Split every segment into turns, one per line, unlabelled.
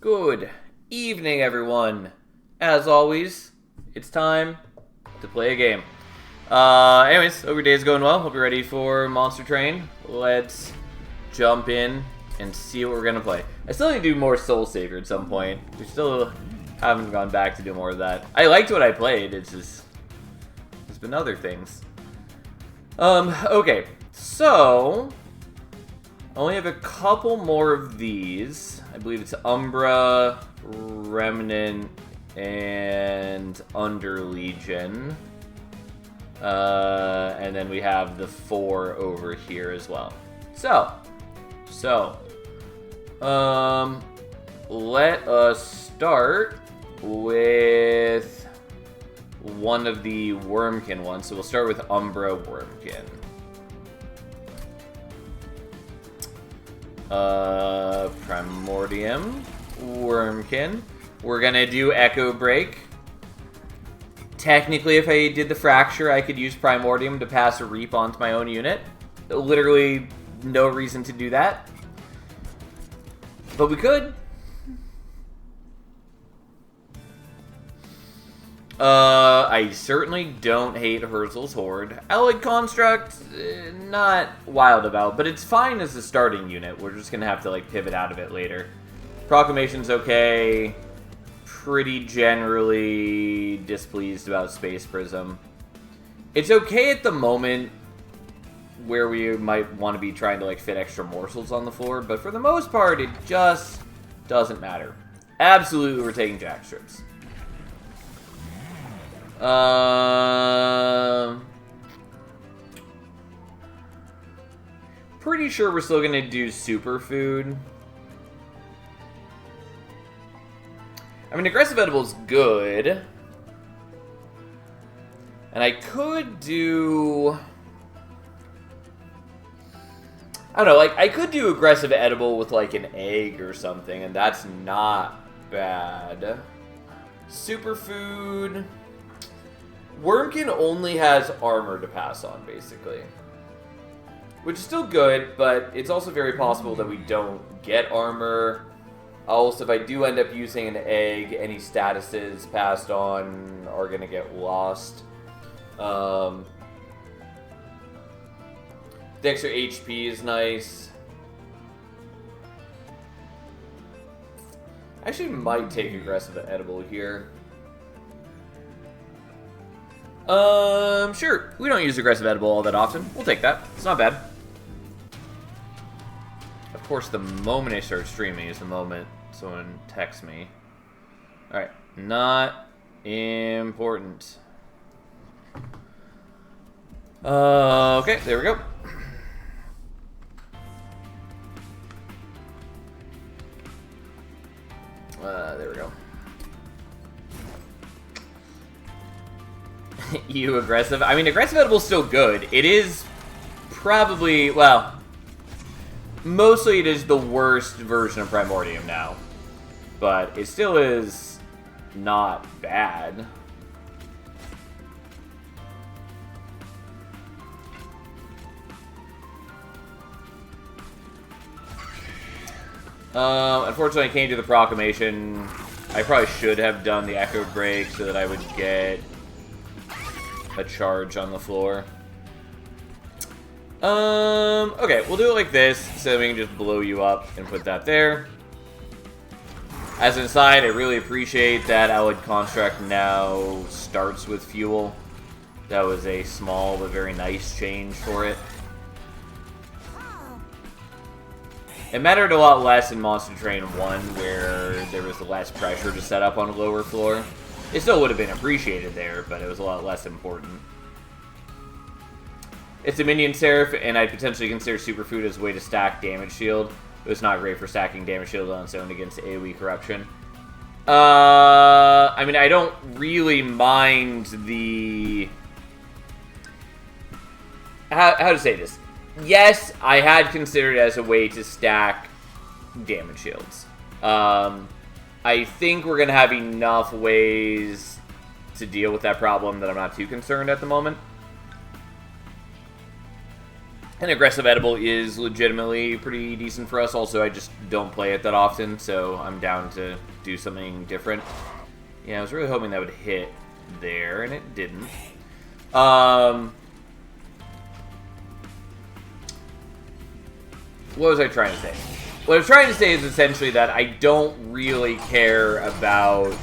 Good evening, everyone. As always, it's time to play a game. Anyways, hope your day's going well. Hope you're ready for Monster Train. Let's jump in and see what we're gonna play. I still need to do more Soul Savior at some point. We still haven't gone back to do more of that. I liked what I played. It's just there's been other things. Okay, so I only have a couple more of these. I believe it's Umbra, Remnant, and Underlegion. And then we have the 4 over here as well. So, let us start with one of the Wormkin ones. So we'll start with Umbra Wormkin. Primordium Wormkin. We're gonna do Echo Break. Technically, if I did the Fracture, I could use Primordium to pass a Reap onto my own unit. Literally no reason to do that. But we could. I certainly don't hate Herzl's Horde. Allied Construct, not wild about, but it's fine as a starting unit. We're just gonna have to like pivot out of it later. Proclamation's okay. Pretty generally displeased about Space Prism. It's okay at the moment where we might want to be trying to like fit extra morsels on the floor, but for the most part, it just doesn't matter. Absolutely, we're taking Jack Strips. Pretty sure we're still gonna do Superfood. I mean, Aggressive Edible's good. And I could do... I don't know, like, I could do Aggressive Edible with, like, an egg or something, and that's not bad. Superfood... Wormkin only has armor to pass on, basically. Which is still good, but it's also very possible that we don't get armor. Also, if I do end up using an egg, any statuses passed on are going to get lost. The extra HP is nice. I actually might take Aggressive Edible here. Sure. We don't use Aggressive Edible all that often. We'll take that. It's not bad. Of course, the moment I start streaming is the moment someone texts me. Alright. Not important. Okay, there we go. There we go. You aggressive? I mean, Aggressive Edible's still good. It is probably, well, mostly it is the worst version of Primordium now. But it still is not bad. Unfortunately, I can't do the Proclamation. I probably should have done the Echo Break so that I would get a charge on the floor. Okay, we'll do it like this, so we can just blow you up and put that there. As an aside, I really appreciate that Allied Construct now starts with fuel. That was a small but very nice change for it. It mattered a lot less in Monster Train 1, where there was less pressure to set up on a lower floor. It still would have been appreciated there, but it was a lot less important. It's a minion Seraph, and I'd potentially consider Superfood as a way to stack Damage Shield. It's not great for stacking Damage Shield on its own against AoE Corruption. I mean, I don't really mind the... How to say this? Yes, I had considered it as a way to stack Damage Shields. I think we're going to have enough ways to deal with that problem that I'm not too concerned at the moment. An aggressive edible is legitimately pretty decent for us. Also, I just don't play it that often, so I'm down to do something different. Yeah, I was really hoping that would hit there, and it didn't. What was I trying to say? What I was trying to say is essentially that I don't really care about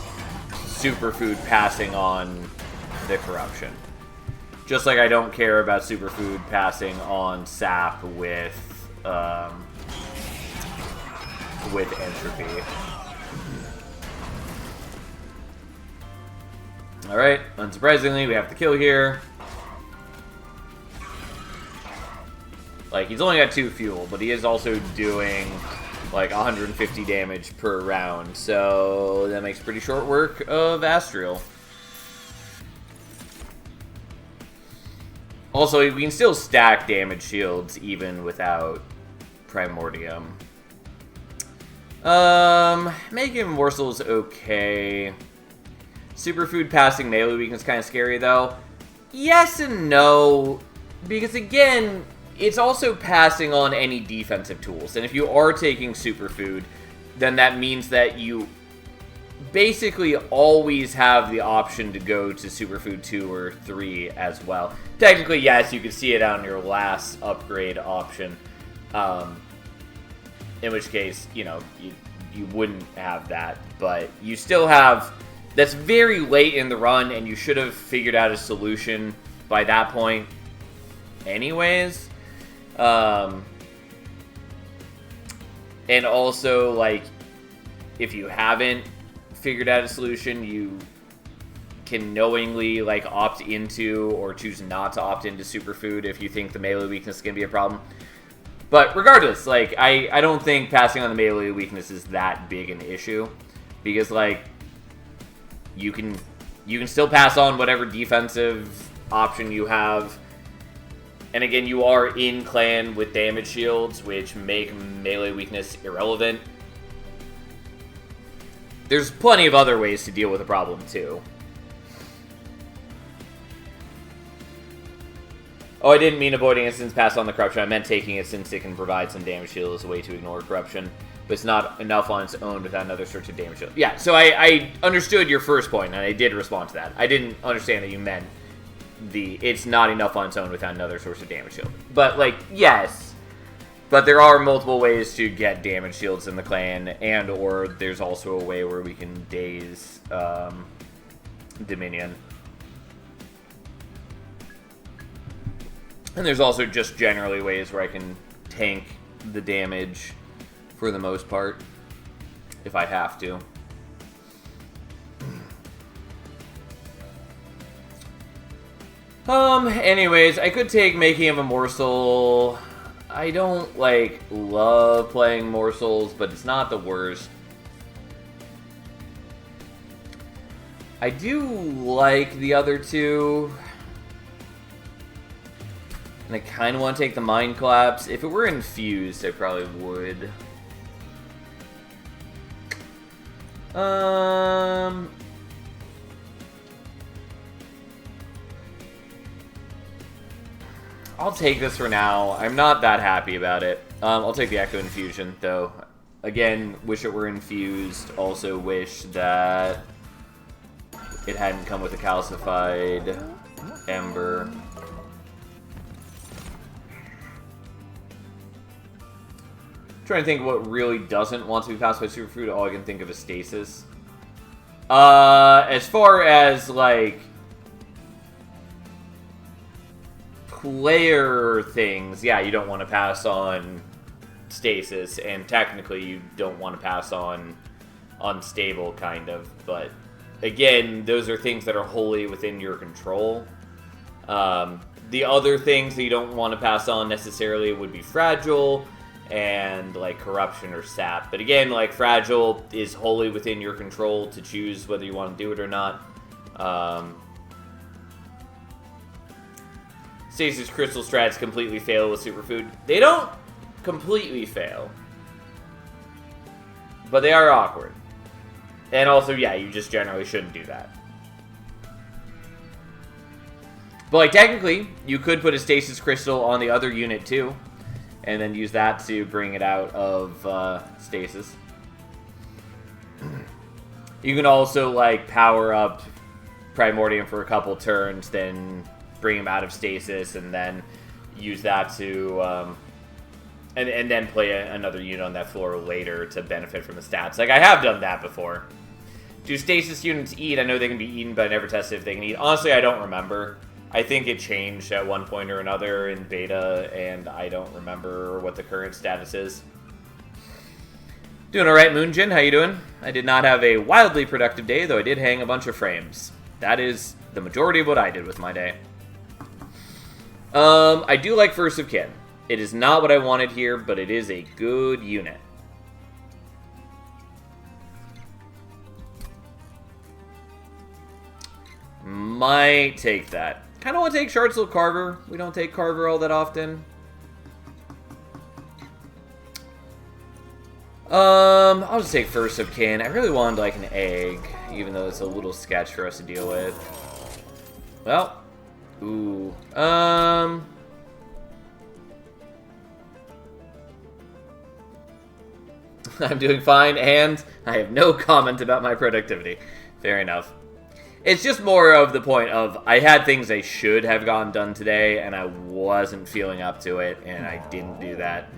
Superfood passing on the corruption. Just like I don't care about Superfood passing on sap with entropy. Alright, unsurprisingly, we have to kill here. Like, he's only got 2 fuel, but he is also doing, like, 150 damage per round. So, that makes pretty short work of Astral. Also, we can still stack damage shields even without Primordium. Making Morsel's okay. Superfood passing melee weakness kind of scary, though. Yes and no, because again, it's also passing on any defensive tools. And if you are taking Superfood, then that means that you basically always have the option to go to Superfood 2 or 3 as well. Technically, yes, you can see it on your last upgrade option. In which case, you know, you wouldn't have that. But you still have... That's very late in the run, and you should have figured out a solution by that point anyways. And also, like, if you haven't figured out a solution, you can knowingly, like, opt into or choose not to opt into Superfood if you think the melee weakness is going to be a problem. But regardless, like, I don't think passing on the melee weakness is that big an issue. Because, like, you can still pass on whatever defensive option you have. And again, you are in clan with damage shields, which make melee weakness irrelevant. There's plenty of other ways to deal with the problem, too. Oh, I didn't mean avoiding it since pass on the corruption. I meant taking it since it can provide some damage shield as a way to ignore corruption. But it's not enough on its own without another source of damage shield. Yeah, so I understood your first point, and I did respond to that. I didn't understand that you meant it's not enough on its own without another source of damage shield. But, like, yes. But there are multiple ways to get damage shields in the clan, and or there's also a way where we can daze Dominion. And there's also just generally ways where I can tank the damage for the most part, if I have to. Anyways, I could take Making of a Morsel. I don't, like, love playing morsels, but it's not the worst. I do like the other two. And I kind of want to take the Mind Collapse. If it were infused, I probably would. I'll take this for now. I'm not that happy about it. I'll take the Echo Infusion, though. Again, wish it were infused. Also wish that it hadn't come with a calcified Ember. Trying to think what really doesn't want to be passed by Superfood. All I can think of is Stasis. As far as, like, player things, yeah, you don't want to pass on Stasis, and technically you don't want to pass on Unstable, kind of, but again, those are things that are wholly within your control. The other things that you don't want to pass on necessarily would be Fragile, and, like, Corruption or Sap. But again, like, Fragile is wholly within your control to choose whether you want to do it or not. Stasis Crystal strats completely fail with Superfood. They don't completely fail, but they are awkward. And also, yeah, you just generally shouldn't do that. But like technically, you could put a stasis crystal on the other unit too, and then use that to bring it out of stasis. You can also like power up Primordium for a couple turns, then bring him out of stasis, and then use that to and then play another unit on that floor later to benefit from the stats. Like I have done that before. Do stasis units eat? I know they can be eaten, but I never tested if they can eat. Honestly, I don't remember. I think it changed at one point or another in beta, and I don't remember what the current status is. Doing alright, Moonjin. How you doing? I did not have a wildly productive day, though I did hang a bunch of frames. That is the majority of what I did with my day. I do like First of Kin. It is not what I wanted here, but it is a good unit. Might take that. Kind of want to take Shardslow Carver. We don't take Carver all that often. I'll just take First of Kin. I really wanted like an egg, even though it's a little sketch for us to deal with. Well, ooh, I'm doing fine, and I have no comment about my productivity. Fair enough. It's just more of the point of I had things I should have gotten done today, and I wasn't feeling up to it, and I didn't do that.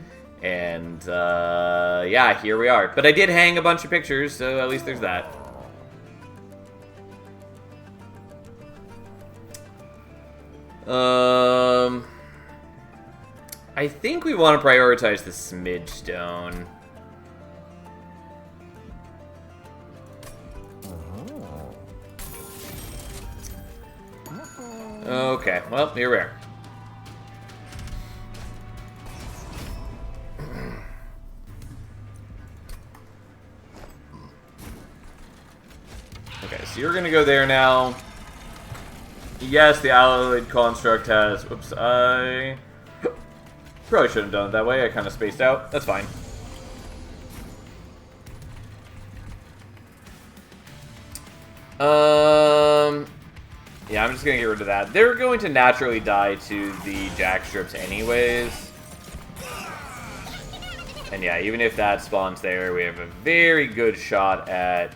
And, yeah, here we are. But I did hang a bunch of pictures, so at least there's that. I think we want to prioritize the Smidge Stone. Okay, well, here we are. Okay, so you're gonna go there now. Yes, the alloyed construct has... Whoops, I... Probably shouldn't have done it that way. I kind of spaced out. That's fine. Yeah, I'm just gonna get rid of that. They're going to naturally die to the jack strips anyways. And yeah, even if that spawns there, we have a very good shot at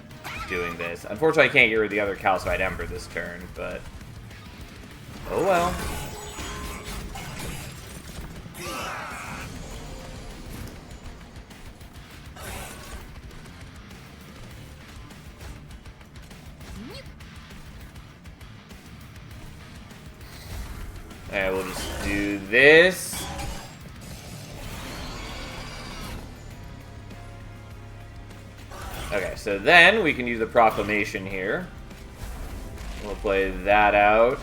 doing this. Unfortunately, I can't get rid of the other calcified ember this turn, but... oh well. Alright, we'll just do this. Okay, so then we can use the proclamation here. We'll play that out.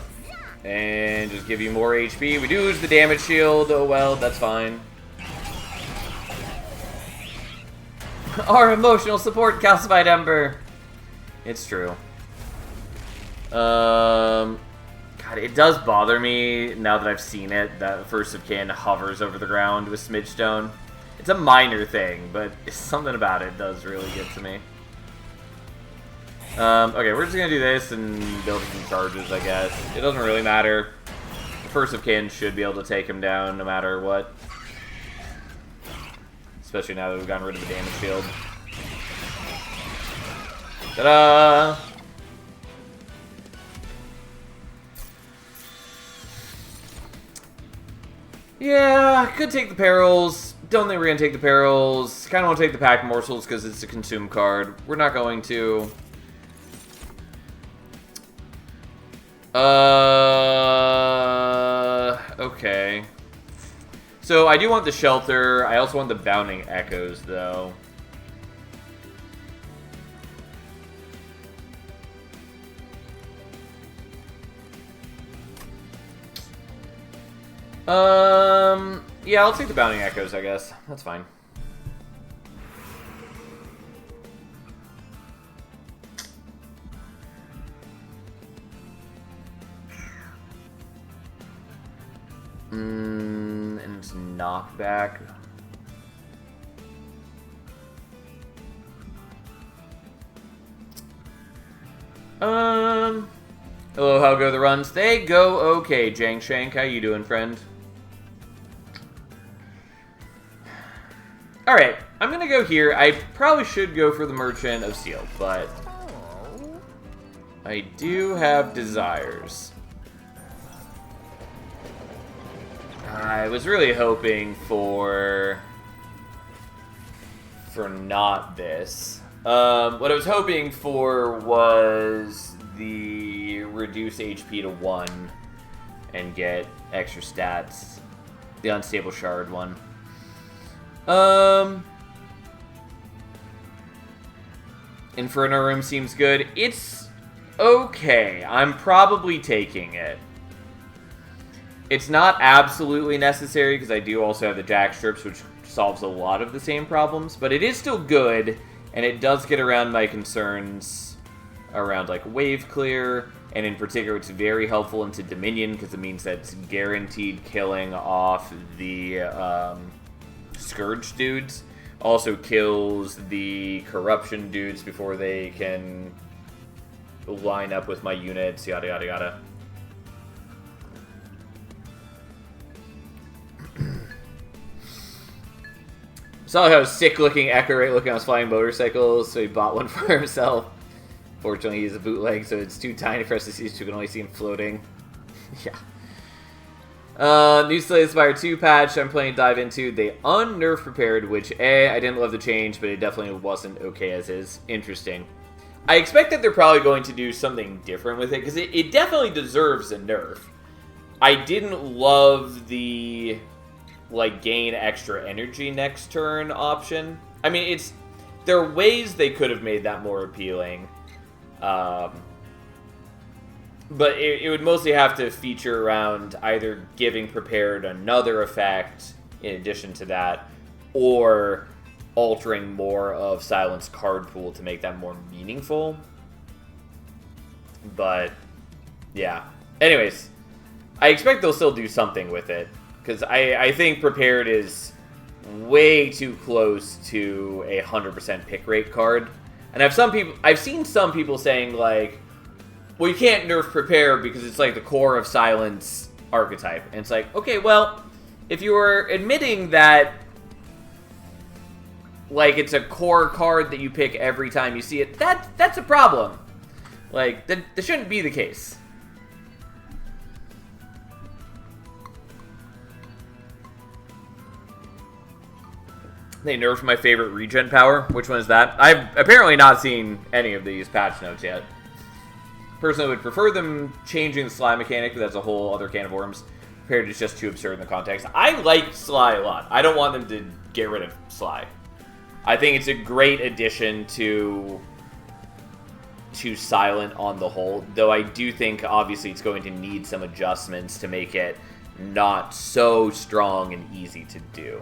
And just give you more HP. We do lose the damage shield. Oh well, that's fine. Our emotional support, calcified ember. It's true. God, it does bother me now that I've seen it that First of Kin hovers over the ground with Smidge Stone. It's a minor thing, but something about it does really get to me. Okay, we're just gonna do this and build some charges, I guess. It doesn't really matter. First of Kin should be able to take him down no matter what. Especially now that we've gotten rid of the damage shield. Ta-da! Yeah, could take the perils. Don't think we're going to take the perils. Kind of want to take the pack morsels because it's a consume card. We're not going to. Okay. So I do want the shelter. I also want the bounding echoes, though. Yeah, I'll take the bounding echoes, I guess. That's fine. And it's knockback. Hello, how go the runs? They go okay, Jank Shank. How you doing, friend? Alright, I'm gonna go here. I probably should go for the Merchant of Steel, but I do have desires. I was really hoping for not this. What I was hoping for was the reduce HP to 1 and get extra stats. The unstable shard one. Inferno Room seems good. It's okay. I'm probably taking it. It's not absolutely necessary because I do also have the jack strips, which solves a lot of the same problems, but it is still good, and it does get around my concerns around like wave clear, and in particular it's very helpful into Dominion because it means that it's guaranteed killing off the Scourge dudes. Also kills the Corruption dudes before they can line up with my units, yada yada yada. Saw how sick-looking Echo right looking on his flying motorcycles, so he bought one for himself. Fortunately, he's a bootleg, so it's too tiny for us to see, so we can only see him floating. Yeah. New Slay Spire 2 patch I'm planning to dive into. They unnerf prepared, which, I didn't love the change, but it definitely wasn't okay as is. Interesting. I expect that they're probably going to do something different with it, because it definitely deserves a nerf. I didn't love the like gain extra energy next turn option. I mean, there are ways they could have made that more appealing, but it would mostly have to feature around either giving prepared another effect in addition to that, or altering more of Silent's card pool to make that more meaningful. But yeah, anyways, I expect they'll still do something with it. Because I think prepared is way too close to a 100% pick rate card. And I've seen some people saying like, well, you can't nerf prepare because it's like the core of Silence archetype. And it's like, okay, well, if you were admitting that like it's a core card that you pick every time you see it, that's a problem. Like, that shouldn't be the case. They nerfed my favorite regen power. Which one is that? I've apparently not seen any of these patch notes yet. Personally, would prefer them changing the Sly mechanic, but that's a whole other can of worms. Prepared is just too absurd in the context. I like Sly a lot. I don't want them to get rid of Sly. I think it's a great addition to Silent on the whole, though I do think obviously it's going to need some adjustments to make it not so strong and easy to do.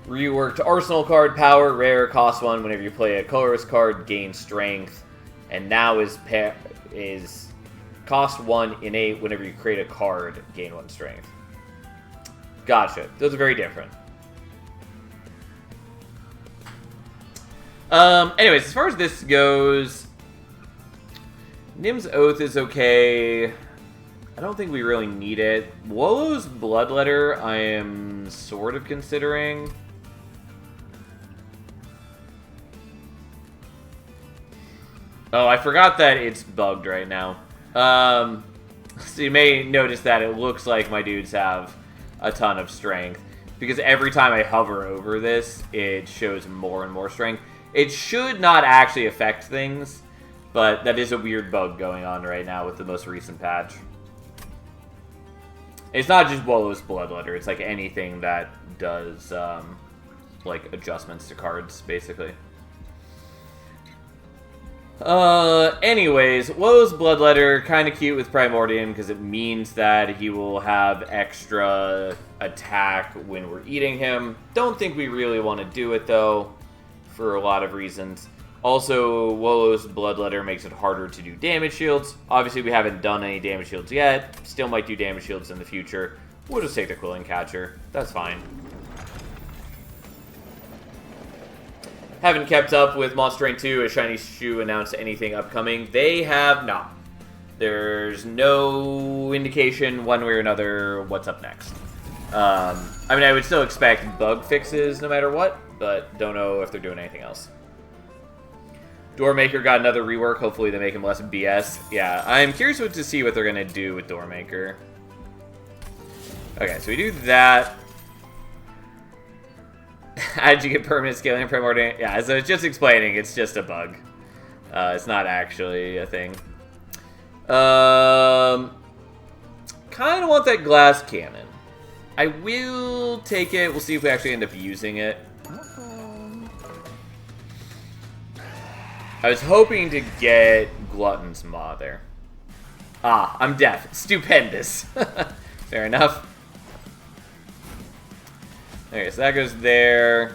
Reworked Arsenal card power, rare, cost 1 whenever you play a colorless card, gain strength, and now is cost 1 innate whenever you create a card, gain 1 strength. Gotcha. Those are very different. Anyways, as far as this goes, Nim's Oath is okay. I don't think we really need it. Wolo's Bloodletter I am sort of considering. Oh, I forgot that it's bugged right now. So you may notice that it looks like my dudes have a ton of strength. Because every time I hover over this, it shows more and more strength. It should not actually affect things, but that is a weird bug going on right now with the most recent patch. It's not just Wolo's Bloodletter, it's like anything that does, like, adjustments to cards, basically. Anyways, Wolo's Bloodletter, kind of cute with Primordium, because it means that he will have extra attack when we're eating him. Don't think we really want to do it, though, for a lot of reasons. Also, Wolo's Bloodletter makes it harder to do damage shields. Obviously, we haven't done any damage shields yet. Still might do damage shields in the future. We'll just take the Quilling Catcher. That's fine. haven't kept up with Monster Train 2 as Shiny Shoe announced anything upcoming. They have not. There's no indication one way or another what's up next. I mean, I would still expect bug fixes no matter what, but don't know if they're doing anything else. Doormaker got another rework. Hopefully they make him less BS. Yeah, I'm curious to see what they're going to do with Doormaker. Okay, so we do that. How did you get permanent scaling in Primordial? Yeah, so it's just explaining. It's just a bug. It's not actually a thing. Kind of want that glass cannon. I will take it. We'll see if we actually end up using it. I was hoping to get Glutton's Maw there. Ah, I'm deaf. Stupendous. Fair enough. Okay, so that goes there.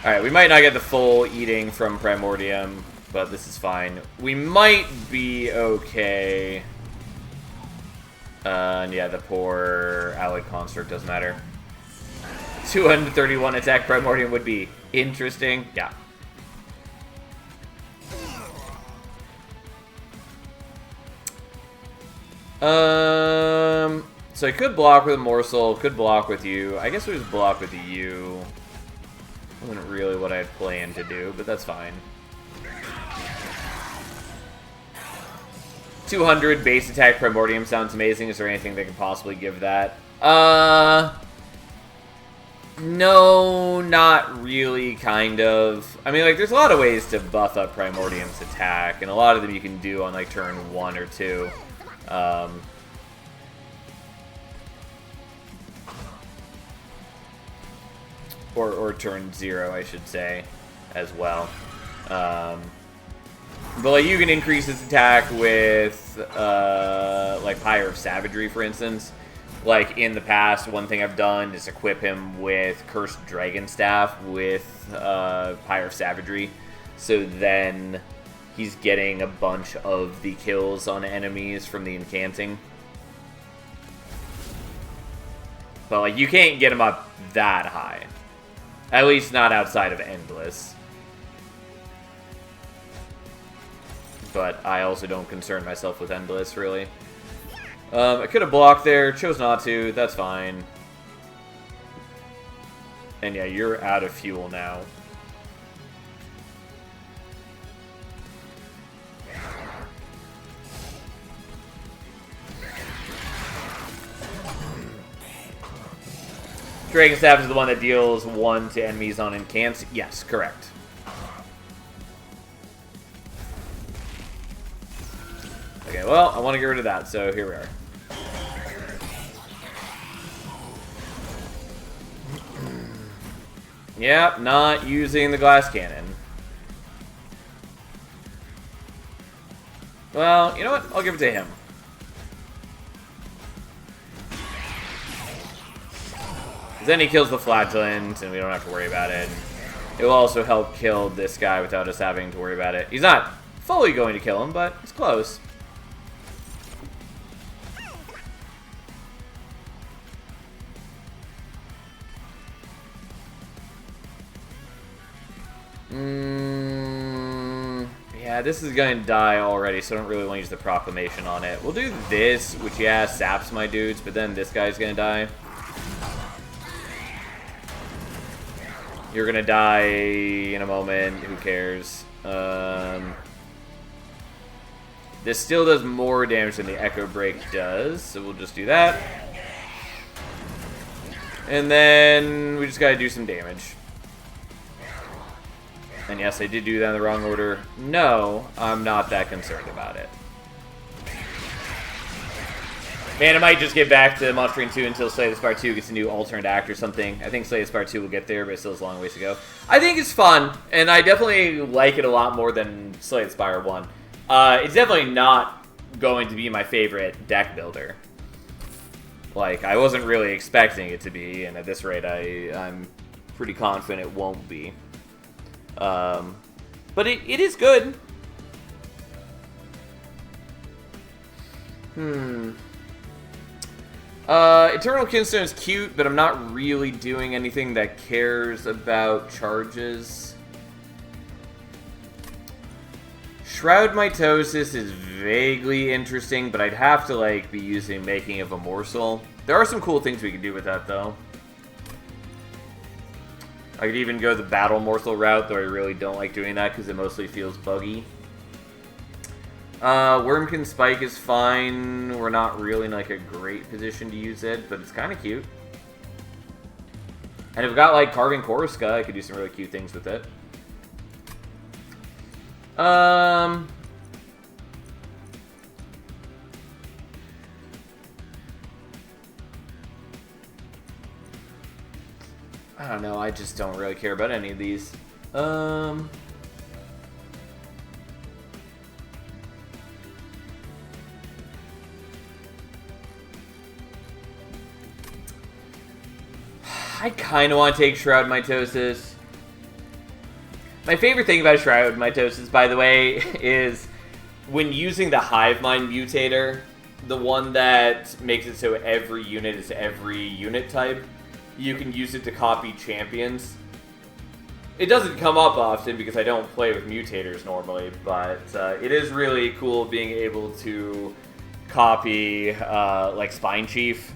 Alright, we might not get the full eating from Primordium, but this is fine. We might be okay. And yeah, the poor Allied Construct doesn't matter. 231 attack Primordium would be interesting. Yeah. So I could block with a Morsel, could block with you. I guess we just block with you. Wasn't really what I had planned to do, but that's fine. 200 base attack Primordium sounds amazing. Is there anything that can possibly give that? No, not really, kind of. I mean, like, there's a lot of ways to buff up Primordium's attack, and a lot of them you can do on, like, turn 1 or 2. Or turn 0, I should say, as well. But, like, you can increase its attack with, like, Pyre of Savagery, for instance. Like, in the past, one thing I've done is equip him with Cursed Dragon Staff with Pyre of Savagery. So then he's getting a bunch of the kills on enemies from the incanting. But, like, you can't get him up that high. At least not outside of Endless. But I also don't concern myself with Endless, really. I could have blocked there, chose not to, that's fine. And yeah, you're out of fuel now. Dragon Staff is the one that deals 1 to enemies on incants. Yes, correct. Okay, well, I want to get rid of that, so here we are. Yep, not using the glass cannon. Well, you know what? I'll give it to him. Then he kills the Flagellant, and we don't have to worry about it. It will also help kill this guy without us having to worry about it. He's not fully going to kill him, but it's close. Yeah, this is going to die already, so I don't really want to use the Proclamation on it. We'll do this, which, yeah, saps my dudes, but then this guy's going to die. You're gonna die in a moment, who cares? This still does more damage than the Echo Break does, so we'll just do that. And then we just gotta do some damage. And yes, I did do that in the wrong order. No, I'm not that concerned about it. Man, I might just get back to Monster Train 2 until Slay the Spire 2 gets a new alternate act or something. I think Slay the Spire 2 will get there, but it still has a long ways to go. I think it's fun, and I definitely like it a lot more than Slay the Spire 1. It's definitely not going to be my favorite deck builder. Like, I wasn't really expecting it to be, and at this rate, I'm pretty confident it won't be. But it is good. Eternal Kinstone is cute, but I'm not really doing anything that cares about charges. Shroud Mitosis is vaguely interesting, but I'd have to, like, be using Making of a Morsel. There are some cool things we can do with that, though. I could even go the Battle Morsel route, though I really don't like doing that because it mostly feels buggy. Wormkin Spike is fine. We're not really in, like, a great position to use it, but it's kind of cute. And if we've got, like, Carving Koriska, I could do some really cute things with it. I don't know, I just don't really care about any of these. I kind of want to take Shroud Mitosis. My favorite thing about Shroud Mitosis, by the way, is when using the Hive Mind Mutator, the one that makes it so every unit is every unit type, you can use it to copy champions. It doesn't come up often because I don't play with mutators normally, but it is really cool being able to copy, like, Spine Chief.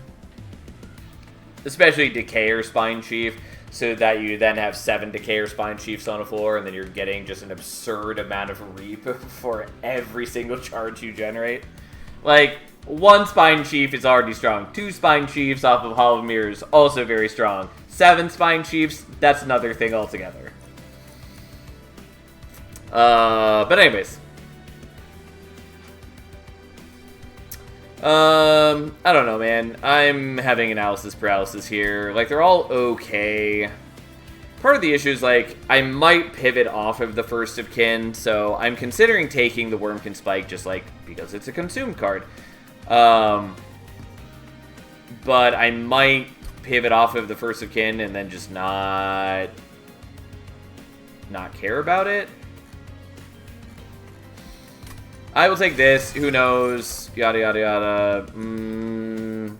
Especially Decayer Spine Chief, so that you then have 7 Decayer Spine Chiefs on the floor, and then you're getting just an absurd amount of Reap for every single charge you generate. Like, 1 Spine Chief is already strong. 2 Spine Chiefs off of Hall of Mirrors, also very strong. 7 Spine Chiefs, that's another thing altogether. But anyways. I don't know, man. I'm having analysis paralysis here. Like, they're all okay. Part of the issue is, like, I might pivot off of the First of Kin, so I'm considering taking the Wormkin Spike just, like, because it's a consumed card. But I might pivot off of the First of Kin and then just not care about it. I will take this. Who knows? Yada, yada, yada. I'm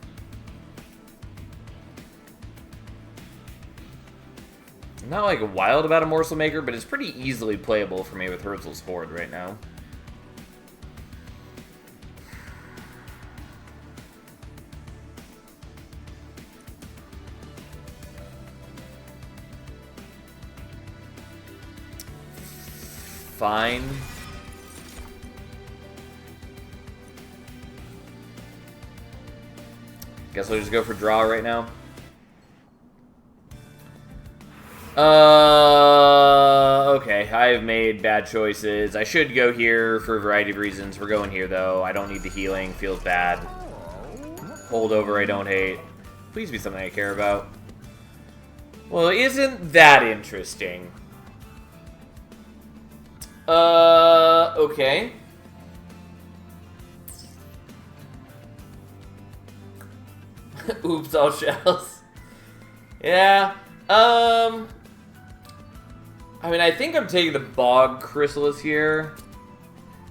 not, like, wild about a Morsel Maker, but it's pretty easily playable for me with Herzl's Horde right now. Fine. Guess I'll just go for draw right now. Okay, I've made bad choices. I should go here for a variety of reasons. We're going here, though. I don't need the healing. Feels bad. Holdover I don't hate. Please be something I care about. Well, isn't that interesting? Okay. Oops, all shells. Yeah. I mean, I think I'm taking the Bog Chrysalis here.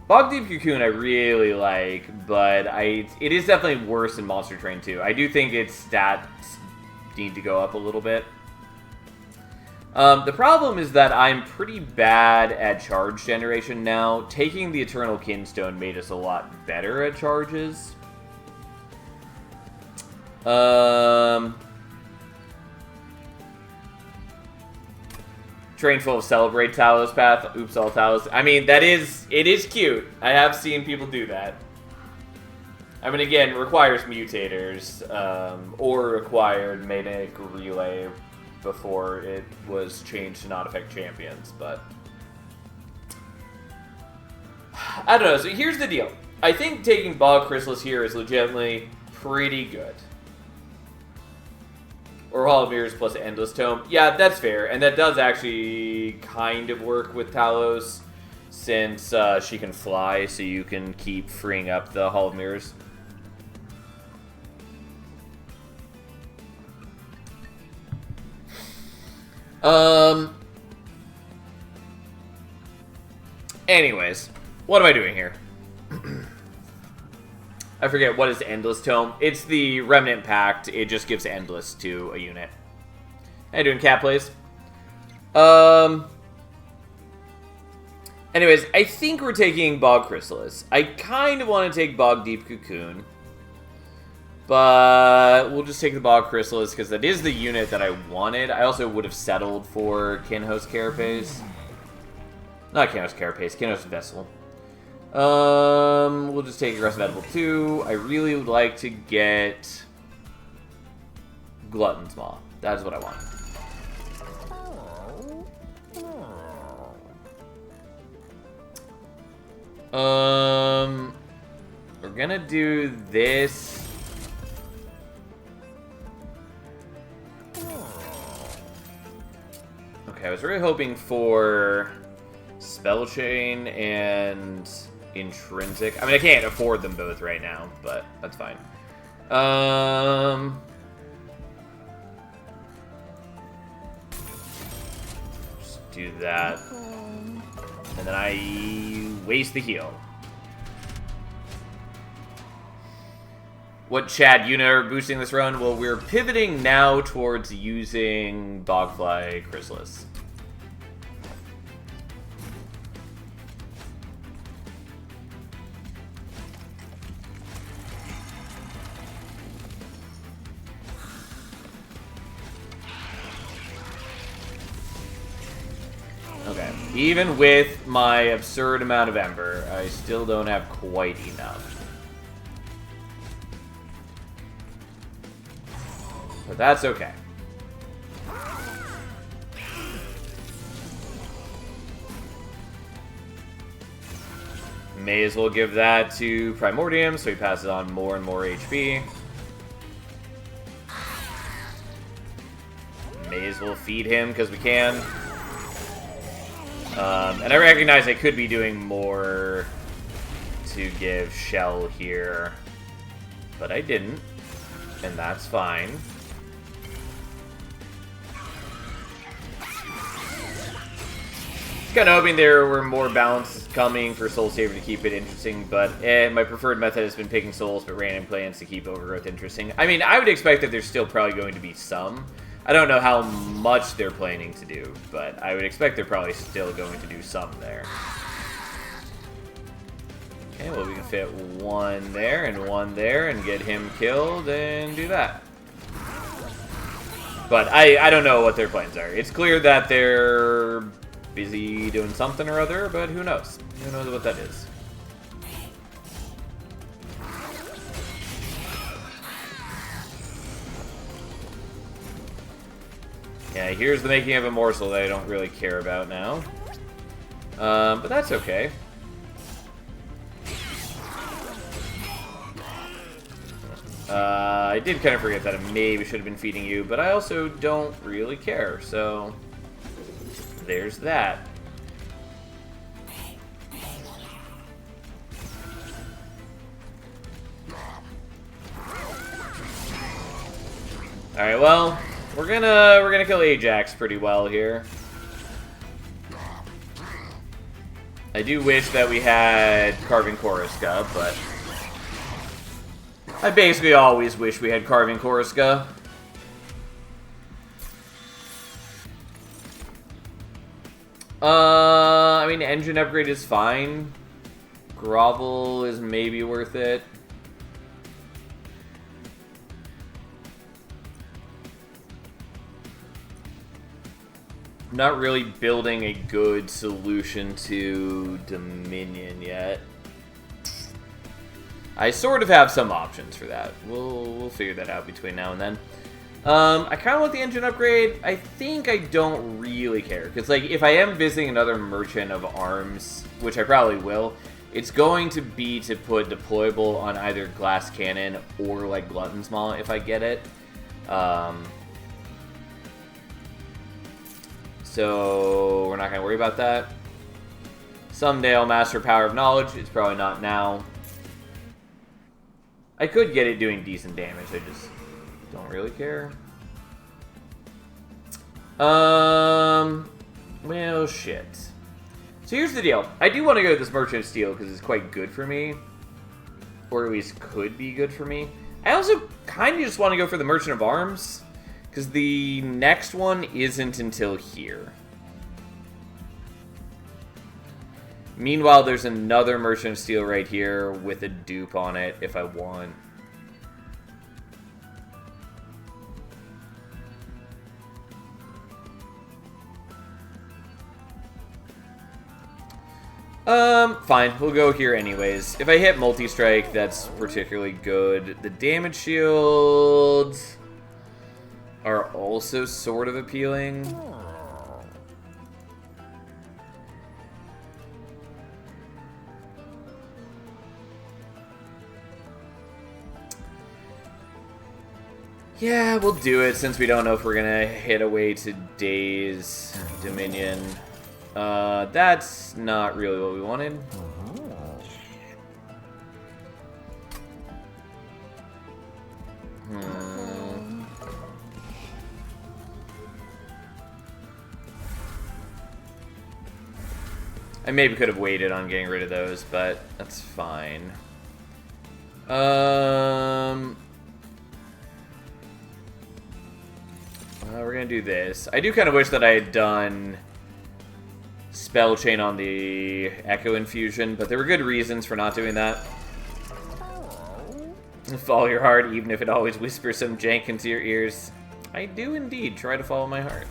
Bog Deep Cocoon I really like, but it is definitely worse in Monster Train 2. I do think its stats need to go up a little bit. The problem is that I'm pretty bad at charge generation now. Taking the Eternal Kinstone made us a lot better at charges. Train full of Celebrate Talos Path. Oops, all Talos. I mean, it is cute. I have seen people do that. I mean, again, it requires mutators, or required Manic Relay before it was changed to not affect champions, but I don't know. So here's the deal. I think taking Bog Chrysalis here is legitimately pretty good. Or Hall of Mirrors plus Endless Tome. Yeah, that's fair. And that does actually kind of work with Talos, since she can fly, so you can keep freeing up the Hall of Mirrors. Anyways, what am I doing here? I forget, what is Endless Tome? It's the Remnant Pact. It just gives Endless to a unit. How you doing, Cat Plays? Anyways, I think we're taking Bog Chrysalis. I kind of want to take Bog Deep Cocoon. But we'll just take the Bog Chrysalis because that is the unit that I wanted. I also would have settled for Kinhos Carapace. Not Kinhos Carapace, Kinhos Vessel. We'll just take Aggressive Edible 2. I really would like to get Glutton's Maw. That is what I want. We're gonna do this. Okay, I was really hoping for Spell Chain and Intrinsic. I mean, I can't afford them both right now, but that's fine. Just do that. And then I waste the heal. What Chad unit are boosting this run? Well, we're pivoting now towards using Bogfly Chrysalis. Okay, even with my absurd amount of Ember, I still don't have quite enough. But that's okay. May as well give that to Primordium so he passes on more and more HP. May as well feed him because we can. And I recognize I could be doing more to give Shell here, but I didn't, and that's fine. Kind of hoping there were more balances coming for Soul Saver to keep it interesting, but my preferred method has been picking souls but random plans to keep Overgrowth interesting. I mean, I would expect that there's still probably going to be some. I don't know how much they're planning to do, but I would expect they're probably still going to do some there. Okay, well, we can fit one there and get him killed and do that. But I don't know what their plans are. It's clear that they're busy doing something or other, but who knows? Who knows what that is? Yeah, here's the making of a morsel that I don't really care about now. But that's okay. I did kind of forget that I maybe should have been feeding you, but I also don't really care, so there's that. Alright, well, we're gonna kill Ajax pretty well here. I do wish that we had Carving Koriska, but I basically always wish we had Carving Koriska. I mean, engine upgrade is fine. Grovel is maybe worth it. I'm not really building a good solution to Dominion yet. I sort of have some options for that. We'll figure that out between now and then. I kind of want the engine upgrade. I think I don't really care. Because, like, if I am visiting another Merchant of Arms, which I probably will, it's going to be to put deployable on either Glass Cannon or, like, Glutton's Maw if I get it. So, we're not going to worry about that. Someday I'll master Power of Knowledge. It's probably not now. I could get it doing decent damage. I just don't really care. Well, shit. So here's the deal. I do want to go to this Merchant of Steel because it's quite good for me. or at least could be good for me. I also kind of just want to go for the Merchant of Arms, because the next one isn't until here. Meanwhile, there's another Merchant of Steel right here with a dupe on it if I want. Fine. We'll go here anyways. If I hit multi-strike, that's particularly good. The damage shields are also sort of appealing. Yeah, we'll do it since we don't know if we're gonna hit away to Days Dominion. That's not really what we wanted. I maybe could have waited on getting rid of those, but that's fine. We're gonna do this. I do kind of wish that I had done Spell Chain on the Echo Infusion, but there were good reasons for not doing that. Follow your heart, even if it always whispers some jank into your ears. I do indeed try to follow my heart.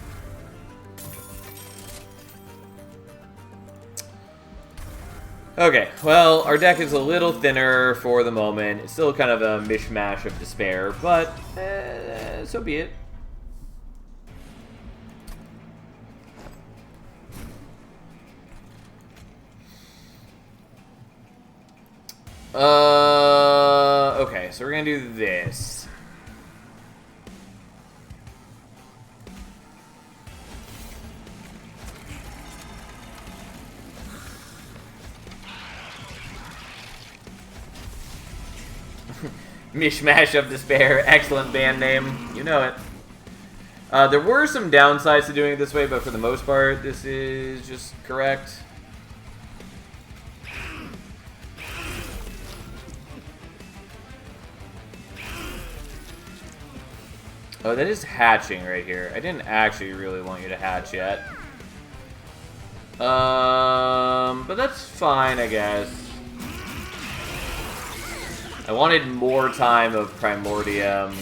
Okay, well, our deck is a little thinner for the moment. It's still kind of a mishmash of despair, but so be it. Okay, so we're gonna do this. Mishmash of Despair, excellent band name. You know it. There were some downsides to doing it this way, but for the most part, this is just correct. Oh, that is hatching right here. I didn't actually really want you to hatch yet. But that's fine, I guess. I wanted more time of Primordium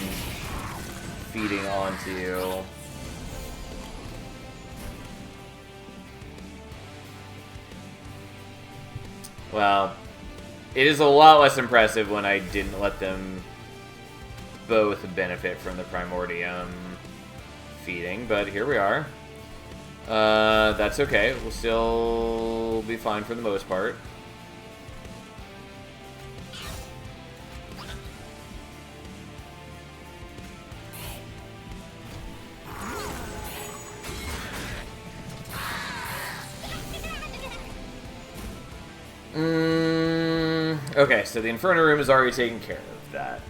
feeding onto you. Well, it is a lot less impressive when I didn't let them both benefit from the Primordium feeding, but here we are. That's okay. We'll still be fine for the most part. Okay, so the Inferno Room is already taking care of that.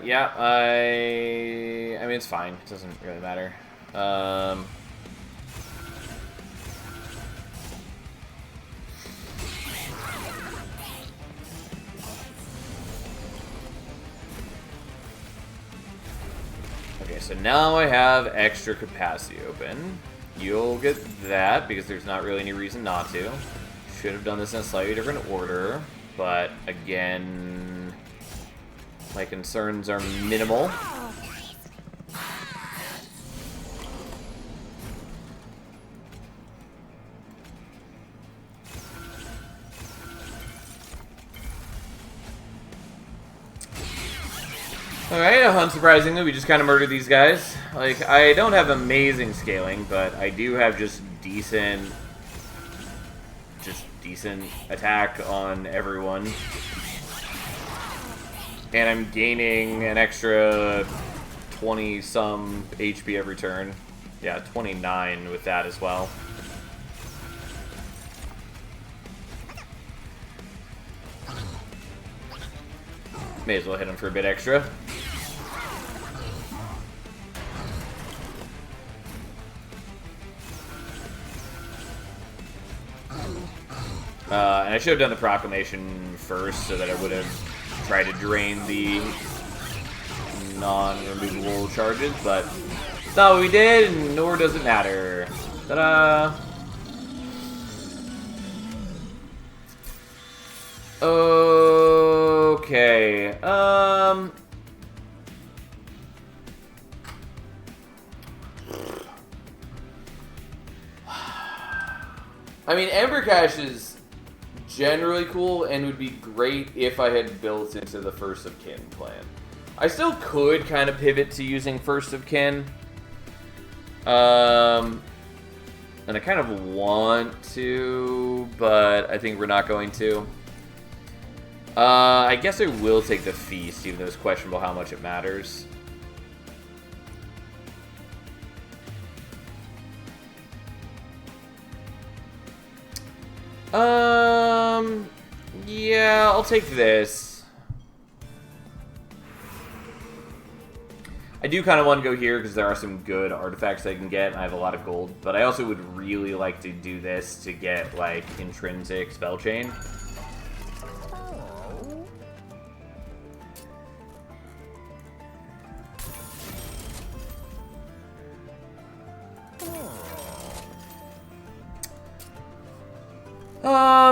Yeah, I mean, it's fine. It doesn't really matter. Okay, so now I have extra capacity open. You'll get that, because there's not really any reason not to. Should have done this in a slightly different order, but again, my concerns are minimal. Alright, unsurprisingly, we just kind of murdered these guys. Like, I don't have amazing scaling, but I do have just decent attack on everyone. And I'm gaining an extra 20-some HP every turn. Yeah, 29 with that as well. May as well hit him for a bit extra. And I should have done the proclamation first so that I would have tried to drain the non-removable charges, but it's not what we did, and nor does it matter. Ta-da! Okay, I mean, Ember Cache is generally cool and would be great if I had built into the First of Kin plan. I still could kind of pivot to using First of Kin. And I kind of want to, but I think we're not going to. I guess I will take the Feast, even though it's questionable how much it matters. Yeah, I'll take this. I do kind of want to go here because there are some good artifacts I can get, and I have a lot of gold, but I also would really like to do this to get, like, intrinsic spell chain.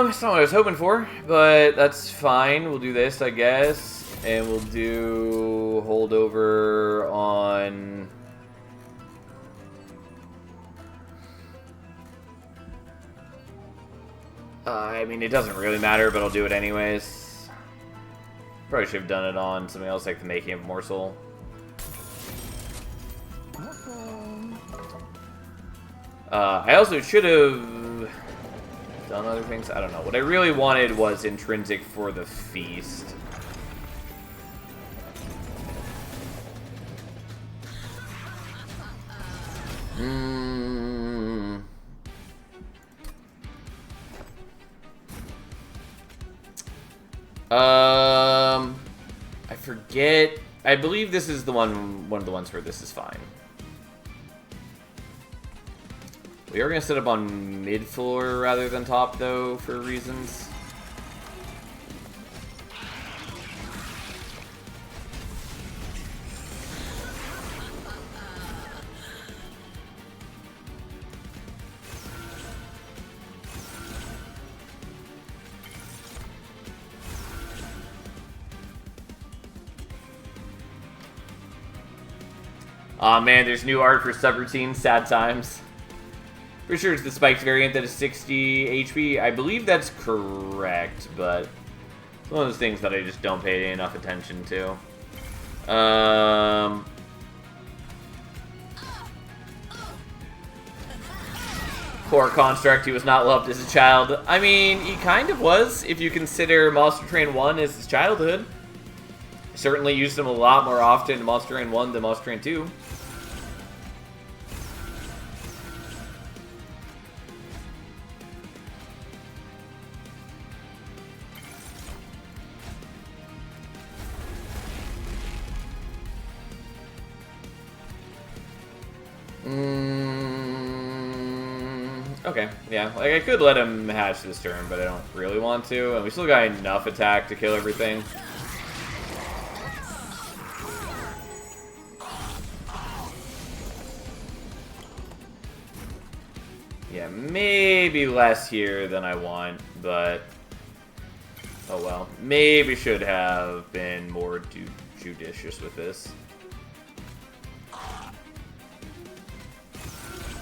It's not what I was hoping for, but that's fine. We'll do this, I guess. And we'll do holdover on... I mean, it doesn't really matter, but I'll do it anyways. Probably should have done it on something else, like the Making of Morsel. I also should have done other things. I don't know. What I really wanted was intrinsic for the Feast. I forget. I believe this is the one of the ones where this is fine. We are going to set up on mid-floor rather than top, though, for reasons. Aw, man, there's new art for subroutines. Sad times. Pretty sure it's the spiked variant that is 60 HP. I believe that's correct, but it's one of those things that I just don't pay enough attention to. Poor Construct, he was not loved as a child. I mean, he kind of was, if you consider Monster Train 1 as his childhood. I certainly used him a lot more often in Monster Train 1 than Monster Train 2. Okay, yeah. Like, I could let him hatch this turn, but I don't really want to. And we still got enough attack to kill everything. Yeah, maybe less here than I want, but... oh well. Maybe should have been more judicious with this.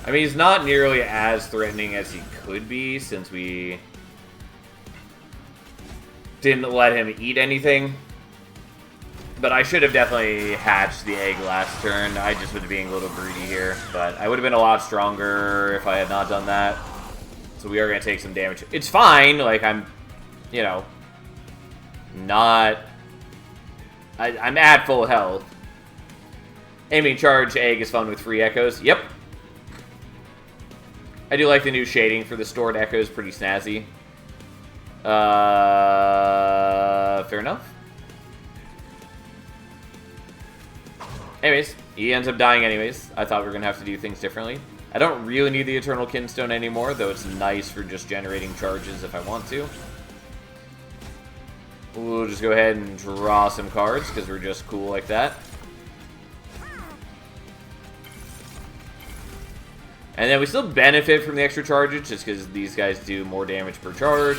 I mean, he's not nearly as threatening as he could be, since we didn't let him eat anything. But I should have definitely hatched the egg last turn. I just was being a little greedy here. But I would have been a lot stronger if I had not done that. So we are going to take some damage. It's fine. Like, I'm, you know, not... I'm at full health. Aiming charge egg is fun with free echoes. Yep. I do like the new shading for the stored echoes, pretty snazzy. Fair enough. Anyways, he ends up dying anyways. I thought we were going to have to do things differently. I don't really need the Eternal Kinstone anymore, though it's nice for just generating charges if I want to. We'll just go ahead and draw some cards, because we're just cool like that. And then we still benefit from the extra charges, just because these guys do more damage per charge.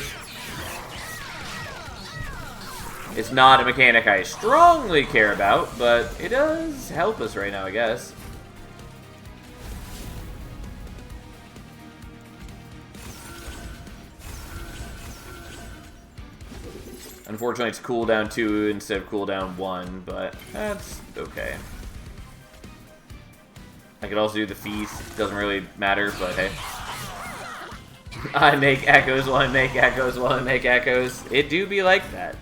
It's not a mechanic I strongly care about, but it does help us right now, I guess. Unfortunately, it's cooldown 2 instead of cooldown 1, but that's okay. I could also do the feast. Doesn't really matter, but hey. I make echoes while I make echoes while I make echoes. It do be like that.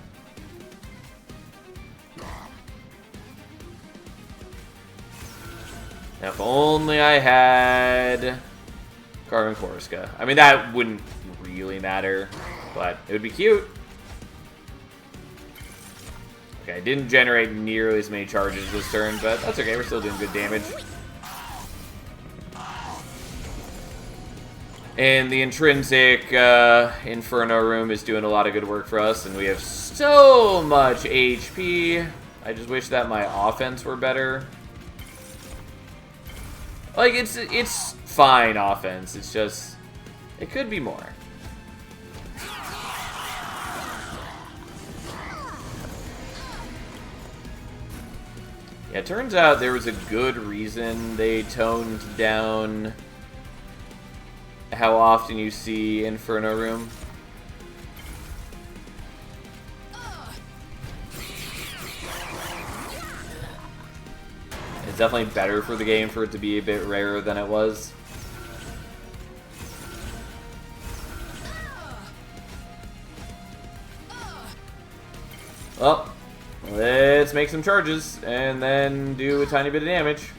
Now, if only I had Carmen Corsica. I mean, that wouldn't really matter, but it would be cute. Okay, I didn't generate nearly as many charges this turn, but that's okay. We're still doing good damage. And the intrinsic Inferno room is doing a lot of good work for us, and we have so much HP. I just wish that my offense were better. Like, it's fine offense. It's just, it could be more. Yeah, it turns out there was a good reason they toned down how often you see Inferno Room. It's definitely better for the game for it to be a bit rarer than it was. Well, let's make some charges and then do a tiny bit of damage.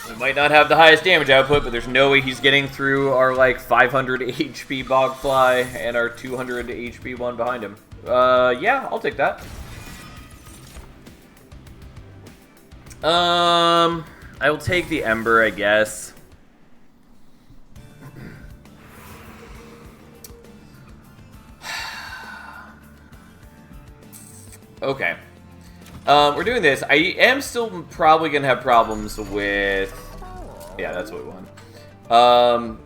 We might not have the highest damage output, but there's no way he's getting through our like 500 HP Bogfly and our 200 HP one behind him. Yeah, I'll take that. I will take the Ember, I guess. Okay. We're doing this. I am still probably going to have problems with... Yeah, that's what we want.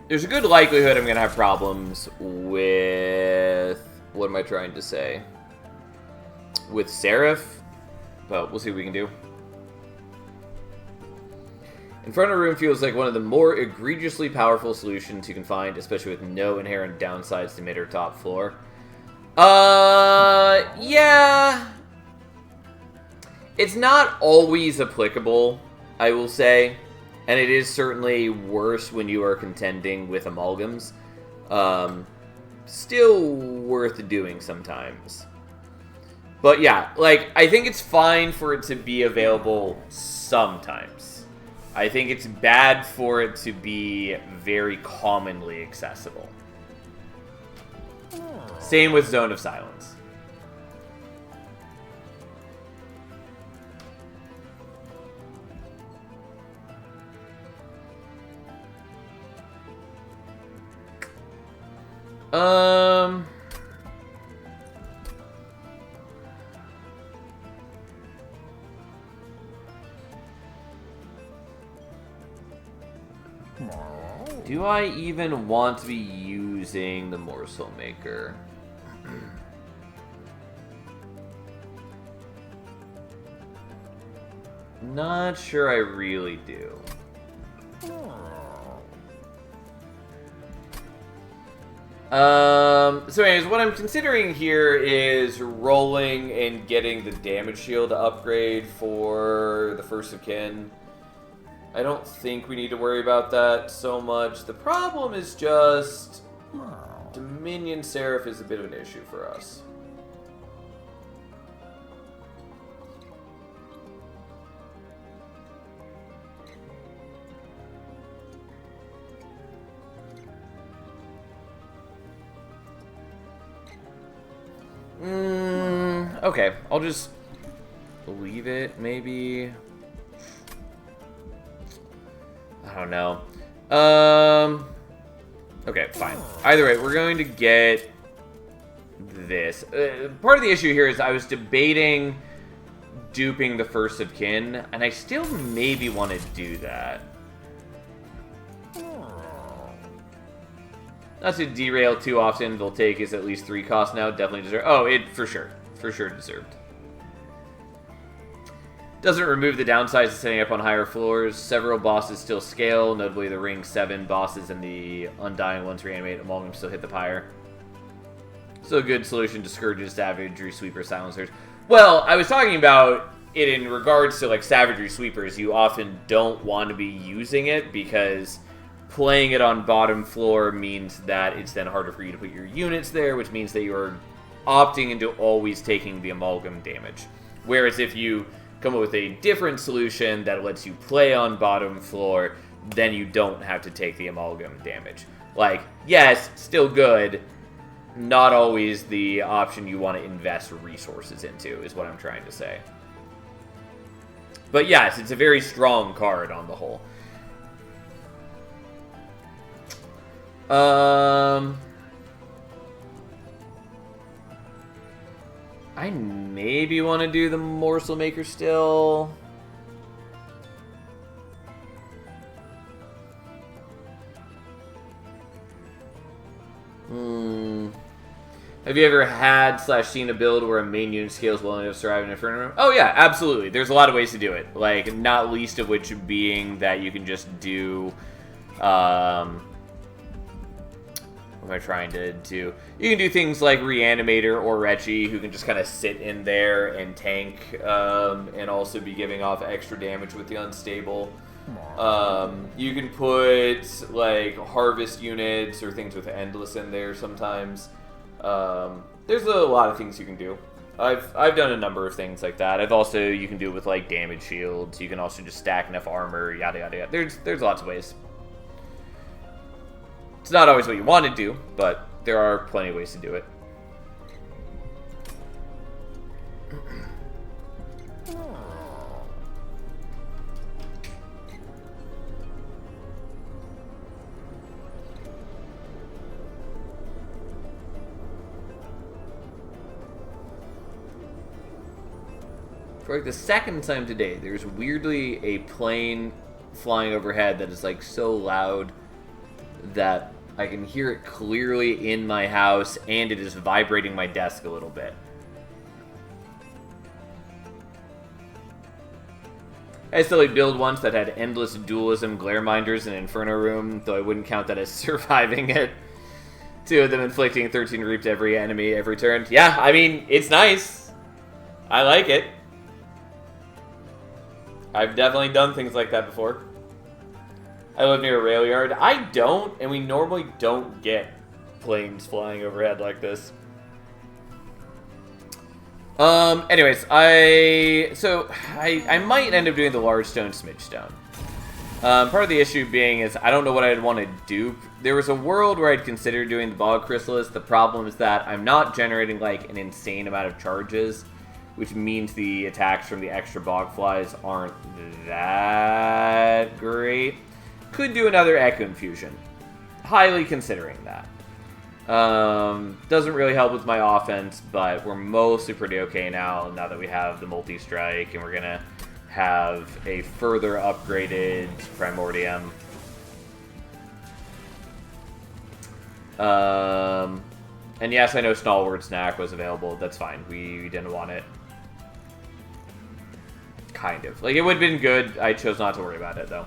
There's a good likelihood I'm going to have problems with... What am I trying to say? With Seraph. But we'll see what we can do. Inferno Room feels like one of the more egregiously powerful solutions you can find, especially with no inherent downsides to mid or top floor. Yeah. It's not always applicable, I will say. And it is certainly worse when you are contending with amalgams. Still worth doing sometimes. But yeah, like, I think it's fine for it to be available sometimes. I think it's bad for it to be very commonly accessible. Same with Zone of Silence. Do I even want to be using the Morsel Maker? Not sure I really do. So anyways, what I'm considering here is rolling and getting the damage shield upgrade for the First of Kin. I don't think we need to worry about that so much. The problem is just Dominion Seraph is a bit of an issue for us. Okay, I'll just leave it, maybe. I don't know. Okay, fine. Either way, we're going to get this. Part of the issue here is I was debating duping the First of Kin, and I still maybe want to do that. Not to derail too often, they'll take is at least 3 costs now. Definitely deserve. Oh, it for sure. For sure deserved. Doesn't remove the downsides of setting up on higher floors. Several bosses still scale, notably the Ring 7 bosses and the Undying ones reanimate among them still hit the pyre. So a good solution to Scourges, Savagery, Sweeper, Silencers. Well, I was talking about it in regards to like Savagery Sweepers. You often don't want to be using it because playing it on bottom floor means that it's then harder for you to put your units there, which means that you're opting into always taking the amalgam damage. Whereas if you come up with a different solution that lets you play on bottom floor, then you don't have to take the amalgam damage. Like, yes, still good, not always the option you want to invest resources into, is what I'm trying to say. But yes, it's a very strong card on the whole. I maybe want to do the Morsel Maker still. Have you ever had / seen a build where a main unit scales well enough to survive in an Inferno room? Oh yeah, absolutely. There's a lot of ways to do it. Like, not least of which being that you can just do... what am I trying to do? You can do things like Reanimator or Retchi, who can just kind of sit in there and tank, and also be giving off extra damage with the Unstable. You can put, like, Harvest units or things with Endless in there sometimes. There's a lot of things you can do. I've done a number of things like that. You can do it with, like, damage shields. You can also just stack enough armor, yada, yada, yada. There's lots of ways. It's not always what you want to do, but there are plenty of ways to do it. For like the second time today, there's weirdly a plane flying overhead that is like so loud that I can hear it clearly in my house, and it is vibrating my desk a little bit. I used to like build once that had Endless Dualism, Glareminders, and Inferno Room, though I wouldn't count that as surviving it. 2 of them inflicting 13 reap to every enemy every turn. Yeah, I mean, it's nice. I like it. I've definitely done things like that before. I live near a rail yard. I don't, and we normally don't get planes flying overhead like this. Anyways, I might end up doing the large stone smidge stone. Part of the issue being is I don't know what I'd want to do. There was a world where I'd consider doing the bog chrysalis. The problem is that I'm not generating like an insane amount of charges, which means the attacks from the extra bog flies aren't that great. Could do another Echo Infusion. Highly considering that. Doesn't really help with my offense, but we're mostly pretty okay now that we have the multi-strike, and we're going to have a further upgraded Primordium. And yes, I know Stalwart Snack was available. That's fine. We didn't want it. Kind of. Like, it would have been good. I chose not to worry about it, though.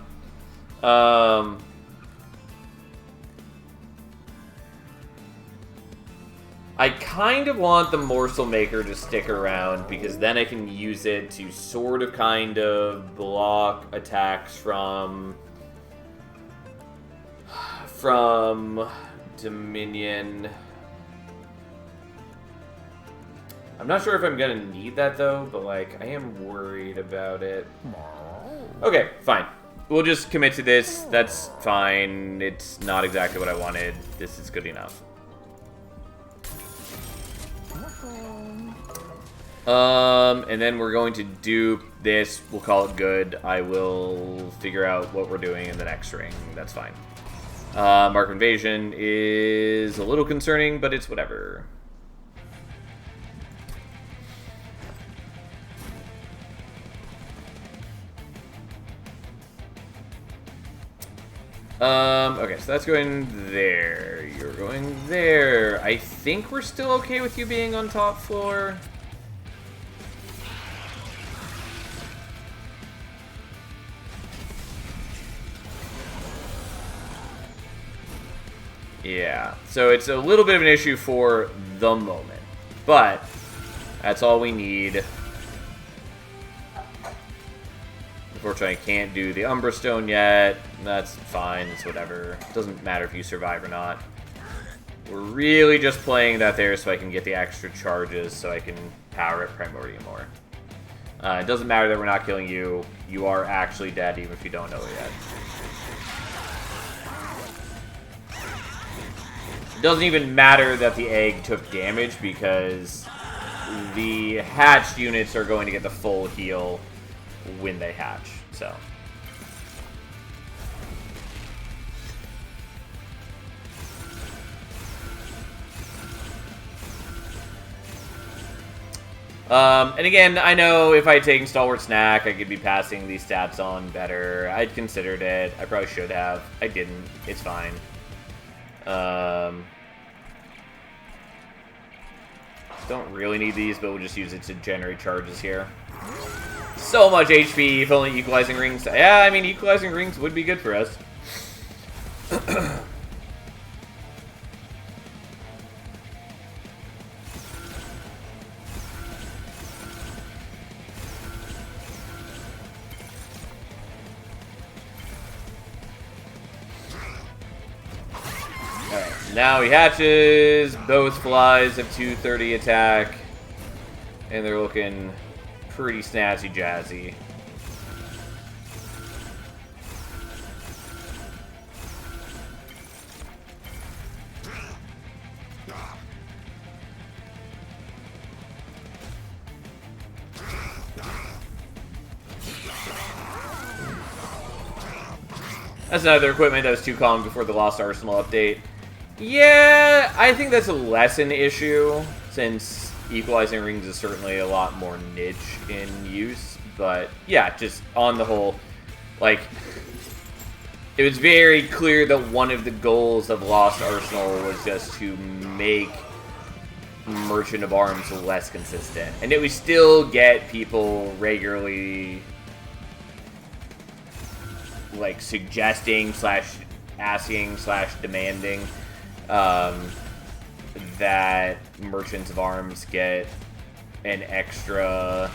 I kind of want the Morsel Maker to stick around, because then I can use it to sort of kind of block attacks from Dominion. I'm not sure if I'm gonna need that though, but like, I am worried about it. Okay, fine. We'll just commit to this. That's fine. It's not exactly what I wanted. This is good enough. And then we're going to do this. We'll call it good. I will figure out what we're doing in the next ring. That's fine. Mark Invasion is a little concerning, but it's whatever. Okay, so that's going there. You're going there. I think we're still okay with you being on top floor. Yeah, so it's a little bit of an issue for the moment, but that's all we need. Unfortunately, I can't do the Umbra Stone yet. That's fine. It's whatever. Doesn't matter if you survive or not. We're really just playing that there so I can get the extra charges so I can power it Primordium more. It doesn't matter that we're not killing you. You are actually dead even if you don't know it yet. It doesn't even matter that the egg took damage because the hatched units are going to get the full heal when they hatch, so. And again, I know if I had taken Stalwart Snack, I could be passing these stats on better. I'd considered it. I probably should have. I didn't. It's fine. Don't really need these, but we'll just use it to generate charges here. So much HP, if only Equalizing Rings. Yeah, I mean, Equalizing Rings would be good for us. Alright, now he hatches. Both flies have 230 attack. And they're looking pretty snazzy jazzy. That's another equipment that was too common before the Lost Arsenal update. Yeah, I think that's a less an issue, since Equalizing Rings is certainly a lot more niche in use. But yeah, just on the whole, like, it was very clear that one of the goals of Lost Arsenal was just to make Merchant of Arms less consistent. And it would still get people regularly, like, suggesting / asking / demanding that Merchants of Arms get an extra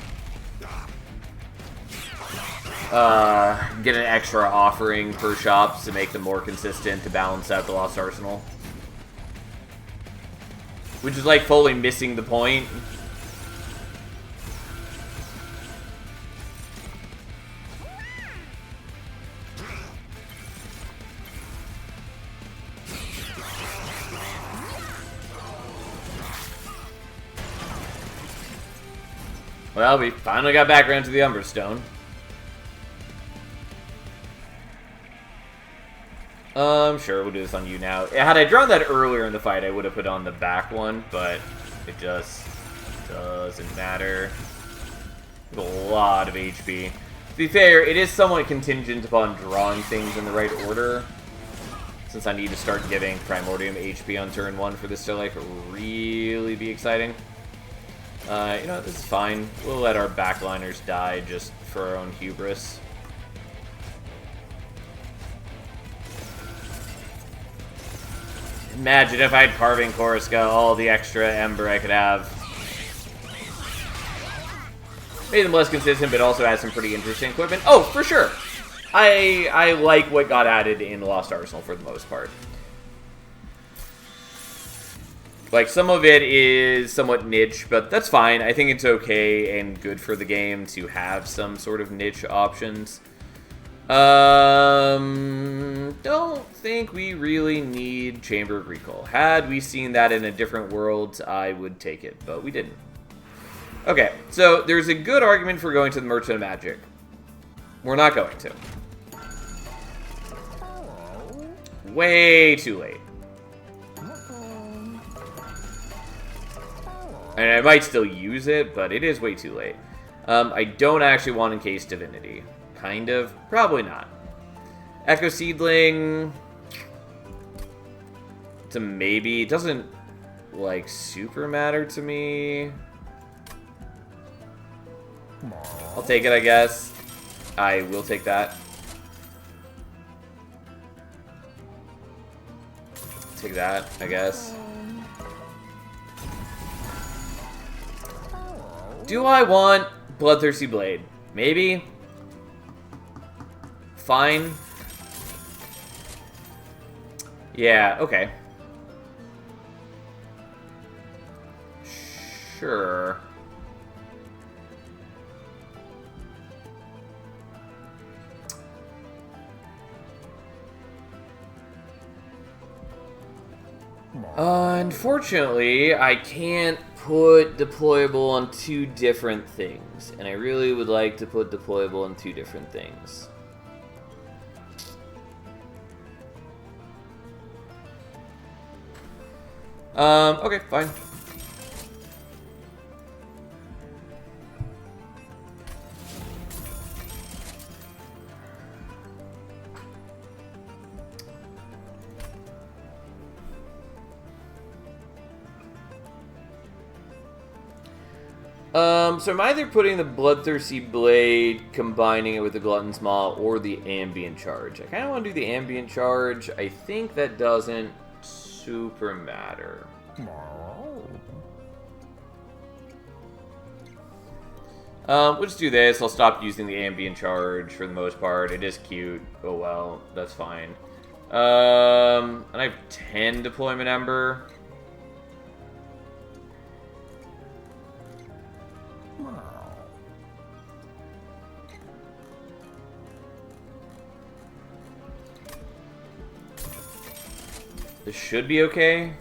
offering per shops to make them more consistent to balance out the Lost Arsenal. Which is like fully missing the point. Well, we finally got back around to the Umbra Stone. Sure, we'll do this on you now. Had I drawn that earlier in the fight, I would have put on the back one, but it just doesn't matter. With a lot of HP. To be fair, it is somewhat contingent upon drawing things in the right order, since I need to start giving Primordium HP on turn 1 for this to, like, really be exciting. You know what, this is fine. We'll let our backliners die just for our own hubris. Imagine if I had Carving Coruscant, all the extra Ember I could have. Made them less consistent, but also has some pretty interesting equipment. Oh, for sure! I like what got added in Lost Arsenal for the most part. Like, some of it is somewhat niche, but that's fine. I think it's okay and good for the game to have some sort of niche options. Don't think we really need Chamber of Recall. Had we seen that in a different world, I would take it, but we didn't. Okay, so there's a good argument for going to the Merchant of Magic. We're not going to. Way too late. And I might still use it, but it is way too late. I don't actually want Encased Divinity. Kind of. Probably not. Echo Seedling... It's a maybe. It doesn't, like, super matter to me. I'll take it, I guess. I will take that. Take that, I guess. Do I want Bloodthirsty Blade? Maybe. Fine. Yeah, okay. Sure. Unfortunately, I can't put deployable on two different things, and I really would like to put deployable on two different things. Okay, fine. So I'm either putting the Bloodthirsty Blade, combining it with the Glutton's Maw, or the Ambient Charge. I kind of want to do the Ambient Charge. I think that doesn't super matter. We'll just do this. I'll stop using the Ambient Charge for the most part. It is cute. Oh well, that's fine. And I have 10 Deployment Ember. This should be okay.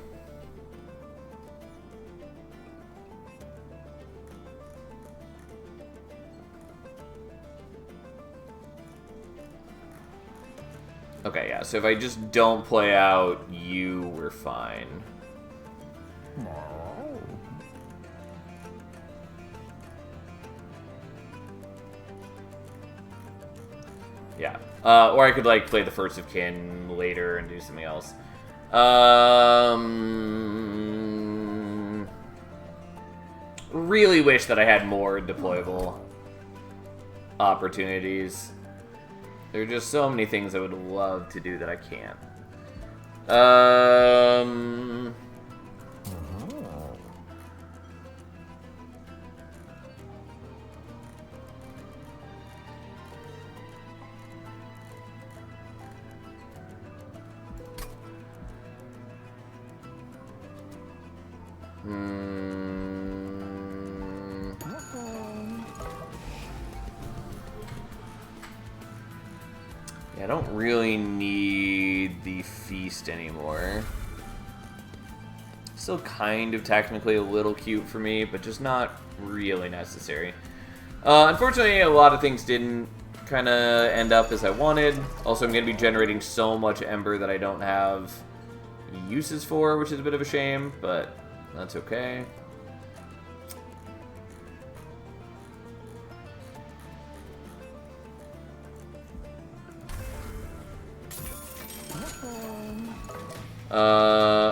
Okay, yeah, so if I just don't play out you, we're fine. Yeah. Or I could, like, play the First of Kin later and do something else. Really wish that I had more deployable opportunities. There are just so many things I would love to do that I can't. Yeah, I don't really need the Feast anymore. Still kind of technically a little cute for me, but just not really necessary. Unfortunately, a lot of things didn't kind of end up as I wanted. Also, I'm going to be generating so much Ember that I don't have uses for, which is a bit of a shame, but that's okay.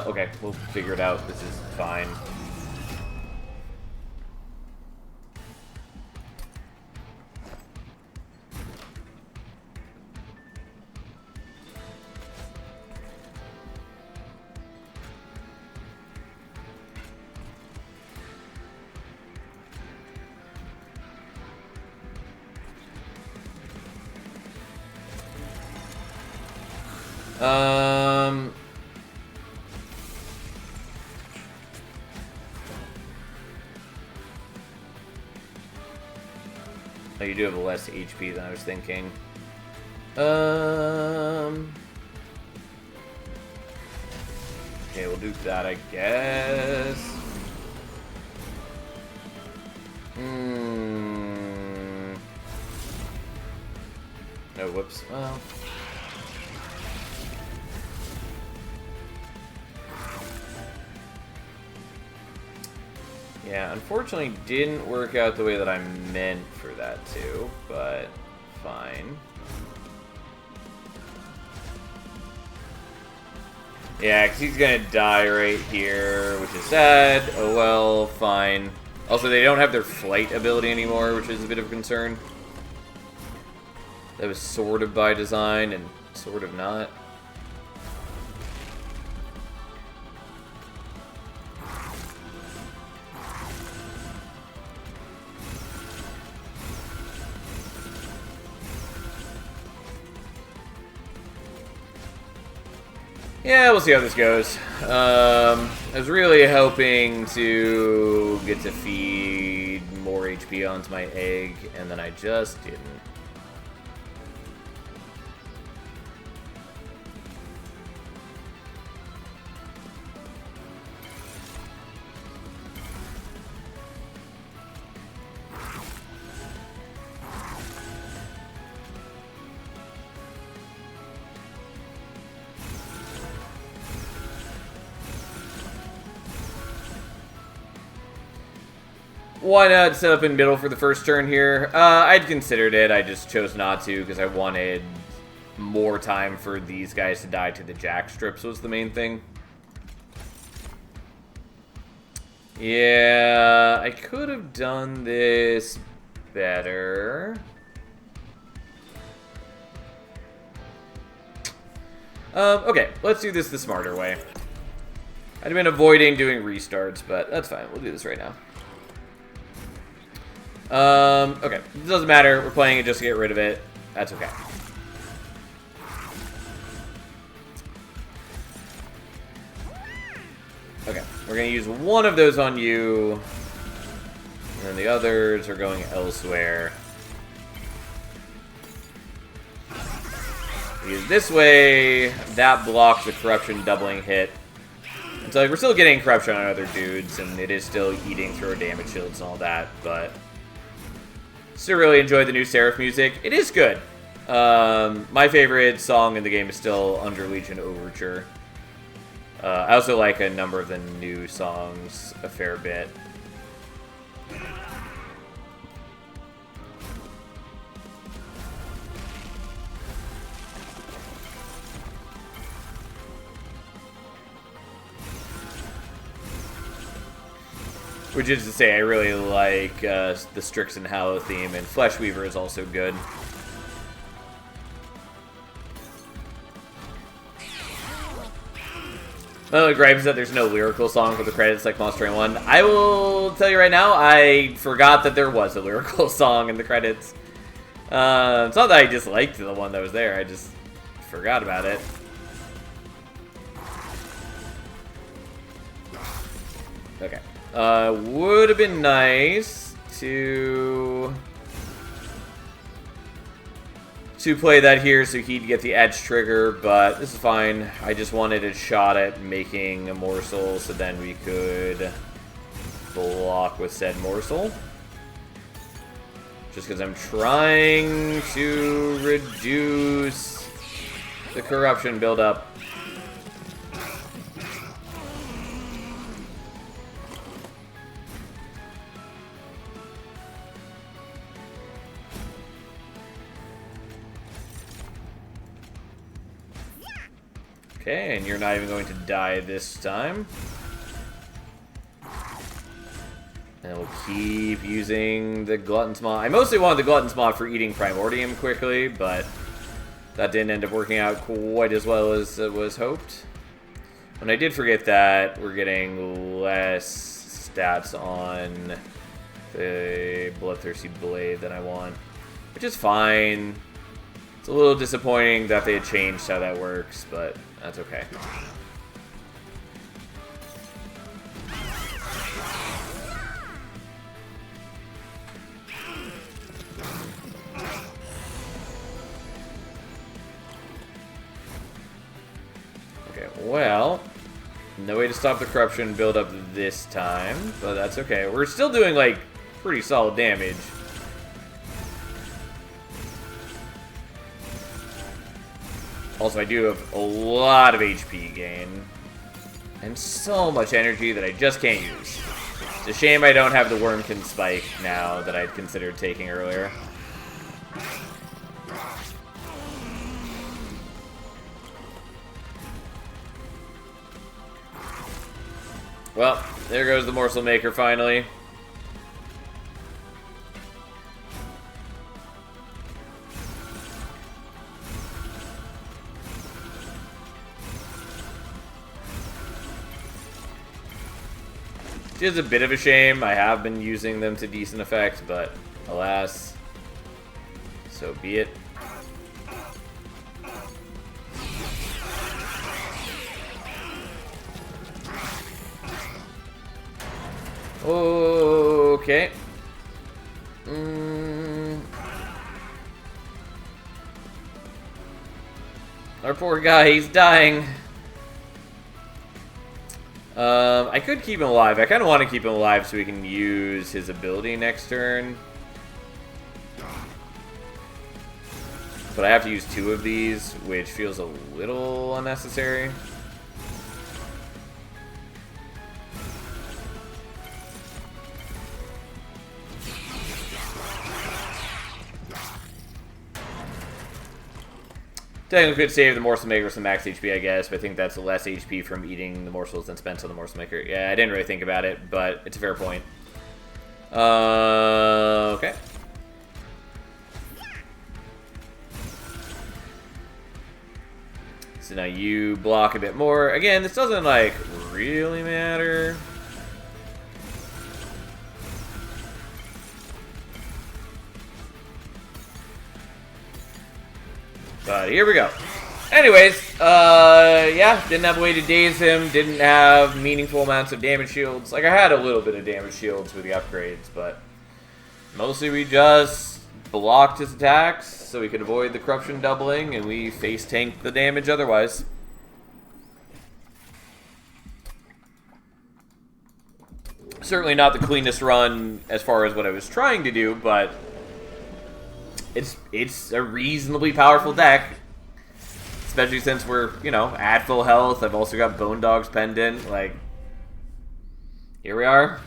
Okay, we'll figure it out. This is fine. Oh, you do have less HP than I was thinking. Okay, we'll do that, I guess. No, whoops. Well. Yeah, unfortunately didn't work out the way that I meant for that to, but fine. Yeah, because he's gonna die right here, which is sad. Oh well, fine. Also, they don't have their flight ability anymore, which is a bit of a concern. That was sort of by design and sort of not. Yeah, we'll see how this goes. I was really hoping to get to feed more HP onto my egg, and then I just didn't. Why not set up in middle for the first turn here? I'd considered it, I just chose not to because I wanted more time for these guys to die to the jack strips was the main thing. Yeah, I could have done this better. Okay, let's do this the smarter way. I'd been avoiding doing restarts, but that's fine. We'll do this right now. Okay. It doesn't matter. We're playing it just to get rid of it. That's okay. Okay. We're going to use one of those on you. And then the others are going elsewhere. Because this way, that blocks the corruption doubling hit. And so like, we're still getting corruption on other dudes, and it is still eating through our damage shields and all that, but still really enjoy the new Seraph music. It is good. My favorite song in the game is still Under Legion Overture. I also like a number of the new songs a fair bit. Which is to say, I really like the Strix and Hallow theme, and Fleshweaver is also good. My only gripe is that there's no lyrical song for the credits like Monster Train 1. I will tell you right now, I forgot that there was a lyrical song in the credits. It's not that I disliked the one that was there, I just forgot about it. Okay. Would have been nice to play that here so he'd get the edge trigger, but this is fine. I just wanted a shot at making a morsel so then we could block with said morsel. Just because I'm trying to reduce the corruption buildup. Okay, and you're not even going to die this time. And we'll keep using the Glutton's Mod. I mostly wanted the Glutton's Mod for eating Primordium quickly, but that didn't end up working out quite as well as it was hoped. And I did forget that we're getting less stats on the Bloodthirsty Blade than I want, which is fine. It's a little disappointing that they had changed how that works, but that's okay. Okay, well, no way to stop the corruption build up this time, but that's okay. We're still doing, like, pretty solid damage. Also, I do have a lot of HP gain. And so much energy that I just can't use. It's a shame I don't have the Wormkin Spike now that I'd considered taking earlier. Well, there goes the Morsel Maker finally. Which is a bit of a shame. I have been using them to decent effect, but alas, so be it. Okay. Our poor guy, he's dying. I could keep him alive. I kind of want to keep him alive so we can use his ability next turn. But I have to use 2 of these, which feels a little unnecessary. Technically could save the Morsel Maker with some max HP, I guess, but I think that's less HP from eating the morsels than spent on the Morsel Maker. Yeah, I didn't really think about it, but it's a fair point. Okay. So now you block a bit more. Again, this doesn't, like, really matter. But here we go. Anyways, yeah, didn't have a way to daze him, didn't have meaningful amounts of damage shields. Like, I had a little bit of damage shields with the upgrades, but mostly we just blocked his attacks so we could avoid the corruption doubling, and we face tanked the damage otherwise. Certainly not the cleanest run as far as what I was trying to do, but it's a reasonably powerful deck. Especially since we're, you know, at full health. I've also got Bone Dog's Pendant. Like, here we are.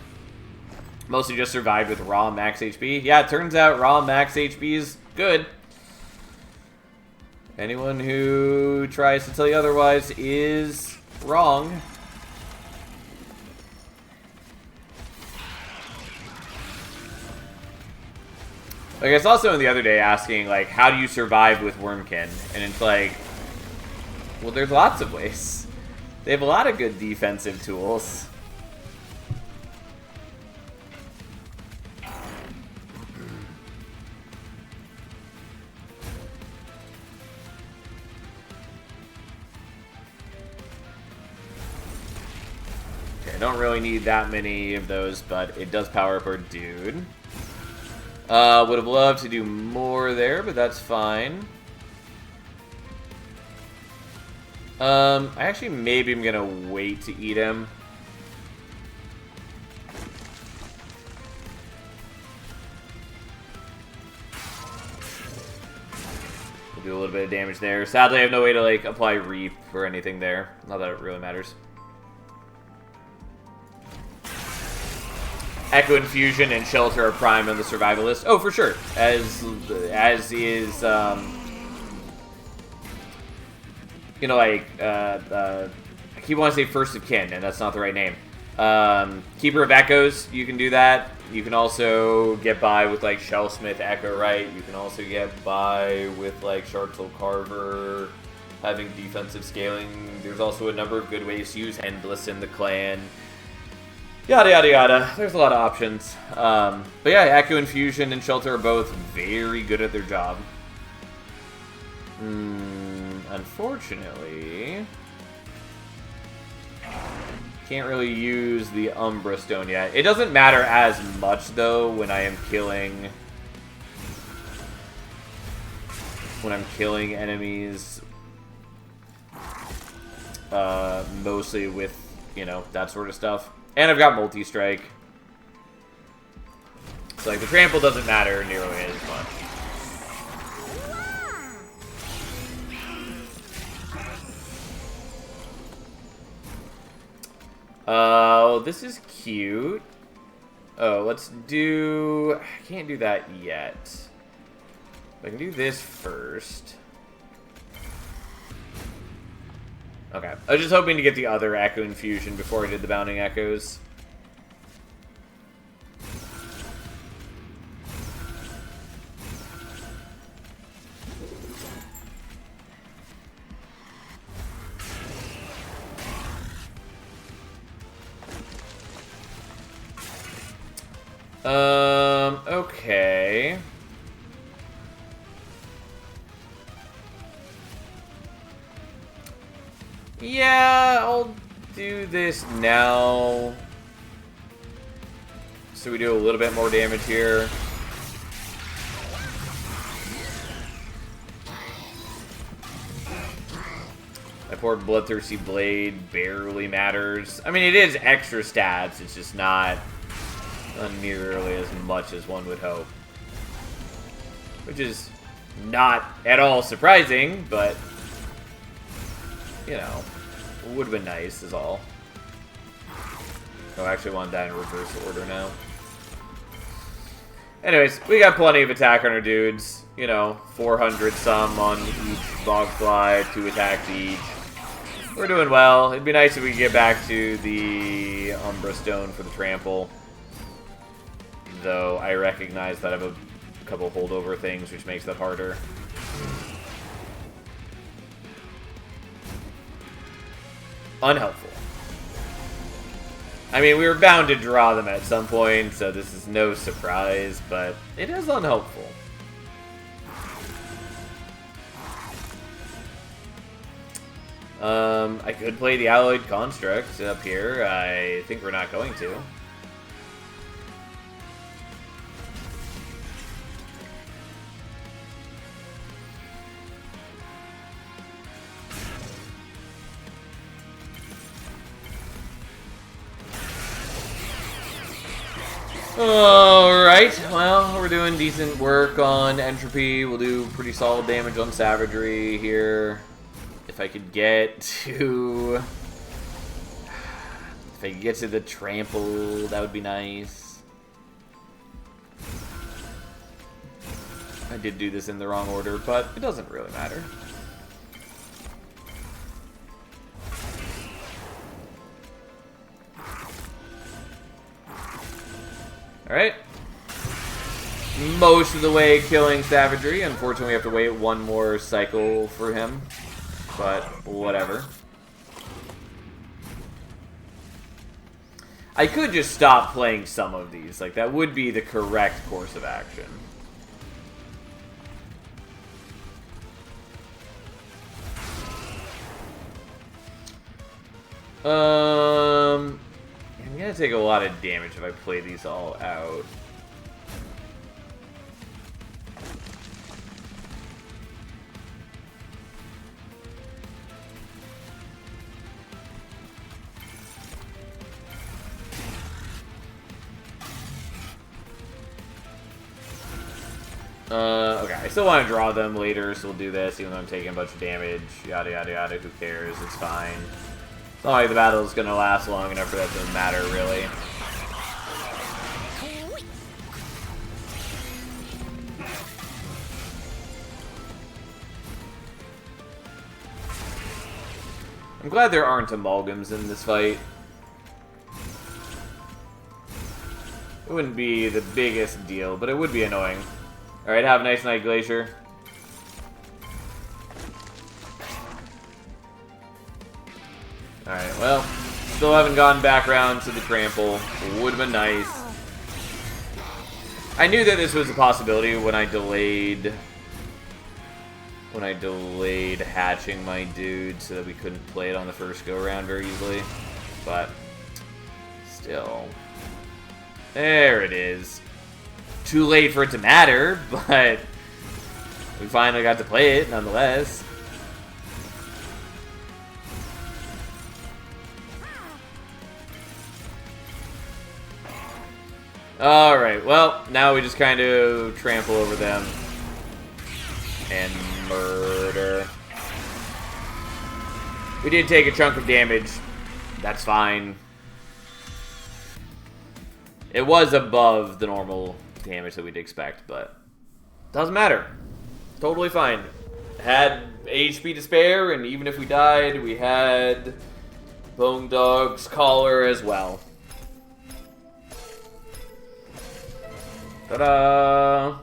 Mostly just survived with raw max HP. Yeah, it turns out raw max HP is good. Anyone who tries to tell you otherwise is wrong. Like, I saw someone the other day asking, like, how do you survive with Wormkin? And it's like, well, there's lots of ways. They have a lot of good defensive tools. Okay, I don't really need that many of those, but it does power up our dude. Would have loved to do more there, but that's fine. Actually, maybe I'm gonna wait to eat him. We'll do a little bit of damage there. Sadly, I have no way to, like, apply Reap or anything there. Not that it really matters. Echo Infusion and Shelter are prime on the survival list. Oh, for sure. As is, you know, like, I keep wanting to say First of Kin, and that's not the right name. Keeper of Echoes, you can do that. You can also get by with, like, Shellsmith Echo, right? You can also get by with, like, Sharpsoul Carver, having defensive scaling. There's also a number of good ways to use Endless in the clan. Yada, yada, yada. There's a lot of options. But yeah, Echo Infusion and Shelter are both very good at their job. Unfortunately, can't really use the Umbra Stone yet. It doesn't matter as much, though, when I am killing... when I'm killing enemies. Mostly with, you know, that sort of stuff. And I've got Multi-Strike. So, like, the trample doesn't matter nearly as much. Oh, this is cute. Oh, let's do... I can't do that yet. I can do this first. Okay. I was just hoping to get the other Echo Infusion before I did the Bounding Echoes. Okay. Yeah, I'll do this now. So we do a little bit more damage here. My poor Bloodthirsty Blade barely matters. I mean, it is extra stats, it's just not nearly as much as one would hope. Which is not at all surprising, but, you know, would have been nice is all. Oh, I actually want that in reverse order now. Anyways, we got plenty of attack on our dudes. You know, 400 some on each Bogfly, 2 attacks each. We're doing well. It'd be nice if we could get back to the Umbra Stone for the trample. Though I recognize that I have a couple holdover things, which makes that harder. Unhelpful. I mean, we were bound to draw them at some point, so this is no surprise, but it is unhelpful. I could play the Alloyed Construct up here. I think we're not going to. Alright, well, we're doing decent work on Entropy. We'll do pretty solid damage on Savagery here. If I could get to... If I could get to the Trample, that would be nice. I did do this in the wrong order, but it doesn't really matter. Alright. Most of the way killing Savagery. Unfortunately, we have to wait one more cycle for him. But, whatever. I could just stop playing some of these. Like, that would be the correct course of action. I'm gonna take a lot of damage if I play these all out. Okay, I still want to draw them later, so we'll do this, even though I'm taking a bunch of damage. Yada, yada, yada, who cares? It's fine. It's not like the battle is going to last long enough for that to matter, really. I'm glad there aren't amalgams in this fight. It wouldn't be the biggest deal, but it would be annoying. Alright, have a nice night, Glacier. Alright, well, still haven't gone back around to the trample. Would have been nice. I knew that this was a possibility when I delayed hatching my dude so that we couldn't play it on the first go-around very easily. But, still. There it is. Too late for it to matter, but we finally got to play it nonetheless. Alright, well, now we just kind of trample over them. And murder. We did take a chunk of damage. That's fine. It was above the normal damage that we'd expect, but doesn't matter. Totally fine. Had HP to spare, and even if we died, we had Bone Dog's collar as well. Ta-da!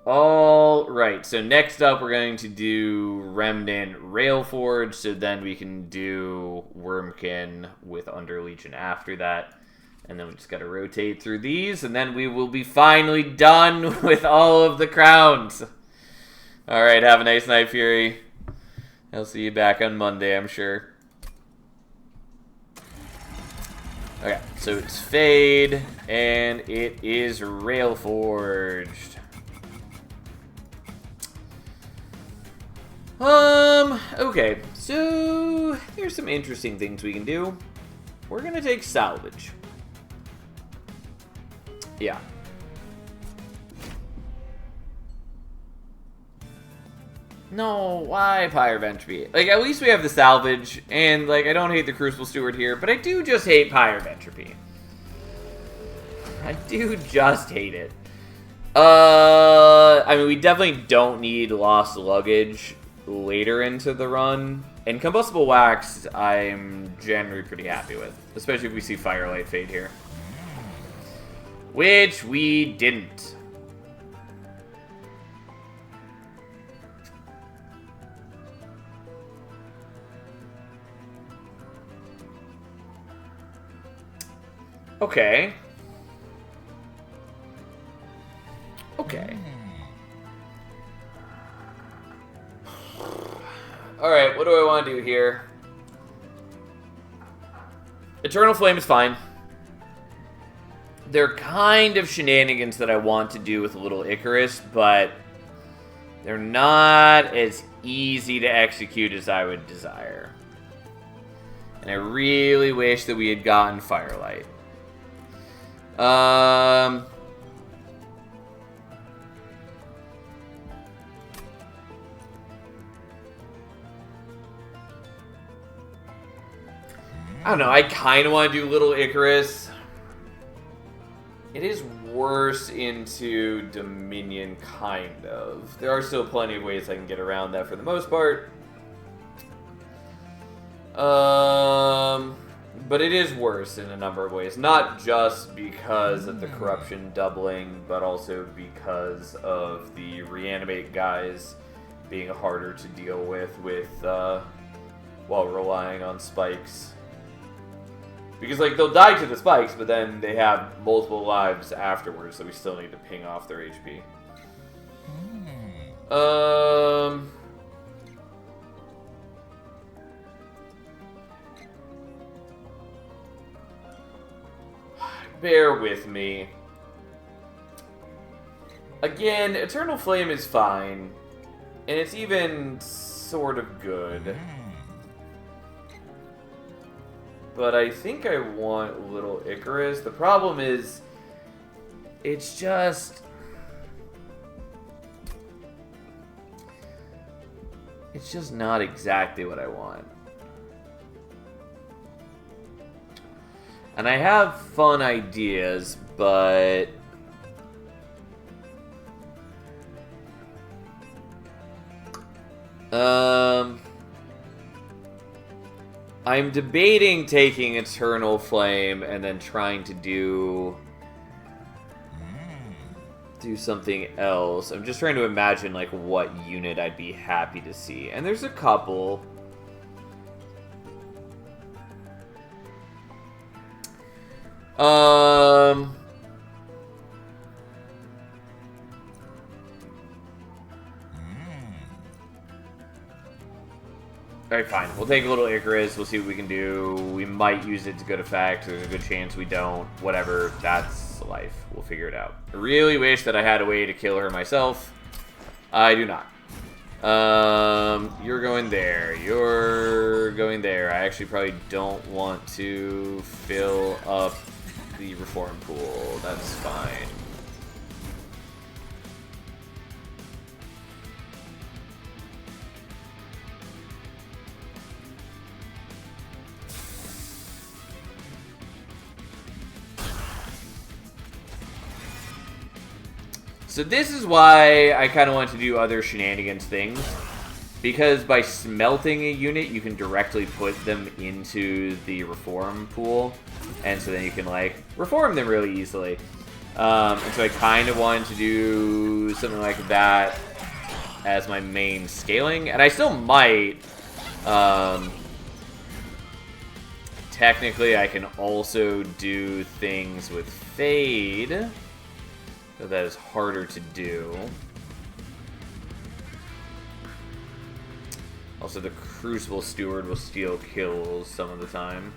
Alright, so next up we're going to do Remnant Railforge, so then we can do Wormkin with Underlegion after that. And then we just gotta rotate through these, and then we will be finally done with all of the crowns. Alright, have a nice night, Fury. I'll see you back on Monday, I'm sure. Okay, so it's Fade, and it is Railforged. Okay, so here's some interesting things we can do. We're gonna take Salvage. Yeah. No, why Pyre of Entropy? Like, at least we have the Salvage, and, like, I don't hate the Crucible Steward here, but I do just hate Pyre of Entropy. I do just hate it. I mean, we definitely don't need Lost Luggage later into the run. And Combustible Wax, I'm generally pretty happy with, especially if we see Firelight Fade here. Which we didn't. Okay. Okay. Alright, what do I want to do here? Eternal Flame is fine. They're kind of shenanigans that I want to do with a little Icarus, but they're not as easy to execute as I would desire. And I really wish that we had gotten Firelight. I don't know, I kind of want to do Little Icarus. It is worse into Dominion, kind of. There are still plenty of ways I can get around that for the most part. But it is worse in a number of ways. Not just because of the corruption doubling, but also because of the reanimate guys being harder to deal with while relying on spikes. Because, like, they'll die to the spikes, but then they have multiple lives afterwards, so we still need to ping off their HP. Bear with me. Again, Eternal Flame is fine, and it's even sort of good. But I think I want Little Icarus. The problem is, it's just... it's just not exactly what I want. And I have fun ideas, but... I'm debating taking Eternal Flame and then trying to do something else. I'm just trying to imagine, like, what unit I'd be happy to see. And there's a couple. Alright, fine. We'll take a little Icarus. We'll see what we can do. We might use it to good effect. There's a good chance we don't. Whatever. That's life. We'll figure it out. I really wish that I had a way to kill her myself. I do not. You're going there. You're going there. I actually probably don't want to fill up the reform pool. That's fine. So this is why I kind of want to do other shenanigans things. Because by smelting a unit, you can directly put them into the reform pool. And so then you can, like, reform them really easily. And so I kind of wanted to do something like that as my main scaling. And I still might. Technically, I can also do things with Fade. So that is harder to do. Also, the Crucible Steward will steal kills some of the time.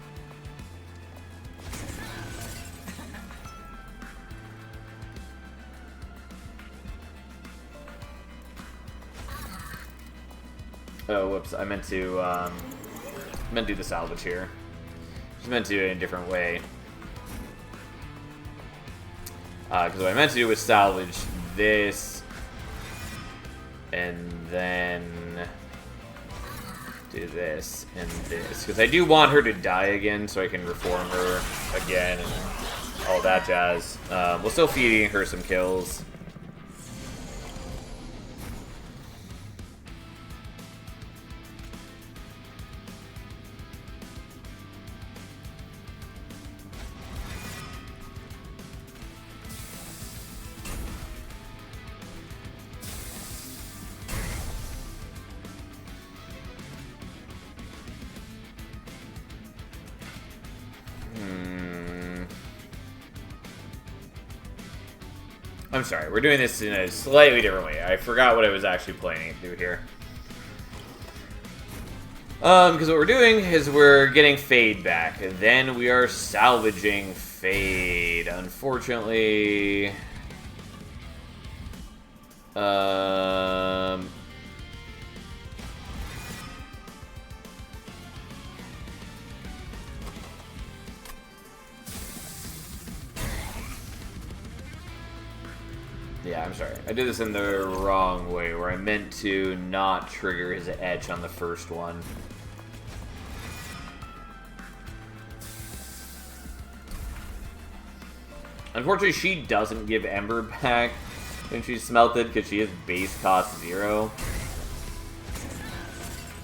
Oh, whoops! I meant to do the salvage here. Just meant to do it in a different way. Because what I meant to do was salvage this, and then do this and this. Because I do want her to die again, so I can reform her again and all that jazz. We'll still feeding her some kills. I'm sorry, we're doing this in a slightly different way. I forgot what I was actually planning to do here. Because what we're doing is we're getting Fade back. And then we are salvaging Fade. Unfortunately... Yeah, I'm sorry. I did this in the wrong way, where I meant to not trigger his edge on the first one. Unfortunately, she doesn't give Ember back when she's smelted, because she is base cost 0.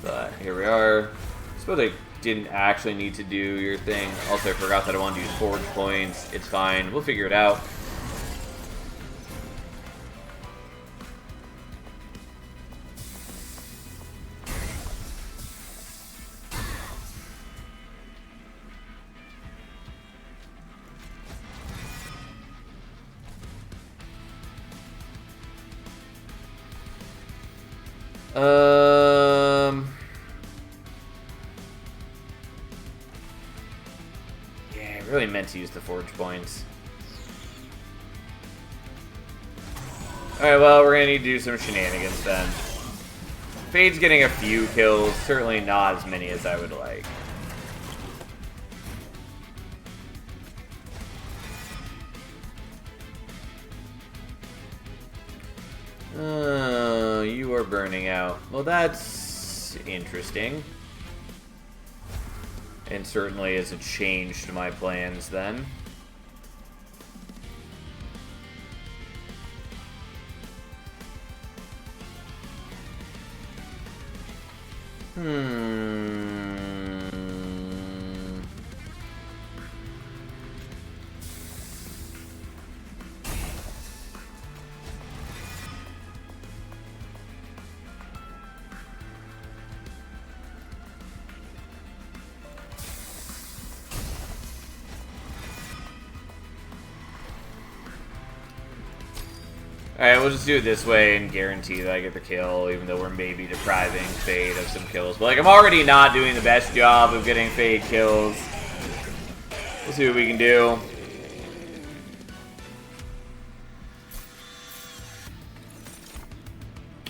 But here we are. I suppose I didn't actually need to do your thing. Also, I forgot that I wanted to use forge points. It's fine. We'll figure it out. Yeah, I really meant to use the forge points. Alright, well, we're gonna need to do some shenanigans then. Fade's getting a few kills, certainly not as many as I would like. You are burning out. Well, that's interesting. And certainly is a change to my plans then. Alright, we'll just do it this way and guarantee that I get the kill, even though we're maybe depriving Fade of some kills. But, like, I'm already not doing the best job of getting Fade kills. We'll see what we can do.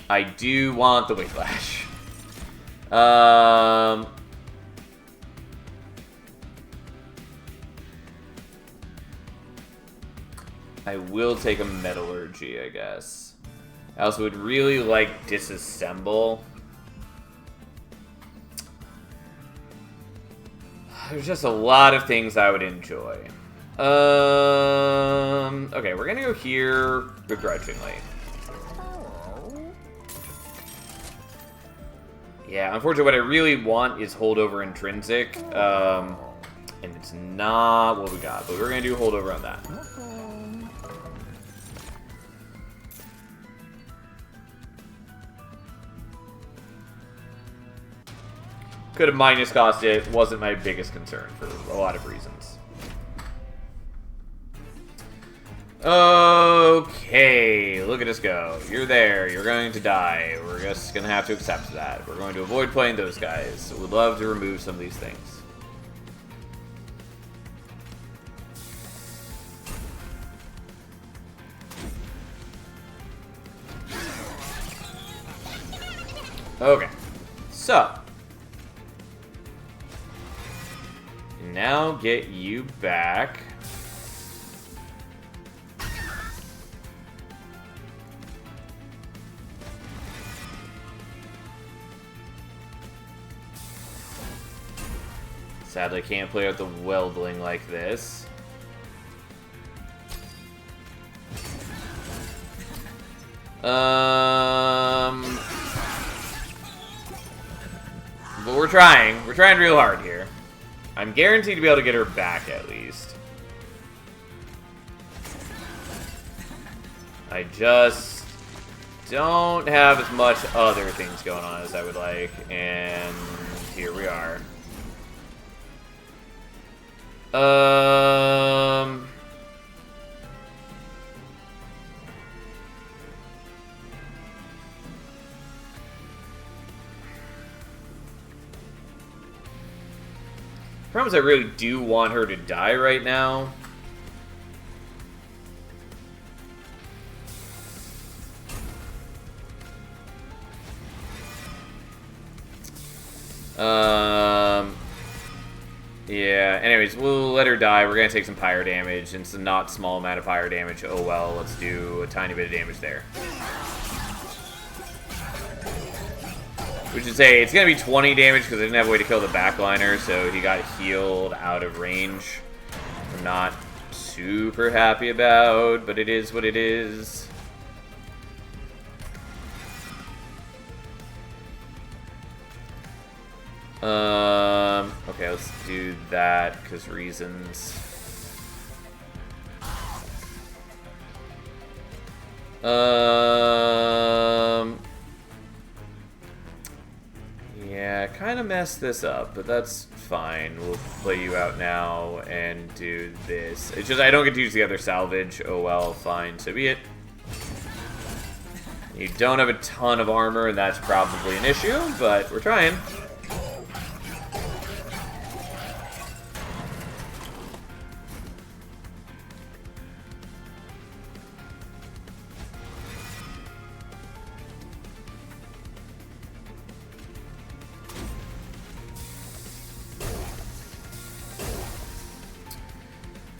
I do want the Whiplash. I will take a Metallurgy, I guess. I also would really like Disassemble. There's just a lot of things I would enjoy. Okay, we're gonna go here begrudgingly. Yeah, unfortunately, what I really want is Holdover Intrinsic, and it's not what we got, but we're gonna do Holdover on that. Could have minus cost it, wasn't my biggest concern for a lot of reasons. Okay, look at us go. You're there, you're going to die. We're just gonna have to accept that. We're going to avoid playing those guys. We'd love to remove some of these things. Okay, so now get you back. Sadly, I can't play out the Weldling like this. But we're trying. We're trying real hard here. I'm guaranteed to be able to get her back, at least. I just don't have as much other things going on as I would like, and here we are. Problem is I really do want her to die right now. Yeah, anyways, we'll let her die. We're gonna take some pyre damage, and it's a not small amount of pyre damage. Oh well, let's do a tiny bit of damage there. Which is say, it's gonna be 20 damage because I didn't have a way to kill the backliner, so he got healed out of range. I'm not super happy about, but it is what it is. Okay, let's do that, because reasons. Yeah, kind of messed this up, but that's fine. We'll play you out now and do this. It's just I don't get to use the other salvage. Oh well, fine, so be it. You don't have a ton of armor, and that's probably an issue, but we're trying.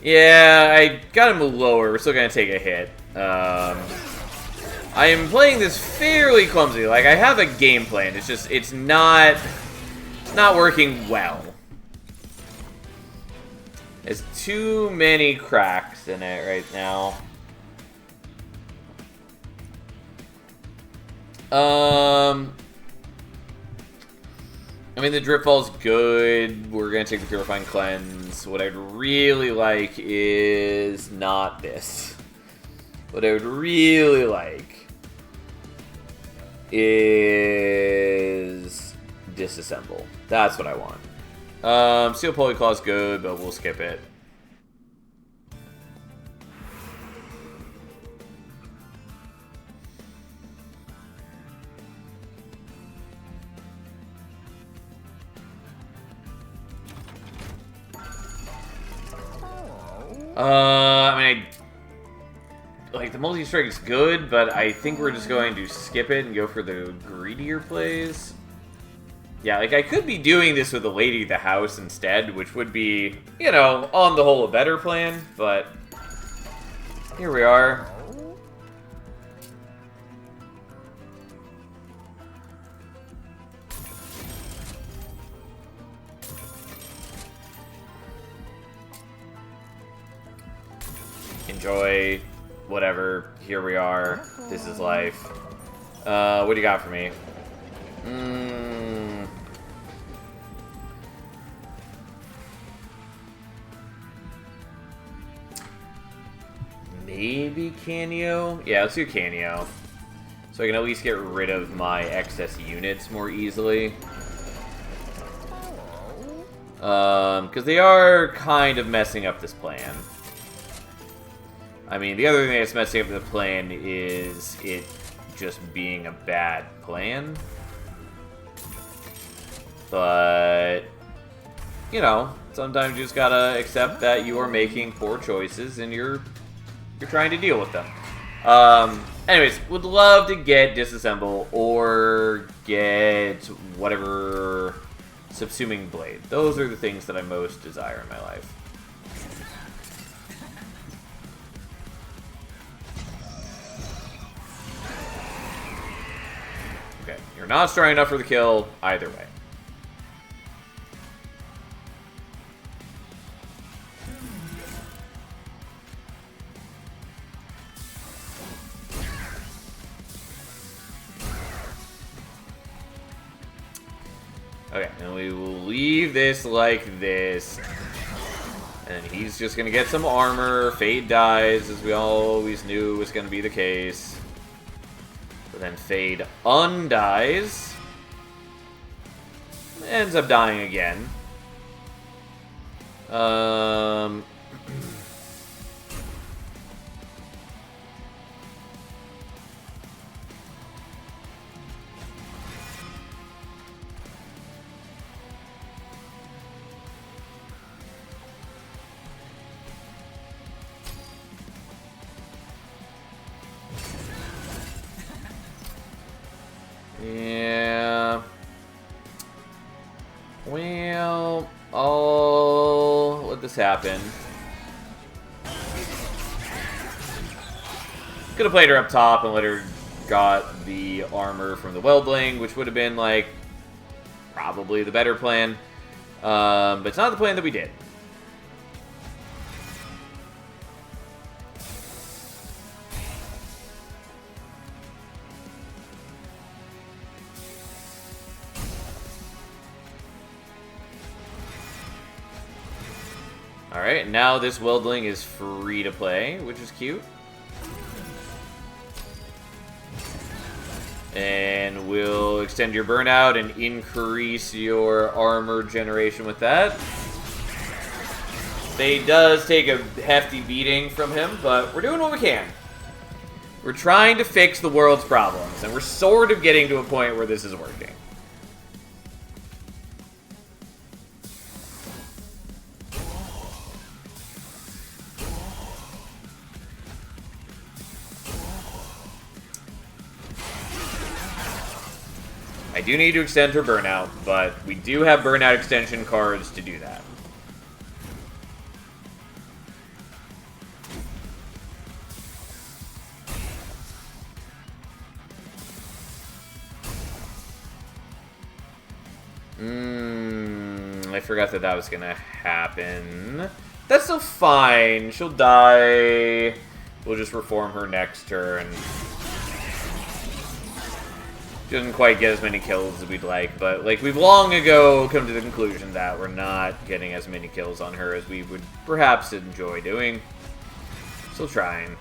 Yeah, I got him lower. We're still gonna take a hit. I am playing this fairly clumsy. Like, I have a game plan. It's just, it's not working well. There's too many cracks in it right now. I mean, the drip fall's good. We're gonna take the purifying cleanse. What I'd really like is not this. What I would really like is disassemble. That's what I want. Steel Polyclaw's good, but we'll skip it. I mean, like, the multi-strike is good, but I think we're just going to skip it and go for the greedier plays. Yeah, like, I could be doing this with the Lady of the House instead, which would be, you know, on the whole, a better plan, but Here we are. Enjoy. Whatever. Here we are. This is life. What do you got for me? Maybe Canio? Yeah, let's do Canio. So I can at least get rid of my excess units more easily. Because they are kind of messing up this plan. I mean, the other thing that's messing up the plan is it just being a bad plan. But, you know, sometimes you just gotta accept that you are making poor choices and you're trying to deal with them. Anyways, would love to get Disassemble or get whatever Subsuming Blade. Those are the things that I most desire in my life. Okay, you're not strong enough for the kill either way. Okay, and we will leave this like this. And he's just going to get some armor. Fade dies, as we always knew was going to be the case. But then Fade undies. Ends up dying again. Yeah. Well, I'll let this happen. Could have played her up top and let her got the armor from the Weldling, which would have been, like, probably the better plan. But it's not the plan that we did. Alright, now this Weldling is free to play, which is cute. And we'll extend your burnout and increase your armor generation with that. Fade does take a hefty beating from him, but we're doing what we can. We're trying to fix the world's problems, and we're sort of getting to a point where this is working. I do need to extend her burnout, but we do have burnout extension cards to do that. I forgot that that was gonna happen. That's still fine. She'll die. We'll just reform her next turn. She doesn't quite get as many kills as we'd like, but like we've long ago come to the conclusion that we're not getting as many kills on her as we would perhaps enjoy doing. Still trying.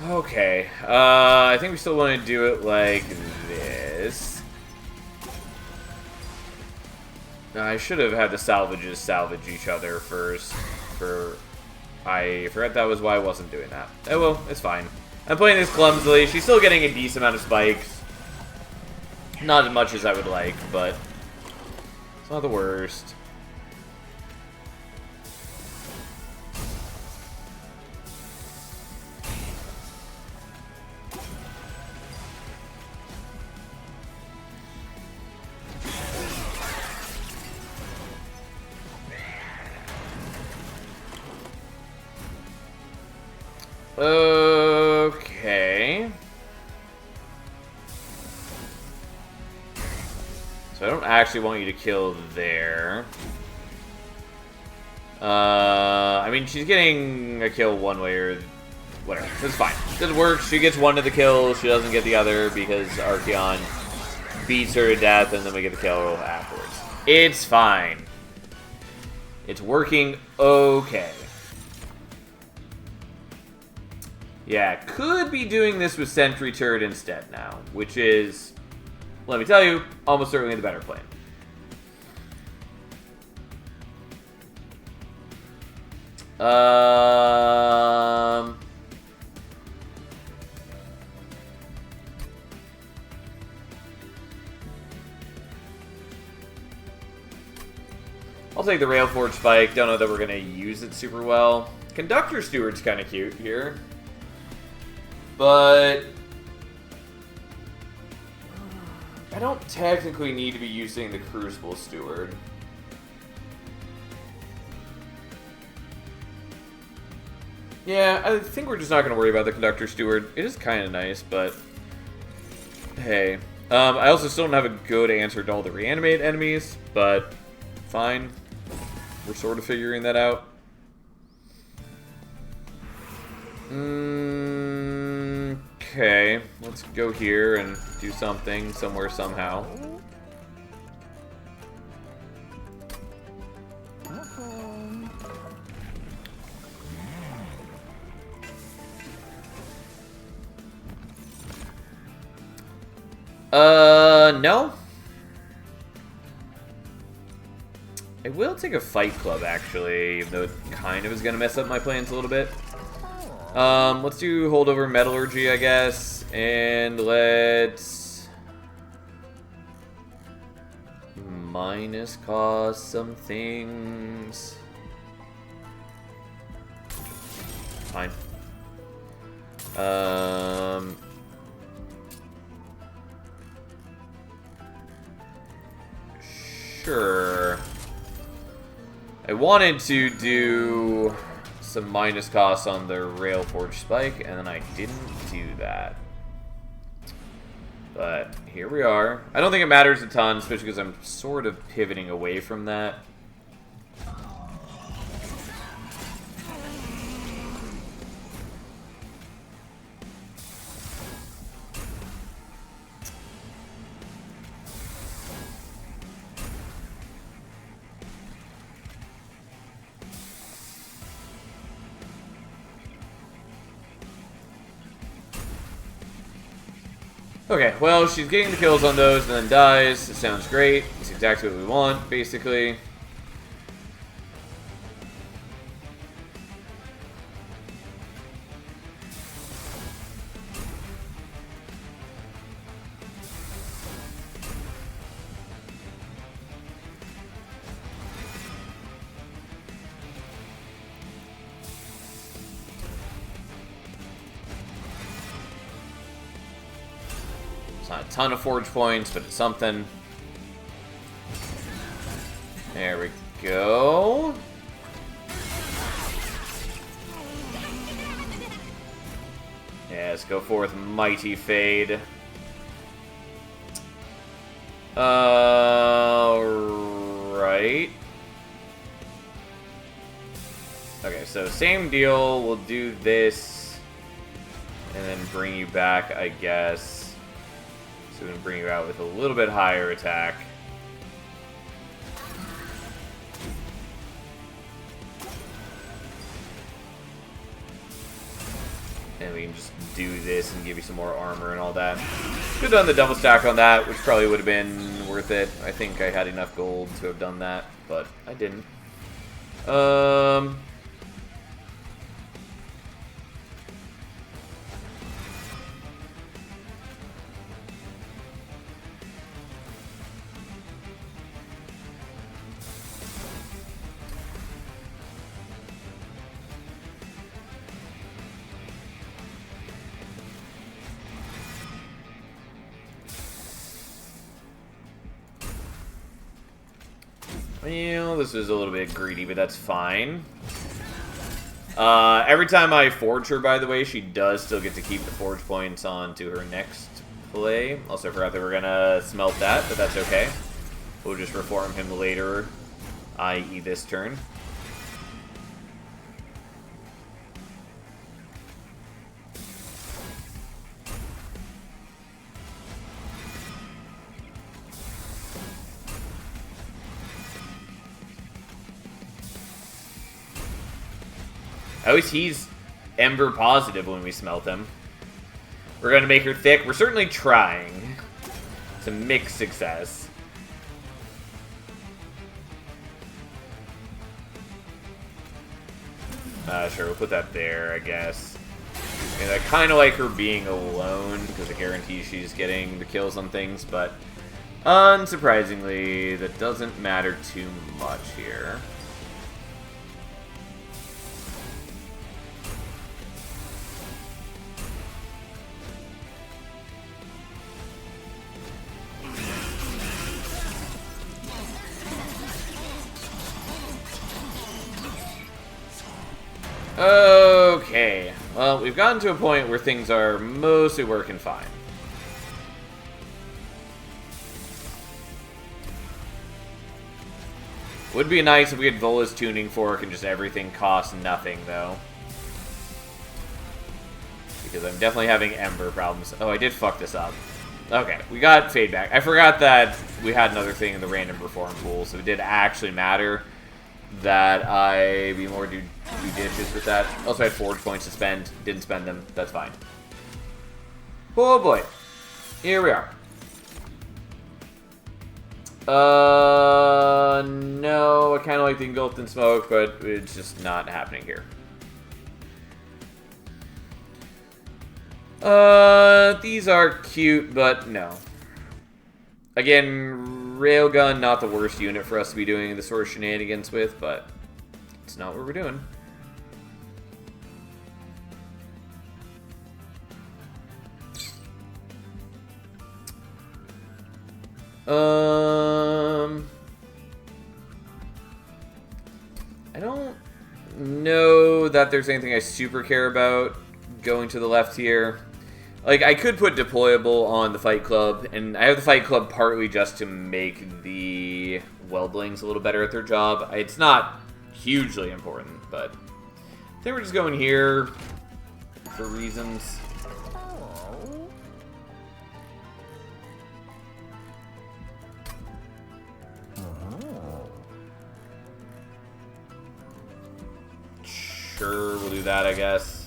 Okay, I think we still want to do it like this. I should have had the salvages salvage each other first. I forgot that was why I wasn't doing that. Oh well, it's fine. I'm playing this clumsily. She's still getting a decent amount of spikes. Not as much as I would like, but it's not the worst. Okay. So I don't actually want you to kill there. I mean, she's getting a kill one way or whatever. It's fine. It works. She gets one of the kills. She doesn't get the other because Archeon beats her to death, and then we get the kill afterwards. It's fine. It's working okay. Yeah, could be doing this with Sentry Turret instead now, which is, let me tell you, almost certainly the better plan. I'll take the Railforge Spike. Don't know that we're going to use it super well. Conductor Steward's kind of cute here. But I don't technically need to be using the Crucible Steward. Yeah, I think we're just not going to worry about the Conductor Steward. It is kind of nice, but hey. I also still don't have a good answer to all the reanimate enemies, but fine. We're sort of figuring that out. Okay, let's go here and do something somewhere somehow. No. I will take a Fight Club, actually, even though it kind of is going to mess up my plans a little bit. Let's do Holdover Metallurgy, I guess, and let's minus cost some things. Fine. Sure. I wanted to do some minus costs on the Railforge Spike, and then I didn't do that. But here we are. I don't think it matters a ton, especially because I'm sort of pivoting away from that. Okay, well, she's getting the kills on those and then dies. It sounds great. It's exactly what we want, basically. Not a ton of forge points, but it's something. There we go. Yeah, let's go forth Mighty Fade. Right. Okay, so same deal. We'll do this and then bring you back, I guess. So we can bring you out with a little bit higher attack. And we can just do this and give you some more armor and all that. Could have done the double stack on that, which probably would have been worth it. I think I had enough gold to have done that, but I didn't. Well, this is a little bit greedy, but that's fine. Every time I forge her, by the way, she does still get to keep the forge points on to her next play. Also, I forgot that we're gonna smelt that, but that's okay. We'll just reform him later, i.e. this turn. At least he's Ember positive when we smelt him. We're going to make her thick. We're certainly trying. It's a mixed success. Sure, we'll put that there, I guess. And I kind of like her being alone, because it guarantees she's getting the kills on things, but unsurprisingly, that doesn't matter too much here. Okay, well, we've gotten to a point where things are mostly working fine. Would be nice if we had Vola's tuning fork and just everything costs nothing, though. Because I'm definitely having Ember problems. Oh, I did fuck this up. Okay, we got Fade back. I forgot that we had another thing in the random reform pool, so it did actually matter that I be more judicious with that. Also, I had forge points to spend. Didn't spend them. That's fine. Oh boy. Here we are. No, I kind of like the engulfed in smoke, but it's just not happening here. These are cute, but no. Again, Railgun, not the worst unit for us to be doing this sort of shenanigans with, but it's not what we're doing. I don't know that there's anything I super care about going to the left here. Like, I could put deployable on the Fight Club, and I have the Fight Club partly just to make the Weldlings a little better at their job. It's not hugely important, but I think we're just going here for reasons. Sure, we'll do that, I guess.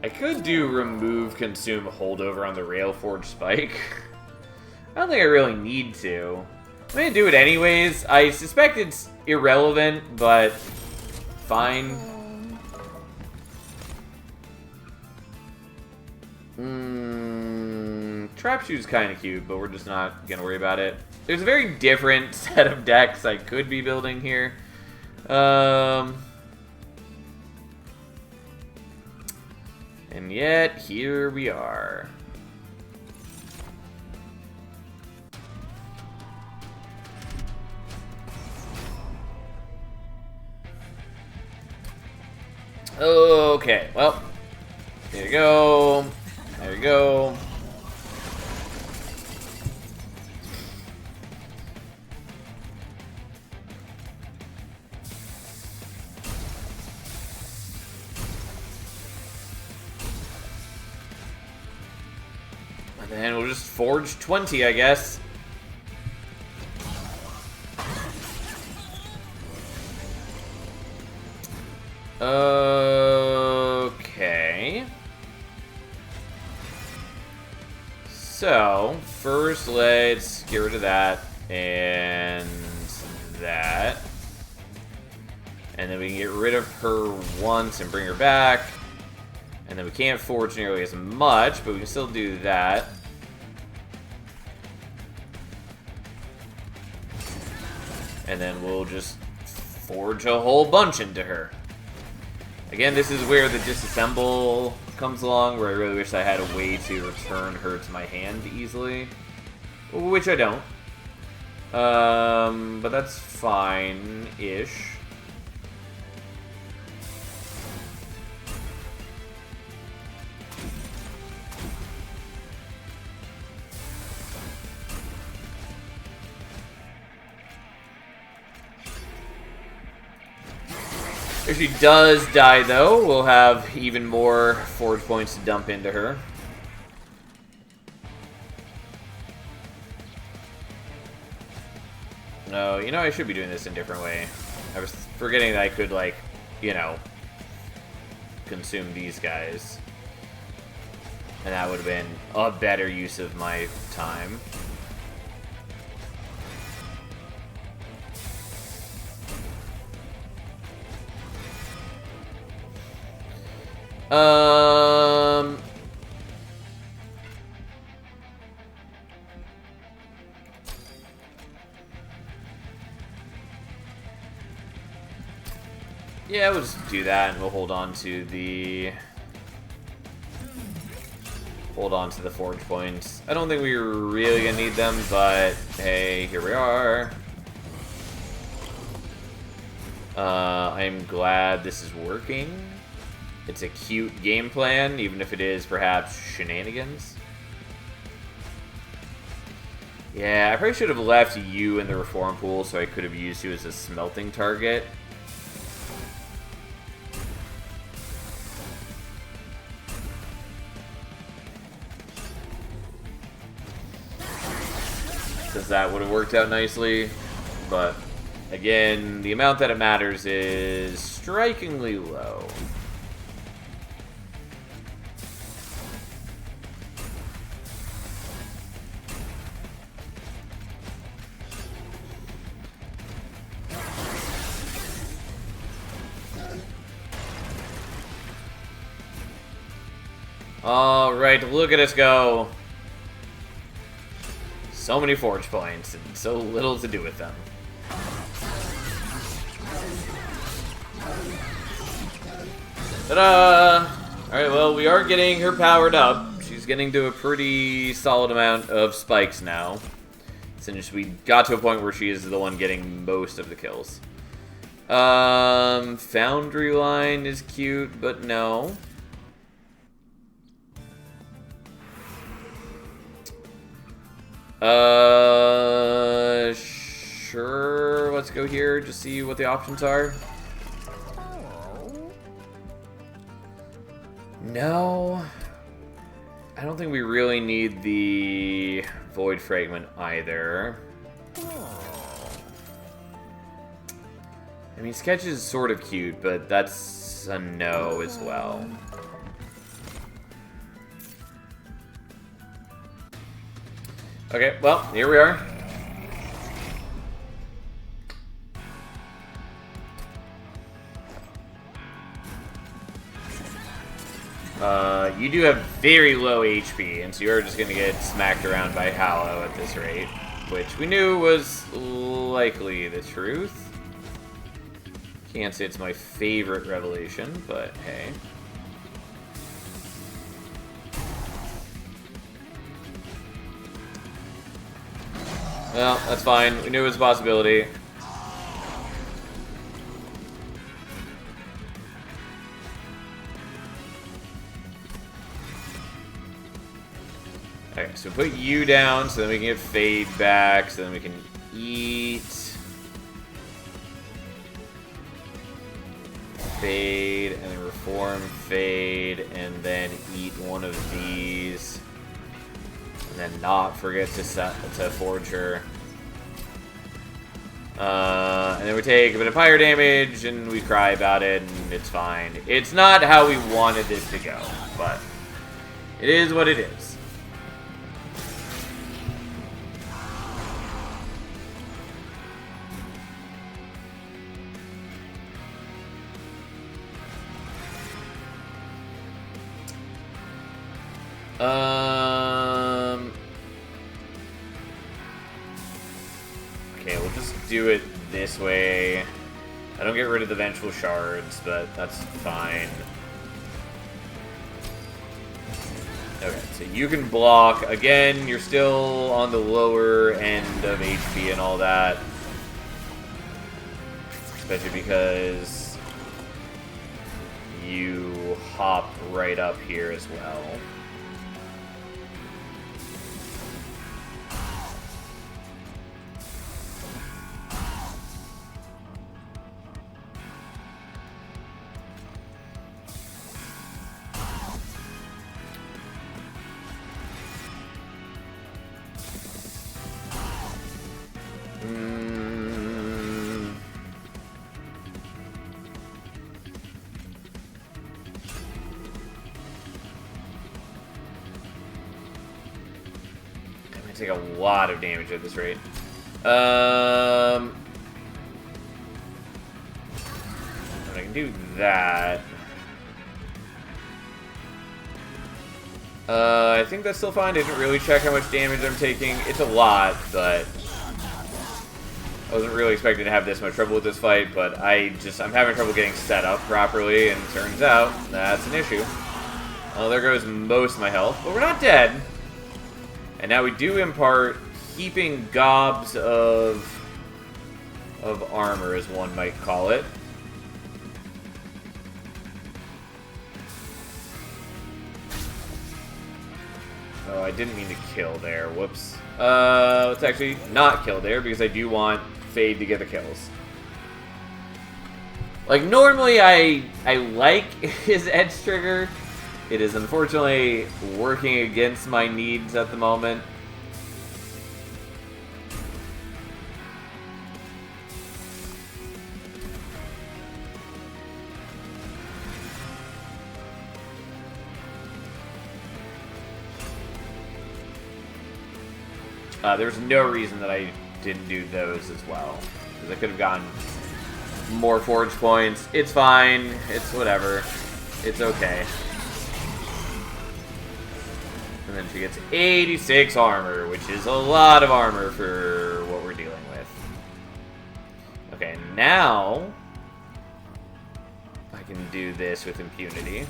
I could do remove, consume, holdover on the Railforge Spike. I don't think I really need to. I'm gonna do it anyways. I suspect it's irrelevant, but fine. Trap Shoe's kind of cute, but we're just not gonna worry about it. There's a very different set of decks I could be building here. And yet, here we are. Okay, well, there you go. There you go. And then we'll just forge 20, I guess. Okay. So, first let's get rid of that and that. And then we can get rid of her once and bring her back. And then we can't forge nearly as much, but we can still do that. And then we'll just forge a whole bunch into her. Again, this is where the disassemble comes along, where I really wish I had a way to return her to my hand easily. Which I don't. But that's fine-ish. If she does die, though, we'll have even more forge points to dump into her. No, you know, I should be doing this in a different way. I was forgetting that I could, like, you know, consume these guys. And that would have been a better use of my time. Yeah, we'll just do that, and we'll hold on to the forge points. I don't think we were really gonna need them, but hey, here we are. I'm glad this is working. It's a cute game plan, even if it is perhaps shenanigans. Yeah, I probably should have left you in the reform pool so I could have used you as a smelting target. Because that would have worked out nicely. But, again, the amount that it matters is strikingly low. Alright, look at us go. So many forge points and so little to do with them. Ta-da! Alright, well, we are getting her powered up. She's getting to a pretty solid amount of spikes now. Since we got to a point where she is the one getting most of the kills. Foundry line is cute, but no. Sure, let's go here, just see what the options are. No, I don't think we really need the Void Fragment either. I mean, Sketch is sort of cute, but that's a no as well. Okay, well, here we are. You do have very low HP, and so you're just going to get smacked around by Hallow at this rate, which we knew was likely the truth. Can't say it's my favorite revelation, but hey. Well, that's fine. We knew it was a possibility. Okay, so put you down so then we can get Fade back, so then we can eat. Fade, and then reform Fade, and then eat one of these. And then not forget to forge her. And then we take a bit of fire damage, and we cry about it, and it's fine. It's not how we wanted this to go, but it is what it is. Okay, we'll just do it this way. I don't get rid of the Vengeful Shards, but that's fine. Okay, so you can block. Again, you're still on the lower end of HP and all that. Especially because you hop right up here as well. Take a lot of damage at this rate. I can do that. I think that's still fine. I didn't really check how much damage I'm taking. It's a lot, but I wasn't really expecting to have this much trouble with this fight, but I'm having trouble getting set up properly, and it turns out that's an issue. Well, there goes most of my health, but we're not dead. And now we do impart heaping gobs of armor, as one might call it. Oh, I didn't mean to kill there. Whoops. Let's actually not kill there, because I do want Fade to get the kills. Like, normally I like his edge trigger. It is unfortunately working against my needs at the moment. There's no reason that I didn't do those as well, because I could have gotten more forge points. It's fine. It's whatever. It's okay. And then she gets 86 armor, which is a lot of armor for what we're dealing with. Okay, now I can do this with impunity.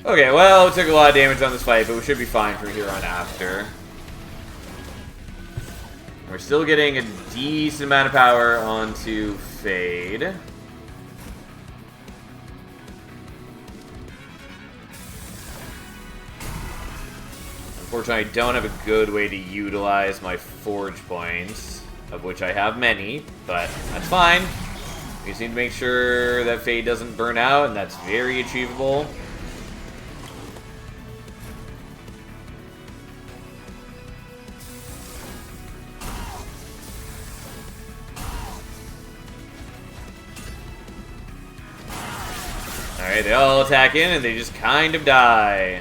Okay, well, it took a lot of damage on this fight, but we should be fine from here on after. We're still getting a decent amount of power onto Fade. Unfortunately, I don't have a good way to utilize my forge points, of which I have many, but that's fine. We just need to make sure that Fade doesn't burn out, and that's very achievable. Alright, they all attack in and they just kind of die.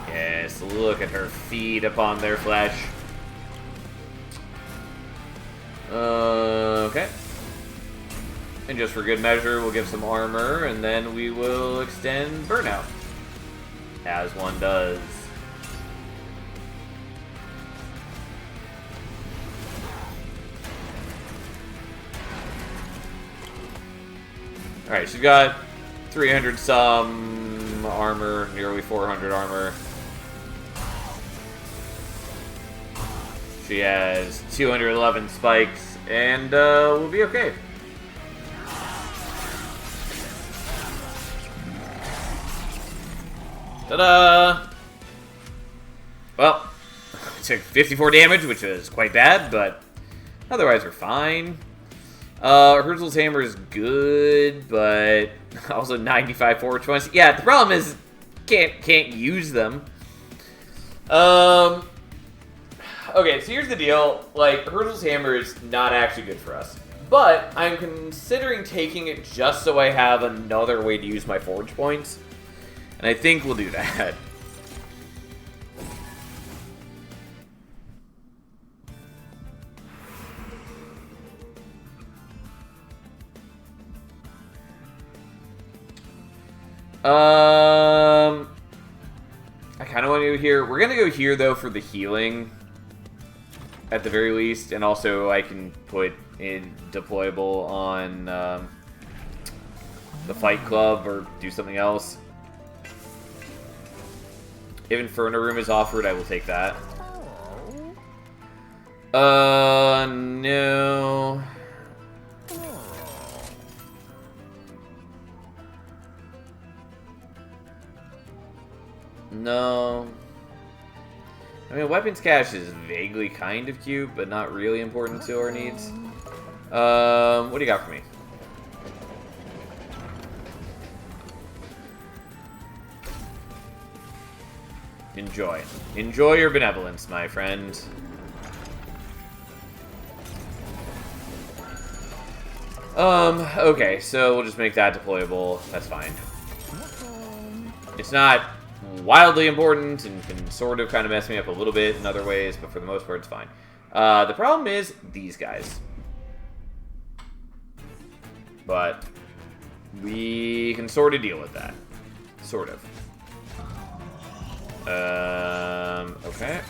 Yes, look at her feed upon their flesh. Okay. And just for good measure, we'll give some armor, and then we will extend burnout. As one does. Alright, she's got 300 some armor, nearly 400 armor. She has 211 spikes, and we'll be okay. Ta-da! Well, I took 54 damage, which is quite bad, but otherwise we're fine. Herzl's hammer is good, but also 95 forward points. Yeah, the problem is can't use them. Okay, so here's the deal. Like, Herzl's hammer is not actually good for us, but I'm considering taking it just so I have another way to use my forge points, and I think we'll do that. I kind of want to go here. We're going to go here, though, for the healing. At the very least. And also, I can put in deployable on the Fight Club or do something else. If Inferno Room is offered, I will take that. No. No. I mean, Weapons Cache is vaguely kind of cute, but not really important to our needs. What do you got for me? Enjoy. Enjoy your benevolence, my friend. Okay, so we'll just make that deployable. That's fine. It's not wildly important and can sort of kind of mess me up a little bit in other ways, but for the most part, it's fine. The problem is these guys. But we can sort of deal with that. Sort of. Okay.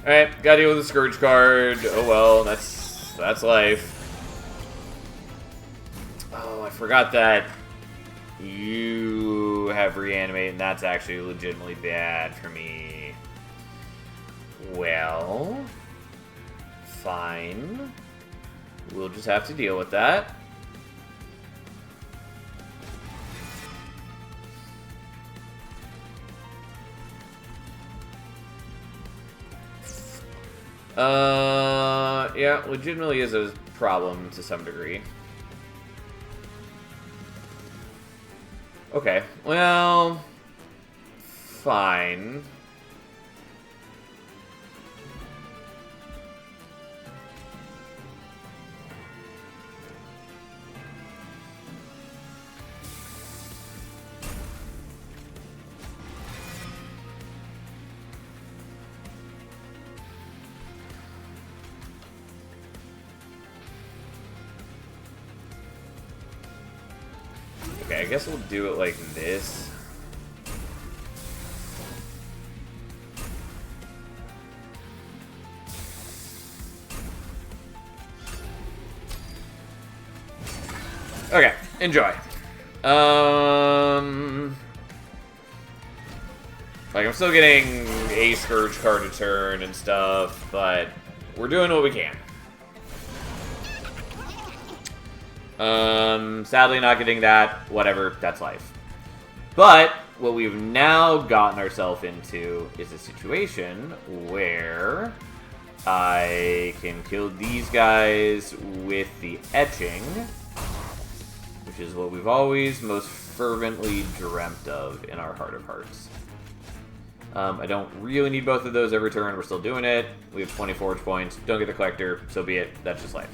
Alright, gotta deal with the Scourge card. Oh well, that's life. Oh, I forgot that you have Reanimate, and that's actually legitimately bad for me. Well, fine. We'll just have to deal with that. Yeah, legitimately is a problem to some degree. Okay, well, fine. Okay, I guess we'll do it like this. Okay, enjoy. Like, I'm still getting a Scourge card a turn and stuff, but we're doing what we can. Sadly not getting that. Whatever, that's life. But what we've now gotten ourselves into is a situation where I can kill these guys with the etching, which is what we've always most fervently dreamt of in our heart of hearts. I don't really need both of those every turn. We're still doing it. We have 20 forge points. Don't get the collector, so be it. That's just life.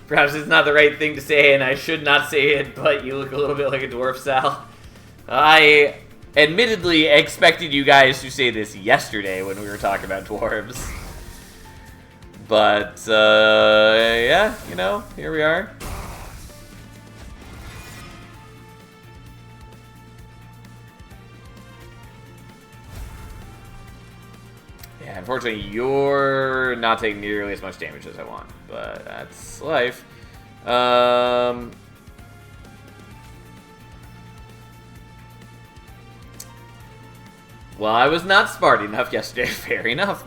Perhaps it's not the right thing to say, and I should not say it, but you look a little bit like a dwarf, Sal. I admittedly expected you guys to say this yesterday when we were talking about dwarves. But, yeah, you know, here we are. Yeah, unfortunately, you're not taking nearly as much damage as I want, but that's life. Well, I was not smart enough yesterday. Fair enough.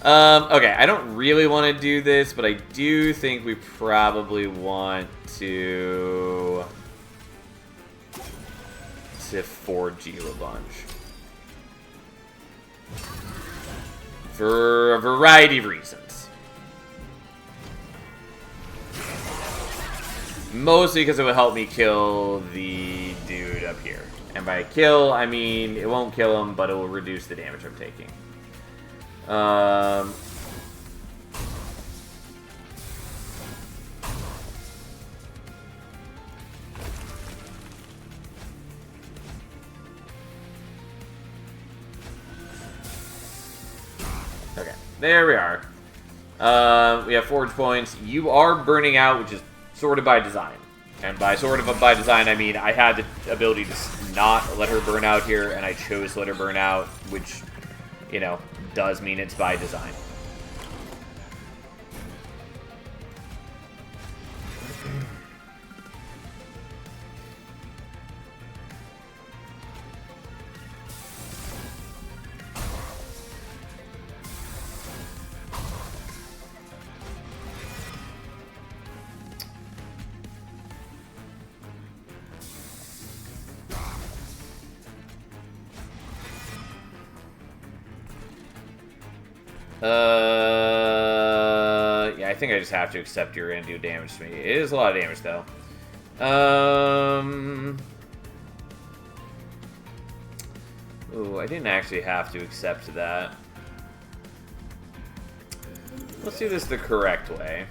Okay, I don't really want to do this, but I do think we probably want to forge you a bunch. For a variety of reasons. Mostly because it will help me kill the dude up here. And by kill, I mean it won't kill him, but it will reduce the damage I'm taking. Okay, there we are. We have forge points. You are burning out, which is sort of by design. And by sort of by design, I mean I had the ability to not let her burn out here, and I chose to let her burn out, which, you know, does mean it's by design. Yeah, I think I just have to accept you're gonna do damage to me. It is a lot of damage, though. Ooh, I didn't actually have to accept that. Let's do this the correct way.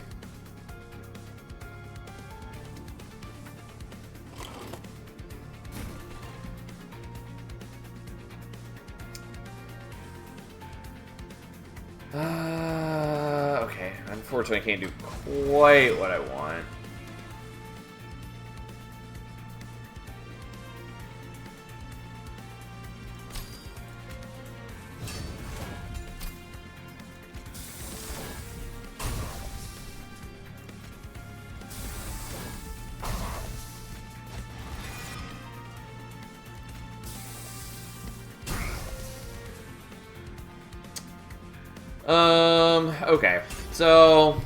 Okay. Unfortunately, I can't do quite what I want. Okay. So,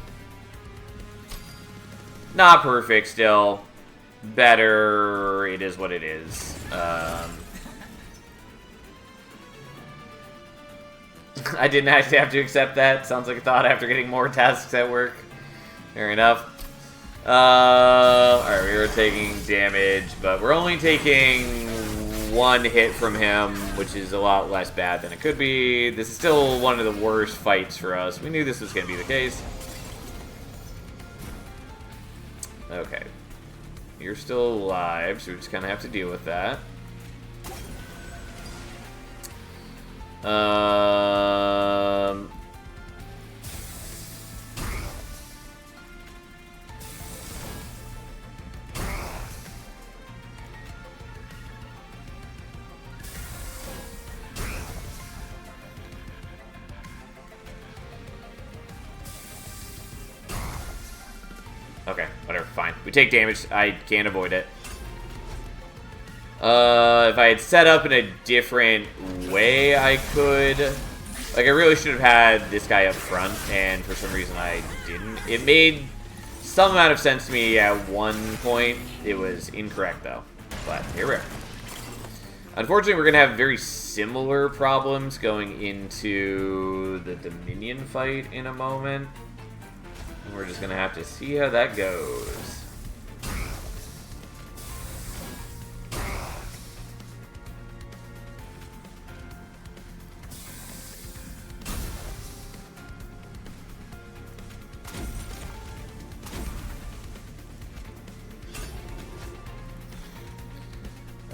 not perfect still. Better, it is what it is. I didn't actually have to accept that. Sounds like a thought after getting more tasks at work. Fair enough. Alright, we were taking damage, but we're only taking one hit from him, which is a lot less bad than it could be. This is still one of the worst fights for us. We knew this was going to be the case. Okay. You're still alive, so we just kind of have to deal with that. Okay, whatever, fine. We take damage. I can't avoid it. If I had set up in a different way, I could. Like, I really should have had this guy up front, and for some reason I didn't. It made some amount of sense to me at one point. It was incorrect, though. But here we are. Unfortunately, we're going to have very similar problems going into the Dominion fight in a moment. We're just going to have to see how that goes.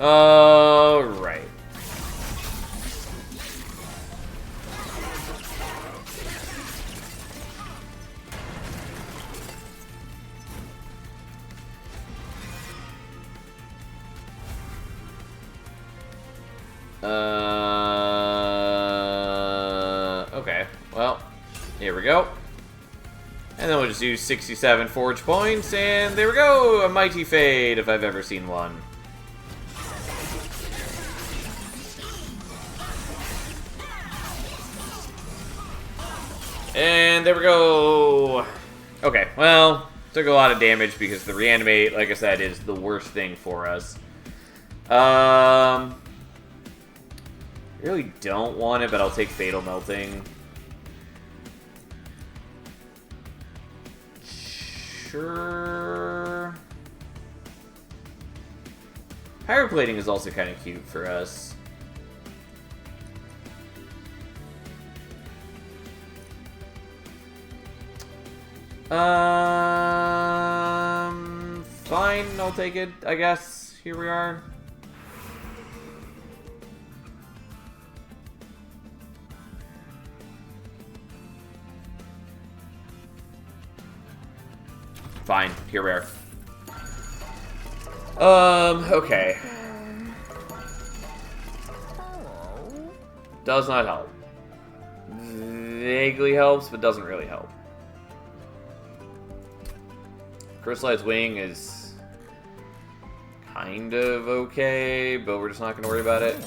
All right. Okay. Well, here we go. And then we'll just use 67 forge points, and there we go! A mighty fade, if I've ever seen one. And there we go! Okay, well, took a lot of damage because the reanimate, like I said, is the worst thing for us. Really don't want it, but I'll take Fatal Melting. Sure. Pyroplating is also kind of cute for us. Fine, I'll take it, I guess. Here we are. Fine, here we are. Okay. Does not help. Vaguely helps, but doesn't really help. Crystallized Wing is kind of okay, but we're just not going to worry about it.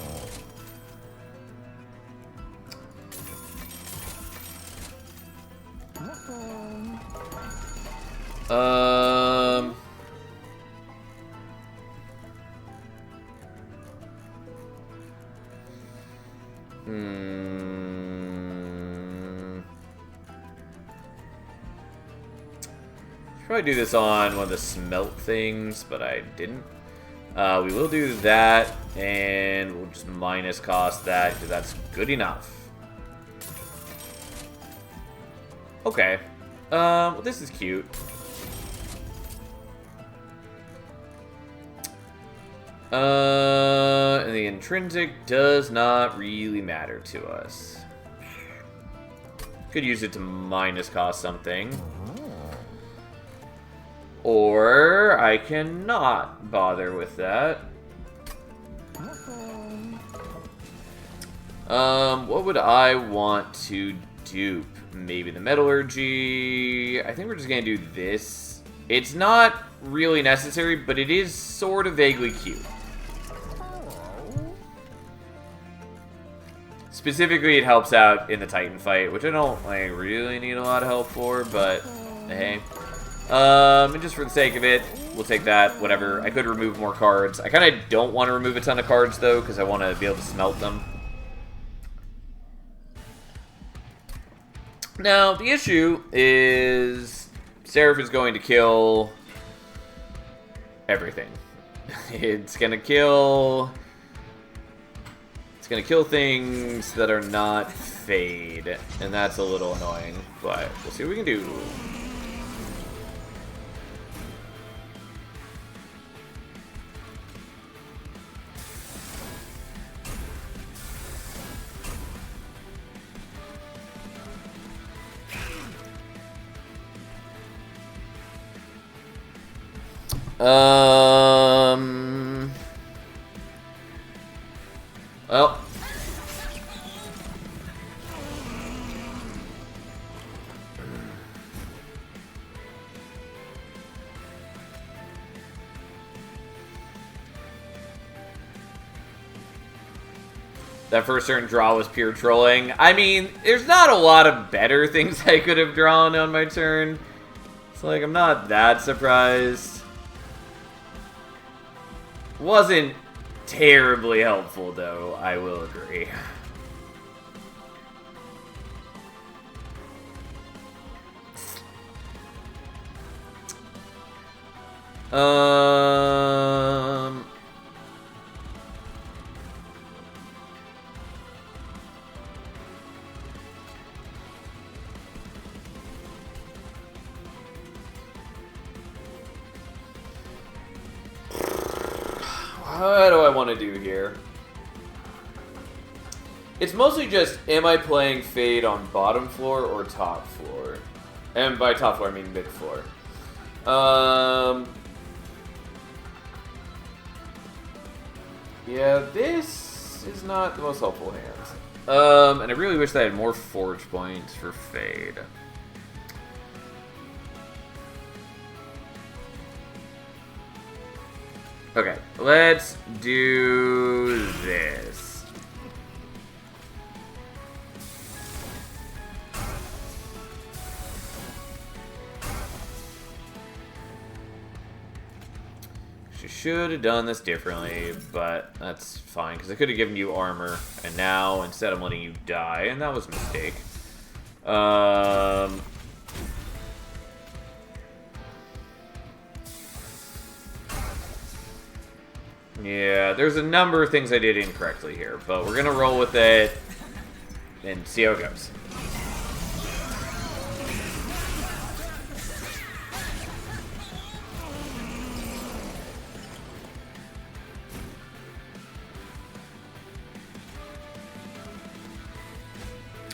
Should probably do this on one of the smelt things, but I didn't. We will do that, and we'll just minus cost that, because that's good enough. Okay. Well, this is cute. And the intrinsic does not really matter to us. Could use it to minus cost something. Or I cannot bother with that. What would I want to dupe? Maybe the metallurgy. I think we're just gonna do this. It's not really necessary, but it is sort of vaguely cute. Specifically, it helps out in the Titan fight, which I don't really need a lot of help for, but hey. And just for the sake of it, we'll take that, whatever. I could remove more cards. I kind of don't want to remove a ton of cards, though, because I want to be able to smelt them. Now, the issue is Seraph is going to kill everything. It's going to kill things that are not Fade, and that's a little annoying, but we'll see what we can do. Well. That first turn draw was pure trolling. I mean, there's not a lot of better things I could have drawn on my turn. It's like, I'm not that surprised. Wasn't terribly helpful, though, I will agree. What do I want to do here? It's mostly just, am I playing Fade on bottom floor or top floor? And by top floor, I mean mid floor. Yeah, this is not the most helpful hands. And I really wish that I had more forge points for Fade. Okay, let's do this. She should have done this differently, but that's fine, because I could have given you armor, and now instead I'm letting you die, and that was a mistake. Yeah, there's a number of things I did incorrectly here, but we're gonna roll with it and see how it goes.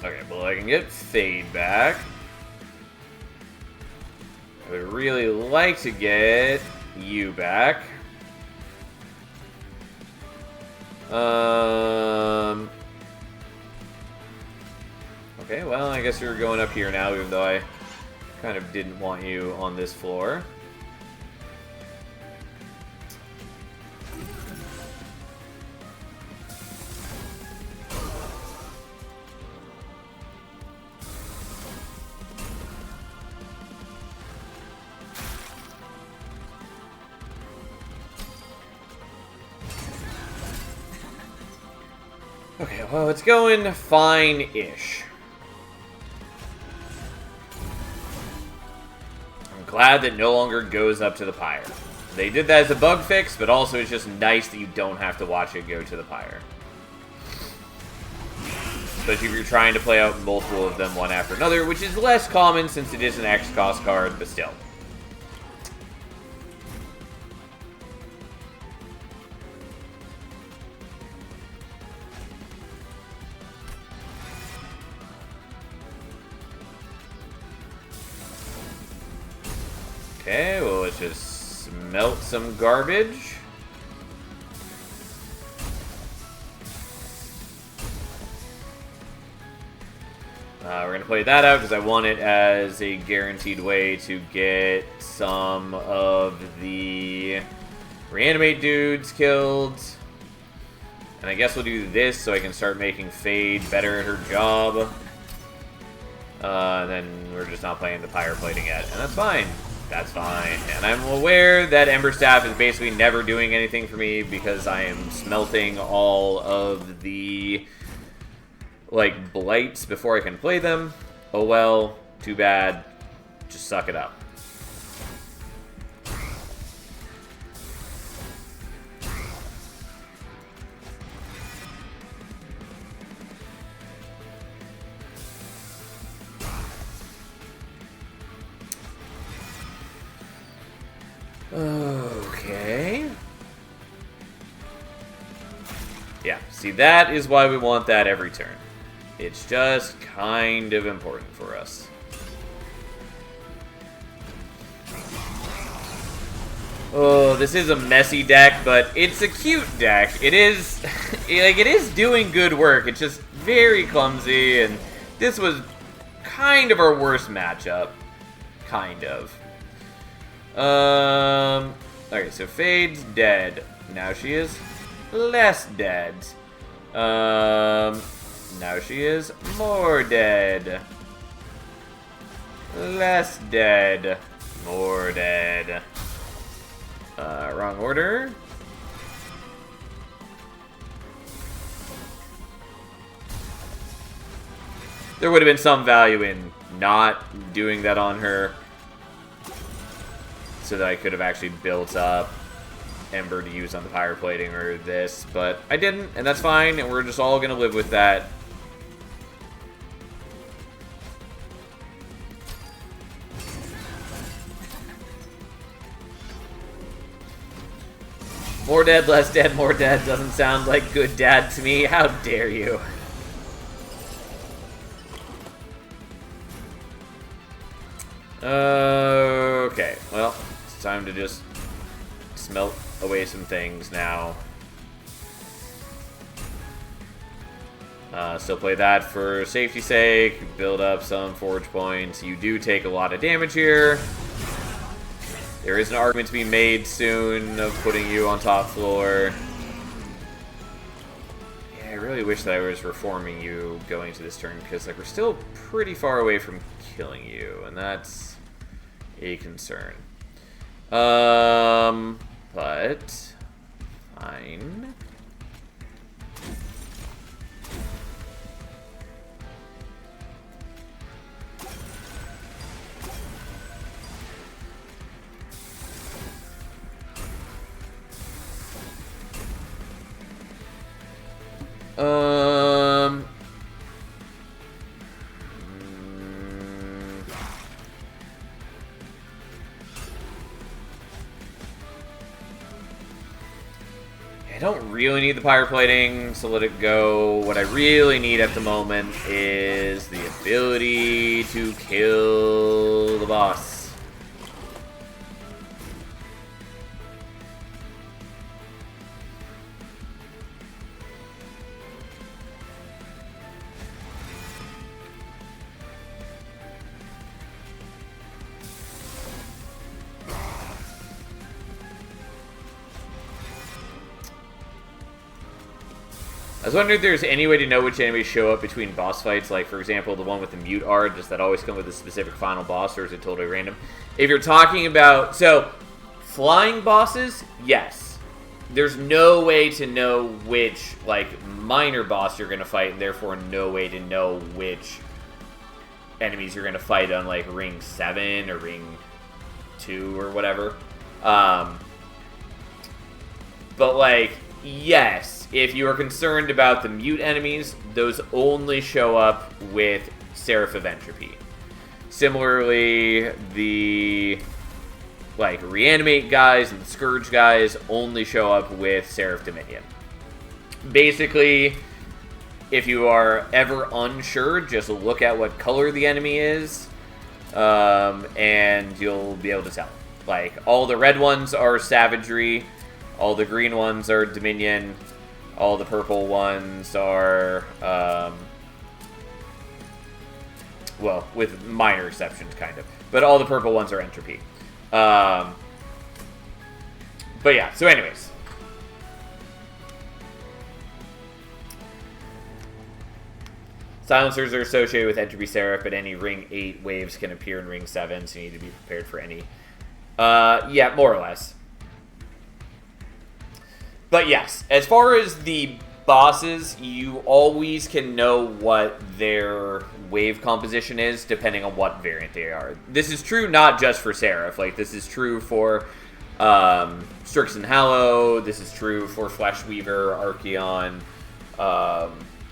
Okay, well, I can get Fade back. I would really like to get you back. Okay, well, I guess you're going up here now, even though I kind of didn't want you on this floor. Okay, well, it's going fine-ish. I'm glad that no longer goes up to the pyre. They did that as a bug fix, but also it's just nice that you don't have to watch it go to the pyre. Especially if you're trying to play out multiple of them one after another, which is less common since it is an X-cost card, but still. Okay, well, let's just smelt some garbage. We're going to play that out because I want it as a guaranteed way to get some of the reanimate dudes killed. And I guess we'll do this so I can start making Fade better at her job. And then we're just not playing the pyre plating yet, and that's fine. That's fine. And I'm aware that Ember Staff is basically never doing anything for me because I am smelting all of the, like, blights before I can play them. Oh well, too bad. Just suck it up. Okay. Yeah, see, that is why we want that every turn. It's just kind of important for us. Oh, this is a messy deck, but it's a cute deck. It is, like, it is doing good work. It's just very clumsy, and this was kind of our worst matchup. Kind of. Okay, so Fade's dead. Now she is less dead. Now she is more dead. Less dead. More dead. Wrong order. There would have been some value in not doing that on her, so that I could have actually built up Ember to use on the pyre plating or this, but I didn't, and that's fine, and we're just all going to live with that. More dead, less dead, more dead doesn't sound like good dad to me. How dare you? Okay, well, it's time to just smelt away some things now. Still play that for safety's sake, build up some forge points. You do take a lot of damage here. There is an argument to be made soon of putting you on top floor. Yeah, I really wish that I was reforming you going to this turn, because like we're still pretty far away from killing you, and that's a concern. But fine. I don't really need the pyroplating, so let it go. What I really need at the moment is the ability to kill the boss. I was wondering if there's any way to know which enemies show up between boss fights, like, for example, the one with the mute art, does that always come with a specific final boss, or is it totally random? If you're talking about... So, flying bosses, yes. There's no way to know which, like, minor boss you're going to fight, and therefore no way to know which enemies you're going to fight on, like, Ring 7 or Ring 2 or whatever. But, like, yes. If you are concerned about the mute enemies, those only show up with Seraph of Entropy. Similarly, the like reanimate guys and the Scourge guys only show up with Seraph Dominion. Basically, if you are ever unsure, just look at what color the enemy is, and you'll be able to tell. Like, all the red ones are Savagery, all the green ones are Dominion, all the purple ones are, well, with minor exceptions, kind of. But all the purple ones are Entropy. But yeah, so anyways. Silencers are associated with Entropy Seraph, but any Ring 8 waves can appear in Ring 7, so you need to be prepared for any. Yeah, more or less. But yes, as far as the bosses, you always can know what their wave composition is, depending on what variant they are. This is true not just for Seraph. Like, this is true for Strix and Hallow. This is true for Flesh Weaver, Archeon,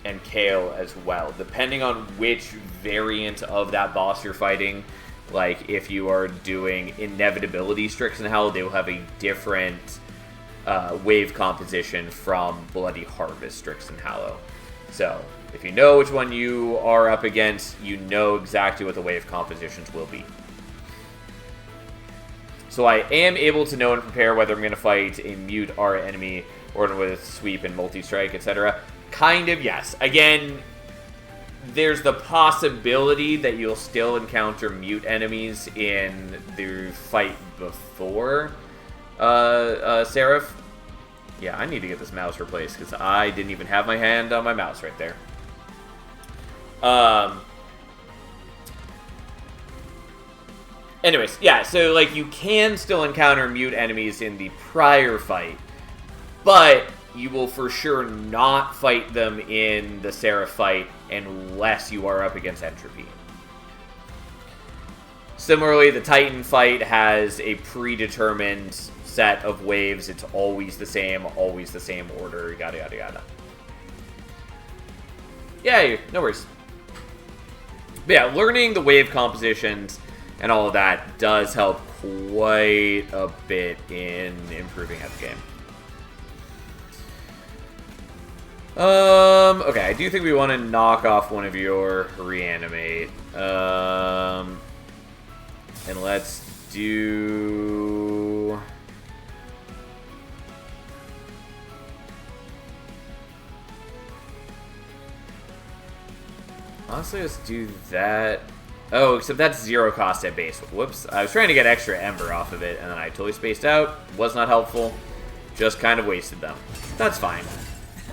and Kale as well. Depending on which variant of that boss you're fighting, like, if you are doing Inevitability Strix and Hallow, they will have a different... wave composition from Bloody Harvest, Strix and Hallow. So, if you know which one you are up against, you know exactly what the wave compositions will be. So I am able to know and prepare whether I'm going to fight a mute art enemy or with sweep and multi-strike, etc. Kind of, yes. Again, there's the possibility that you'll still encounter mute enemies in the fight before Seraph. Yeah, I need to get this mouse replaced because I didn't even have my hand on my mouse right there. Anyways, yeah, so like you can still encounter mute enemies in the prior fight, but you will for sure not fight them in the Seraph fight unless you are up against Entropy. Similarly, the Titan fight has a predetermined set of waves. It's always the same order, yada yada yada. Yeah, no worries. But yeah, learning the wave compositions and all of that does help quite a bit in improving at the game. Okay, I do think we want to knock off one of your reanimate. And let's do... Honestly, let's do that. Oh, except that's 0 cost at base. Whoops. I was trying to get extra Ember off of it, and then I totally spaced out. Was not helpful. Just kind of wasted them. That's fine.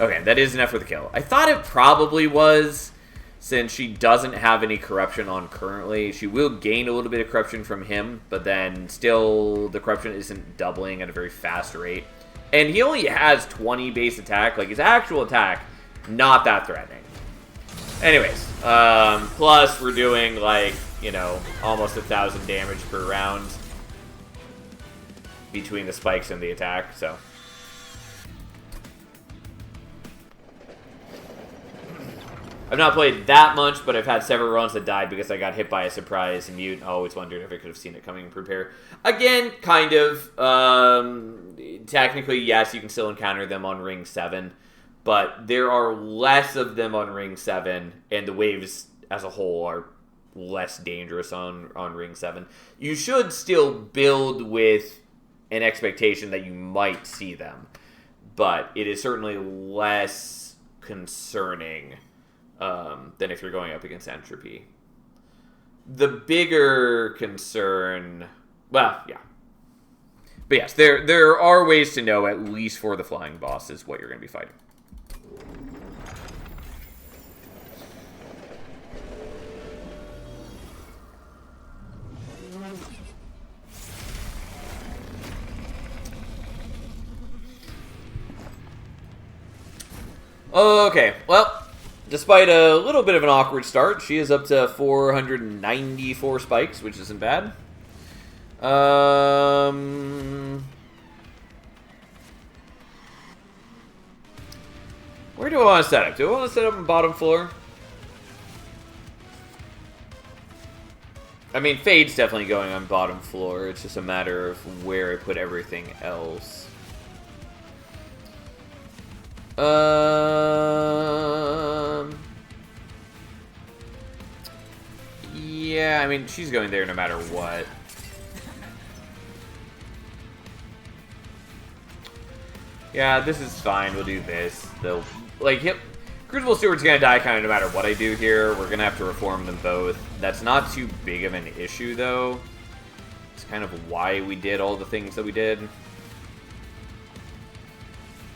Okay, that is enough for the kill. I thought it probably was, since she doesn't have any corruption on currently. She will gain a little bit of corruption from him, but then still the corruption isn't doubling at a very fast rate. And he only has 20 base attack. Like, his actual attack, not that threatening. Anyways, plus we're doing, like, you know, almost 1,000 damage per round between the spikes and the attack, so. I've not played that much, but I've had several runs that died because I got hit by a surprise mute. I always wondered if I could have seen it coming and prepare. Again, kind of. Technically, yes, you can still encounter them on Ring 7, but there are less of them on Ring 7, and the waves as a whole are less dangerous on Ring 7. You should still build with an expectation that you might see them, but it is certainly less concerning than if you're going up against Entropy. The bigger concern, well, yeah. But yes, there are ways to know, at least for the flying bosses, what you're going to be fighting. Okay, well, despite a little bit of an awkward start, she is up to 494 spikes, which isn't bad. Where do I want to set up? Do I want to set up on bottom floor? I mean, Fade's definitely going on bottom floor. It's just a matter of where I put everything else. Yeah, I mean, she's going there no matter what. Yeah, this is fine. We'll do this. They'll, like, yep. Crucible Steward's gonna die kind of no matter what I do here. We're gonna have to reform them both. That's not too big of an issue, though. It's kind of why we did all the things that we did.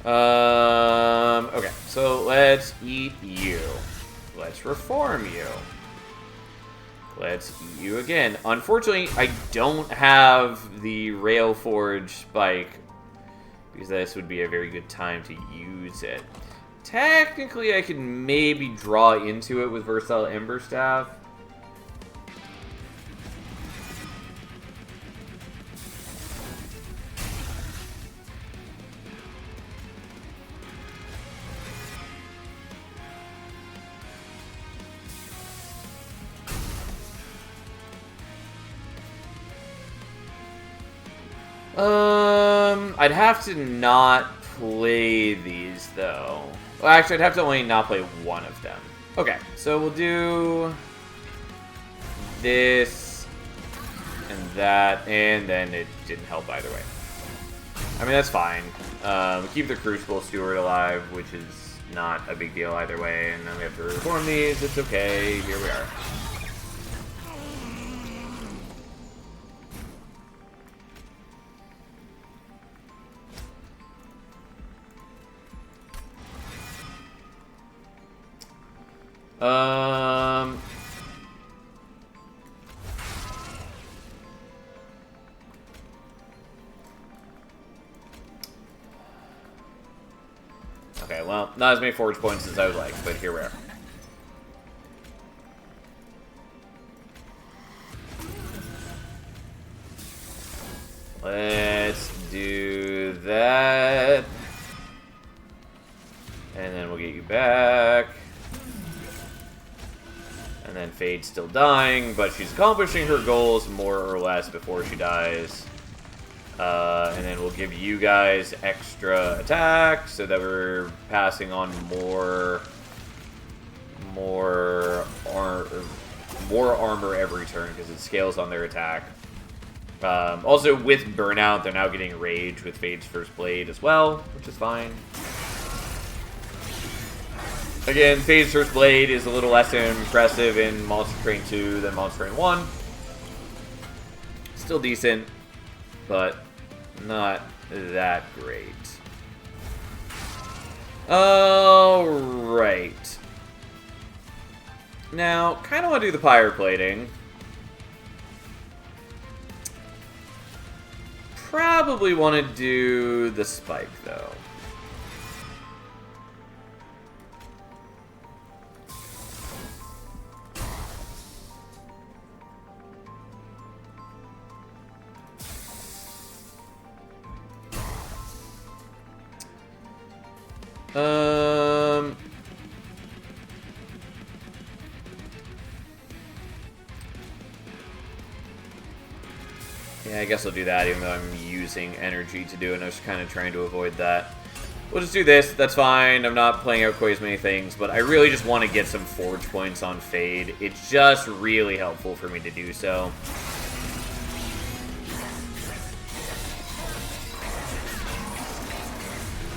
Okay, so let's eat you. Let's reform you. Let's eat you again. Unfortunately, I don't have the Railforge spike because this would be a very good time to use it. Technically, I could maybe draw into it with Versatile Ember Staff. I'd have to not play these, though. Well, actually, I'd have to only not play one of them. Okay, so we'll do this and that, and then it didn't help either way. I mean, that's fine. Keep the Crucible Steward alive, which is not a big deal either way, and then we have to reform these. It's okay. Here we are. Okay, well, not as many forge points as I would like, but here we are. Let's do that. And then we'll get you back. And then Fade's still dying, but she's accomplishing her goals more or less before she dies. And then we'll give you guys extra attack so that we're passing on more armor every turn because it scales on their attack. Also, with Burnout, they're now getting Rage with Fade's First Blade as well, which is fine. Again, Fade's First Blade is a little less impressive in Monster Train 2 than Monster Train 1. Still decent, but not that great. Alright. Now, kind of want to do the Pyre Plating. Probably want to do the Spike, though. Yeah, I guess I'll do that even though I'm using energy to do it, and I was kind of trying to avoid that. We'll just do this, that's fine. I'm not playing out quite as many things, but I really just want to get some forge points on Fade. It's just really helpful for me to do so.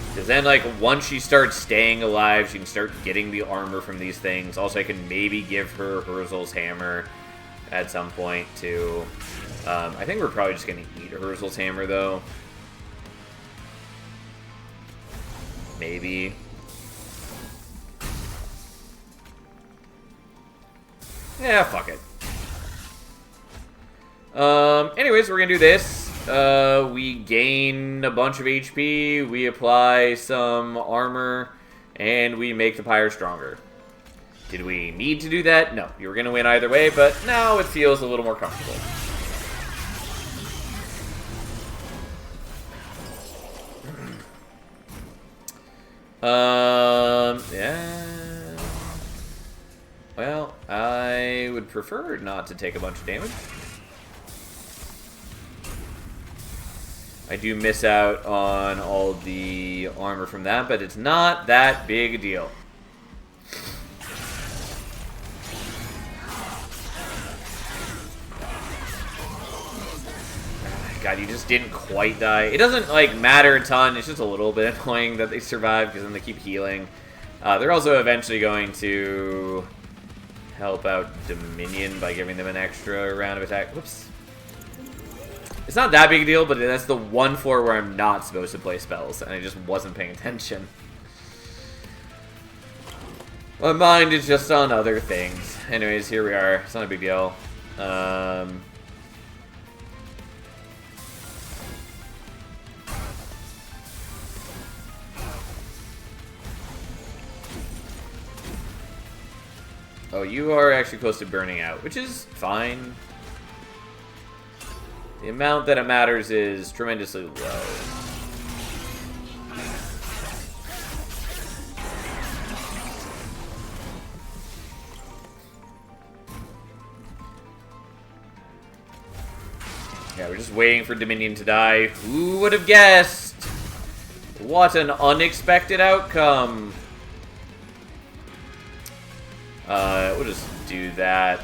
Because then, like, once she starts staying alive, she can start getting the armor from these things. Also, I can maybe give her Herzl's hammer at some point, too. I think we're probably just going to eat Herzl's hammer, though. Maybe. Yeah, fuck it. Anyways, we're gonna do this. We gain a bunch of HP, we apply some armor, and we make the pyre stronger. Did we need to do that? No. You were gonna win either way, but now it feels a little more comfortable. Yeah. Well, I would prefer not to take a bunch of damage. I do miss out on all the armor from that, but it's not that big a deal. God, you just didn't quite die. It doesn't, like, matter a ton. It's just a little bit annoying that they survive, because then they keep healing. They're also eventually going to help out Dominion by giving them an extra round of attack. Whoops. It's not that big a deal, but that's the one floor where I'm not supposed to play spells, and I just wasn't paying attention. My mind is just on other things. Anyways, here we are. It's not a big deal. Oh, you are actually close to burning out, which is fine. The amount that it matters is tremendously low. Yeah, we're just waiting for Dominion to die. Who would have guessed? What an unexpected outcome. We'll just do that.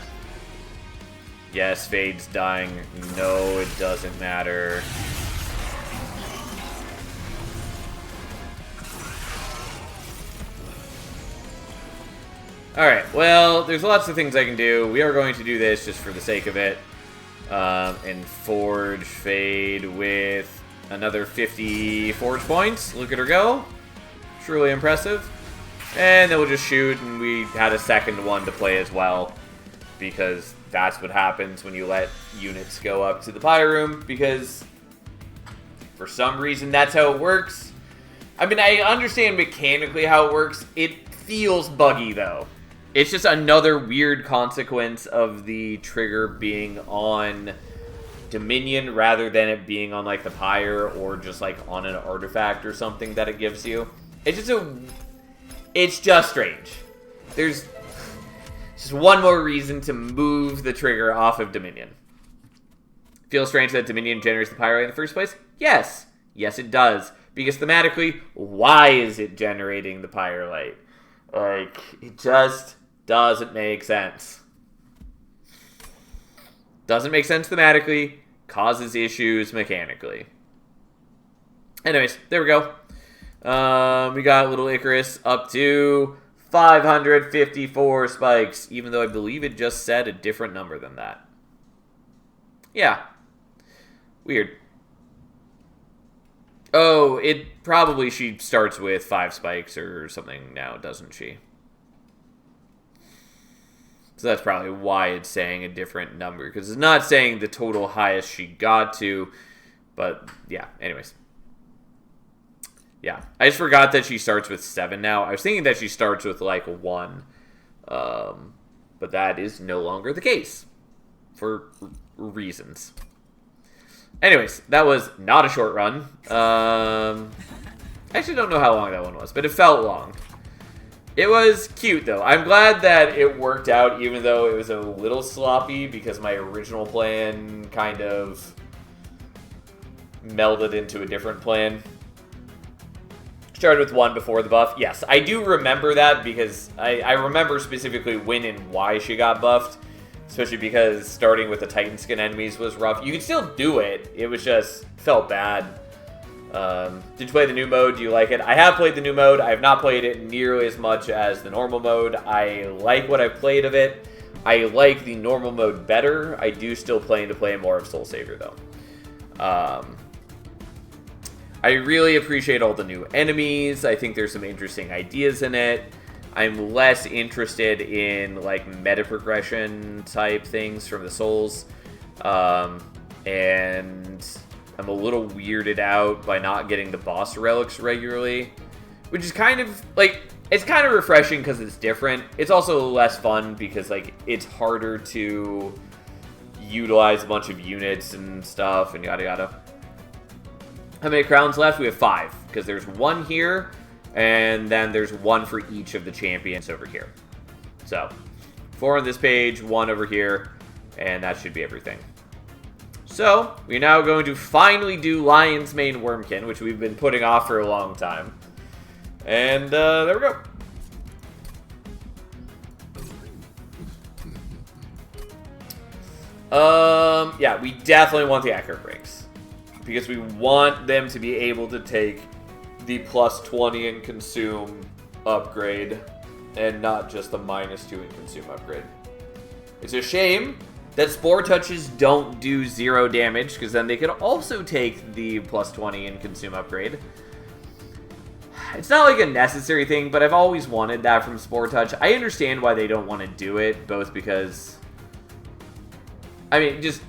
Yes, Fade's dying. No, it doesn't matter. Alright, well, there's lots of things I can do. We are going to do this just for the sake of it. And forge Fade with another 50 forge points. Look at her go. Truly impressive. And then we'll just shoot, and we had a second one to play as well. Because that's what happens when you let units go up to the pyre room. Because for some reason, that's how it works. I mean, I understand mechanically how it works. It feels buggy, though. It's just another weird consequence of the trigger being on Dominion rather than it being on, like, the pyre or just, like, on an artifact or something that it gives you. It's just strange. There's just one more reason to move the trigger off of Dominion. Feels strange that Dominion generates the pyre in the first place? Yes. Yes, it does. Because thematically, why is it generating the pyre light? Like, it just doesn't make sense. Doesn't make sense thematically, causes issues mechanically. Anyways, there we go. We got little Icarus up to 554 spikes, even though I believe it just said a different number than that. Yeah. Weird. Oh, it probably she starts with 5 spikes or something now, doesn't she? So that's probably why it's saying a different number, because it's not saying the total highest she got to, but yeah, anyways. Yeah, I just forgot that she starts with 7 now. I was thinking that she starts with, like, 1. But that is no longer the case. For reasons. Anyways, that was not a short run. I actually don't know how long that one was, but it felt long. It was cute, though. I'm glad that it worked out, even though it was a little sloppy, because my original plan kind of melded into a different plan. Started with 1 before the buff. Yes, I do remember that because I remember specifically when and why she got buffed. Especially because starting with the Titan skin enemies was rough. You could still do it. It was just felt bad. Did you play the new mode? Do you like it? I have played the new mode. I have not played it nearly as much as the normal mode. I like what I've played of it. I like the normal mode better. I do still plan to play more of Soul Savior, though. I really appreciate all the new enemies. I think there's some interesting ideas in it. I'm less interested in, like, meta progression type things from the Souls. And I'm a little weirded out by not getting the boss relics regularly, which is kind of, like, it's kind of refreshing because it's different. It's also less fun because, like, it's harder to utilize a bunch of units and stuff and yada yada. How many crowns left? We have 5 because there's 1 here and then there's 1 for each of the champions over here. So 4 on this page, 1 over here, and that should be everything. So, we're now going to finally do Lion's Mane Wormkin, which we've been putting off for a long time. And, there we go. Yeah, we definitely want the accurate breaks. Because we want them to be able to take the +20 and consume upgrade, and not just the -2 and consume upgrade. It's a shame that Spore Touches don't do 0 damage, because then they could also take the +20 and consume upgrade. It's not like a necessary thing, but I've always wanted that from Spore Touch. I understand why they don't want to do it, both because, I mean, just,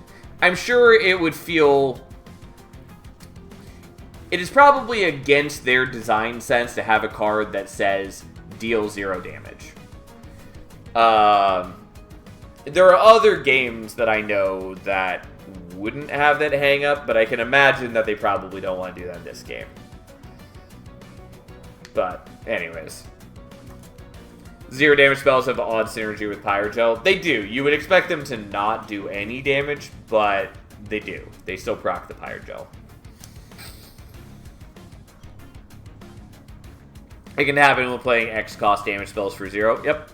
I'm sure it would feel, it is probably against their design sense to have a card that says deal 0 damage. There are other games that I know that wouldn't have that hang up, but I can imagine that they probably don't want to do that in this game. But, anyways. 0 damage spells have odd synergy with Pyrogel. They do. You would expect them to not do any damage, but they do. They still proc the Pyrogel. It can happen when playing X cost damage spells for 0. Yep.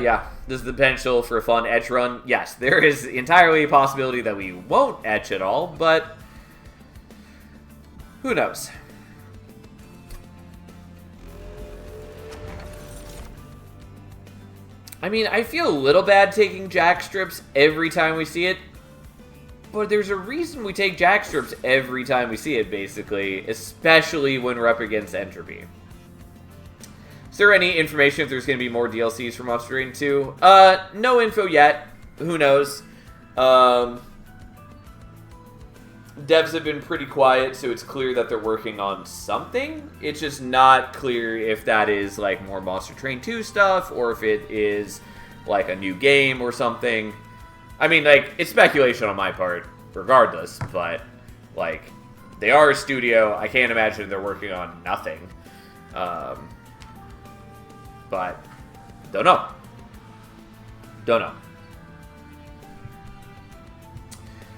Yeah. There's the potential for a fun etch run. Yes, there is entirely a possibility that we won't etch at all, but who knows? I mean, I feel a little bad taking Jack strips every time we see it, but there's a reason we take Jack strips every time we see it, basically, especially when we're up against Entropy. Is there any information if there's going to be more DLCs for Monster Train 2? No info yet. Who knows? Devs have been pretty quiet, so it's clear that they're working on something. It's just not clear if that is, like, more Monster Train 2 stuff, or if it is, like, a new game or something. I mean, like, it's speculation on my part, regardless, but, like, they are a studio. I can't imagine they're working on nothing. But, don't know. Don't know.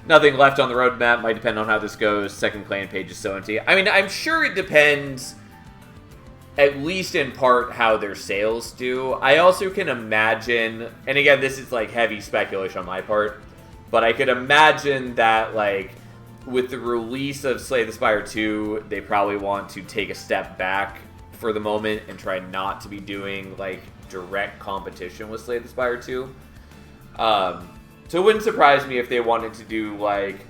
Nothing left on the roadmap. Might depend on how this goes. Second clan page is so empty. I mean, I'm sure it depends, at least in part, how their sales do. I also can imagine, and again, this is like heavy speculation on my part, but I could imagine that, like, with the release of Slay the Spire 2, they probably want to take a step back for the moment and try not to be doing, like, direct competition with Slay the Spire 2. So it wouldn't surprise me if they wanted to do, like,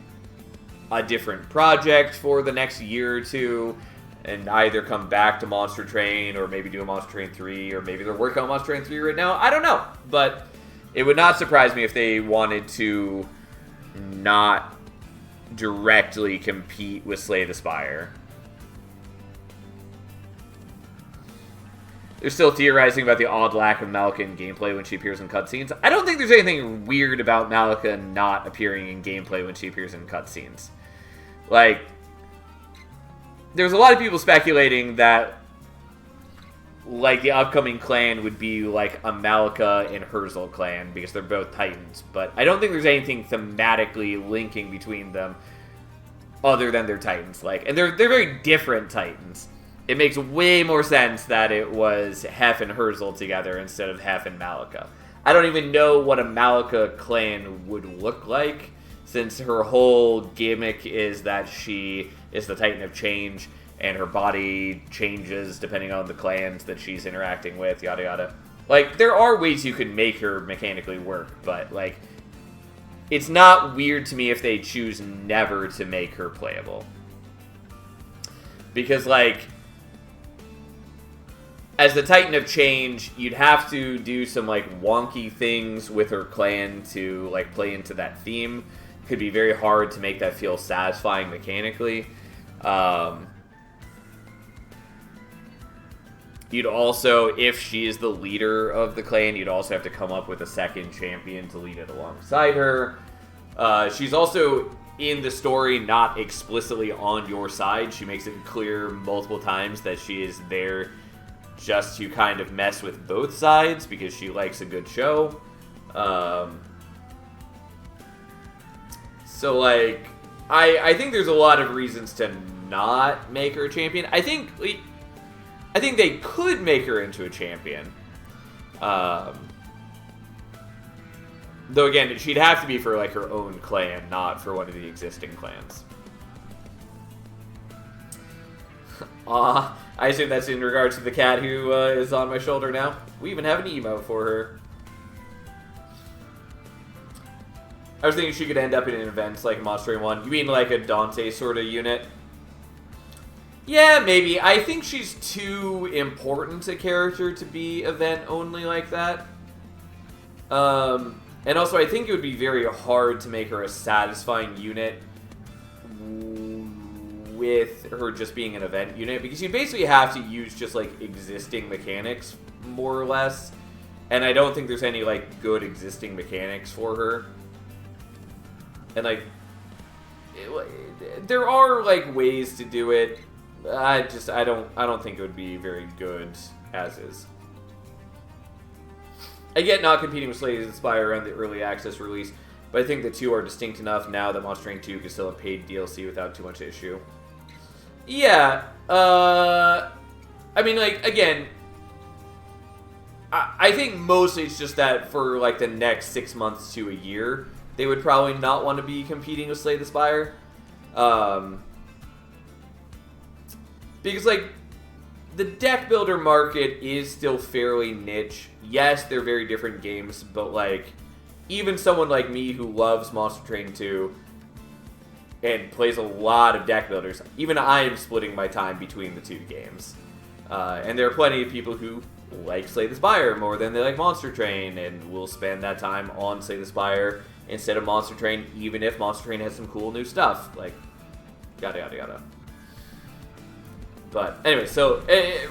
a different project for the next year or two and either come back to Monster Train or maybe do a Monster Train 3, or maybe they're working on Monster Train 3 right now. I don't know. But it would not surprise me if they wanted to not directly compete with Slay the Spire. They're still theorizing about the odd lack of Malika in gameplay when she appears in cutscenes. I don't think there's anything weird about Malika not appearing in gameplay when she appears in cutscenes. Like, there's a lot of people speculating that, like, the upcoming clan would be, like, a Malika and Herzl clan, because they're both Titans. But I don't think there's anything thematically linking between them. other than their Titans. Like, and they're very different Titans. It makes way more sense that it was Hef and Herzl together instead of Hef and Malika. I don't even know what a Malika clan would look like, since her whole gimmick is that she is the Titan of Change, and her body changes depending on the clans that she's interacting with, yada yada. Like, there are ways you could make her mechanically work, but, like, it's not weird to me if they choose never to make her playable. Because, like, as the Titan of Change, you'd have to do some, like, wonky things with her clan to, like, play into that theme. Could be very hard to make that feel satisfying mechanically. You'd also, if she is the leader of the clan, you'd also have to come up with a second champion to lead it alongside her. She's also, in the story, not explicitly on your side. She makes it clear multiple times that she is there just to kind of mess with both sides because she likes a good show. So, like, I think there's a lot of reasons to not make her a champion. I think they could make her into a champion. Though, again, she'd have to be for, like, her own clan, not for one of the existing clans. I assume that's in regards to the cat who is on my shoulder now. We even have an emote for her. I was thinking she could end up in events like Monster Train 1. You mean like a Dante sort of unit? Yeah, maybe. I think she's too important a character to be event-only like that. And also, I think it would be very hard to make her a satisfying unit with her just being an event unit, because you basically have to use just, like, existing mechanics, more or less. And I don't think there's any, like, good existing mechanics for her. And, like, there are, like, ways to do it. I don't think it would be very good as is. I get not competing with Slay the Spire around the early access release, but I think the two are distinct enough now that Monster Train 2 can still have paid DLC without too much issue. Yeah, I mean, like, again, I think mostly it's just that for, like, the next 6 months to a year, they would probably not want to be competing with Slay the Spire. Because, like, the deck builder market is still fairly niche. Yes, they're very different games, but, like, even someone like me who loves Monster Train 2 and plays a lot of deck builders, even I am splitting my time between the two games. And there are plenty of people who like Slay the Spire more than they like Monster Train, and will spend that time on Slay the Spire instead of Monster Train, even if Monster Train has some cool new stuff. Like, yada yada yada. But anyway, so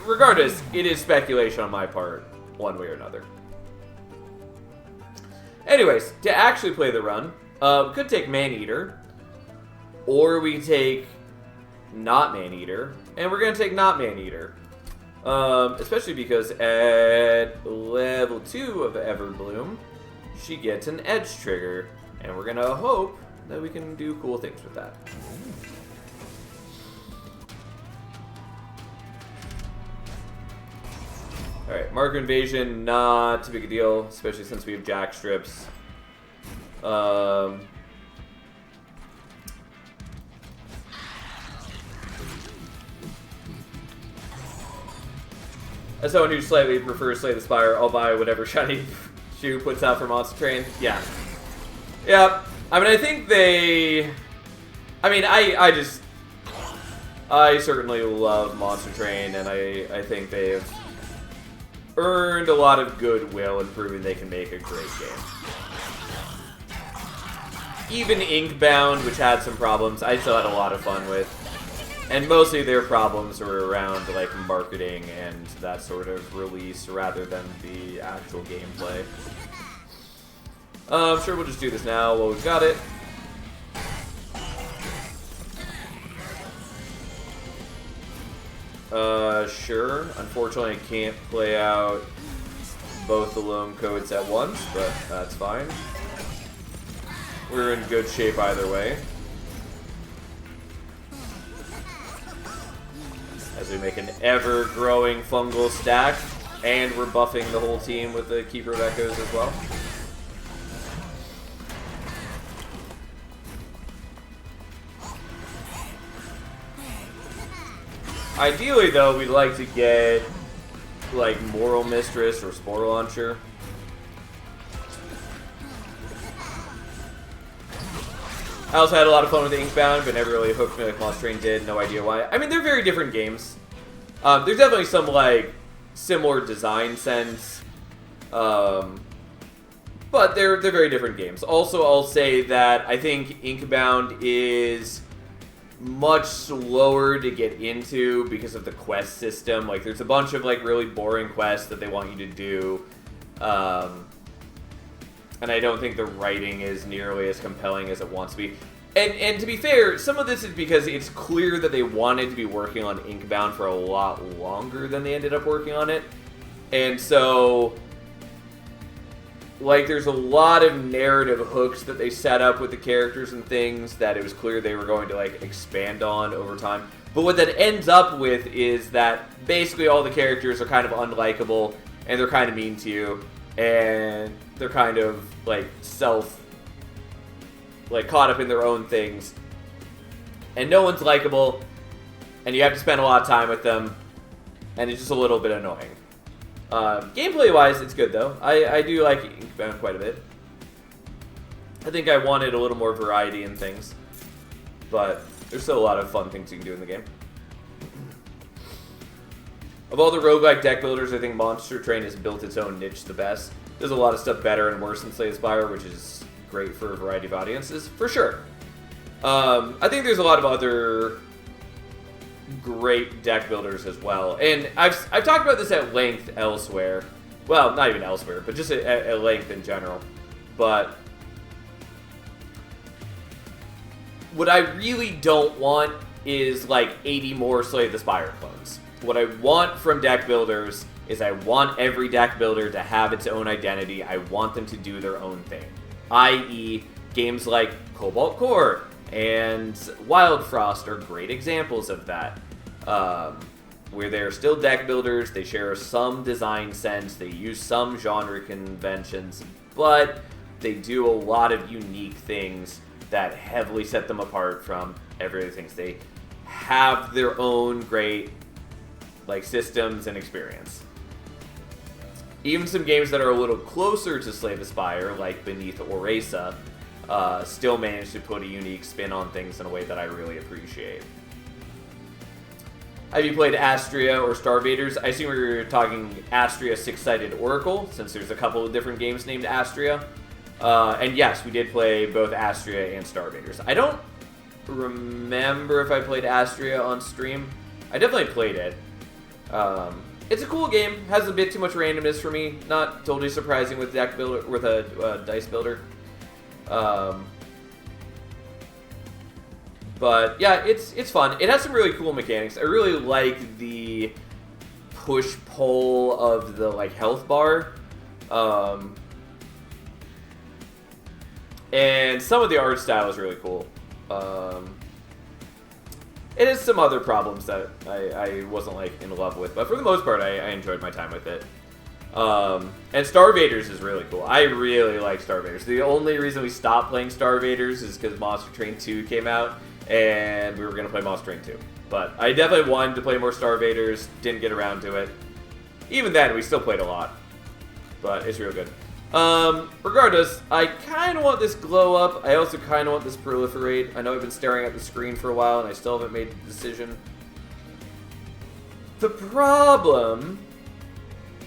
regardless, it is speculation on my part, one way or another. Anyways, to actually play the run, we could take Maneater, or we could take not Maneater, and we're going to take not Maneater. Especially because at level 2 of Everbloom, she gets an edge trigger, and we're going to hope that we can do cool things with that. Alright, Marker Invasion, not too big a deal, especially since we have Jack strips. As someone who slightly prefers Slay the Spire, I'll buy whatever shiny shoe puts out for Monster Train. Yeah. Yeah. I mean, I think they... I mean, I certainly love Monster Train, and I think they have earned a lot of goodwill and proven they can make a great game. Even Inkbound, which had some problems, I still had a lot of fun with. And mostly their problems were around, like, marketing and that sort of release rather than the actual gameplay. Sure, we'll just do this now while we've got it. Sure. Unfortunately, I can't play out both the loan codes at once, but that's fine. We're in good shape either way. as we make an ever-growing fungal stack, and we're buffing the whole team with the Keeper of Echoes as well. Ideally, though, we'd like to get, like, Moral Mistress or Spore Launcher. I also had a lot of fun with Inkbound, but never really hooked me like Monster Train did. No idea why. I mean, they're very different games. There's definitely some, like, similar design sense. But they're very different games. Also, I'll say that I think Inkbound is much slower to get into because of the quest system. Like, there's a bunch of, like, really boring quests that they want you to do. And I don't think the writing is nearly as compelling as it wants to be. And to be fair, some of this is because it's clear that they wanted to be working on Inkbound for a lot longer than they ended up working on it. And so, like, there's a lot of narrative hooks that they set up with the characters and things that it was clear they were going to, like, expand on over time. But what that ends up with is that basically all the characters are kind of unlikable, and they're kind of mean to you, and they're kind of, like, caught up in their own things. And no one's likable, and you have to spend a lot of time with them, and it's just a little bit annoying. Gameplay-wise, it's good, though. I do like Inkbound quite a bit. I think I wanted a little more variety in things, but there's still a lot of fun things you can do in the game. Of all the roguelike deck builders, I think Monster Train has built its own niche the best. There's a lot of stuff better and worse than Slay the Spire, which is great for a variety of audiences, for sure. I think there's a lot of other great deck builders as well. And I've talked about this at length elsewhere. Well, not even elsewhere, but just at length in general. But what I really don't want is like 80 more Slay the Spire clones. What I want from deck builders is I want every deck builder to have its own identity. I want them to do their own thing. I.e., games like Cobalt Core and Wild Frost are great examples of that. Where they're still deck builders, they share some design sense, they use some genre conventions, but they do a lot of unique things that heavily set them apart from every other things. They have their own great, like, systems and experience. Even some games that are a little closer to Slay the Spire, like Beneath Oresa, still manage to put a unique spin on things in a way that I really appreciate. Have you played Astria or Starvaders? I assume we were talking Astria Six-Sided Oracle, since there's a couple of different games named Astria. And yes, we did play both Astria and Starvaders. I don't remember if I played Astria on stream. I definitely played it. It's a cool game. Has a bit too much randomness for me. Not totally surprising with deck builder, with a dice builder. But yeah, it's fun. It has some really cool mechanics. I really like the push-pull of the, like, health bar. And some of the art style is really cool. It has some other problems that I wasn't, like, in love with, but for the most part, I enjoyed my time with it. And Starvaders is really cool. I really like Starvaders. The only reason we stopped playing Starvaders is because Monster Train 2 came out, and we were going to play Monster Train 2. But I definitely wanted to play more Starvaders, didn't get around to it. Even then, we still played a lot. But it's real good. Regardless, I kind of want this glow up. I also kind of want this proliferate. I know I've been staring at the screen for a while, and I still haven't made the decision. The problem...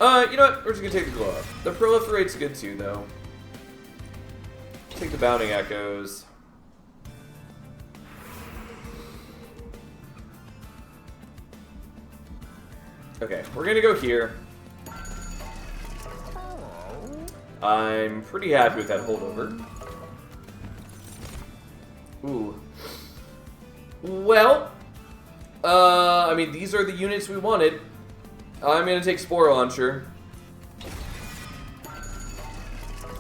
you know what? We're just going to take the glow up. The proliferate's good too, though. Take the Bounding Echoes. Okay, we're going to go here. I'm pretty happy with that holdover. Ooh. Well, I mean, these are the units we wanted. I'm going to take Spore Launcher.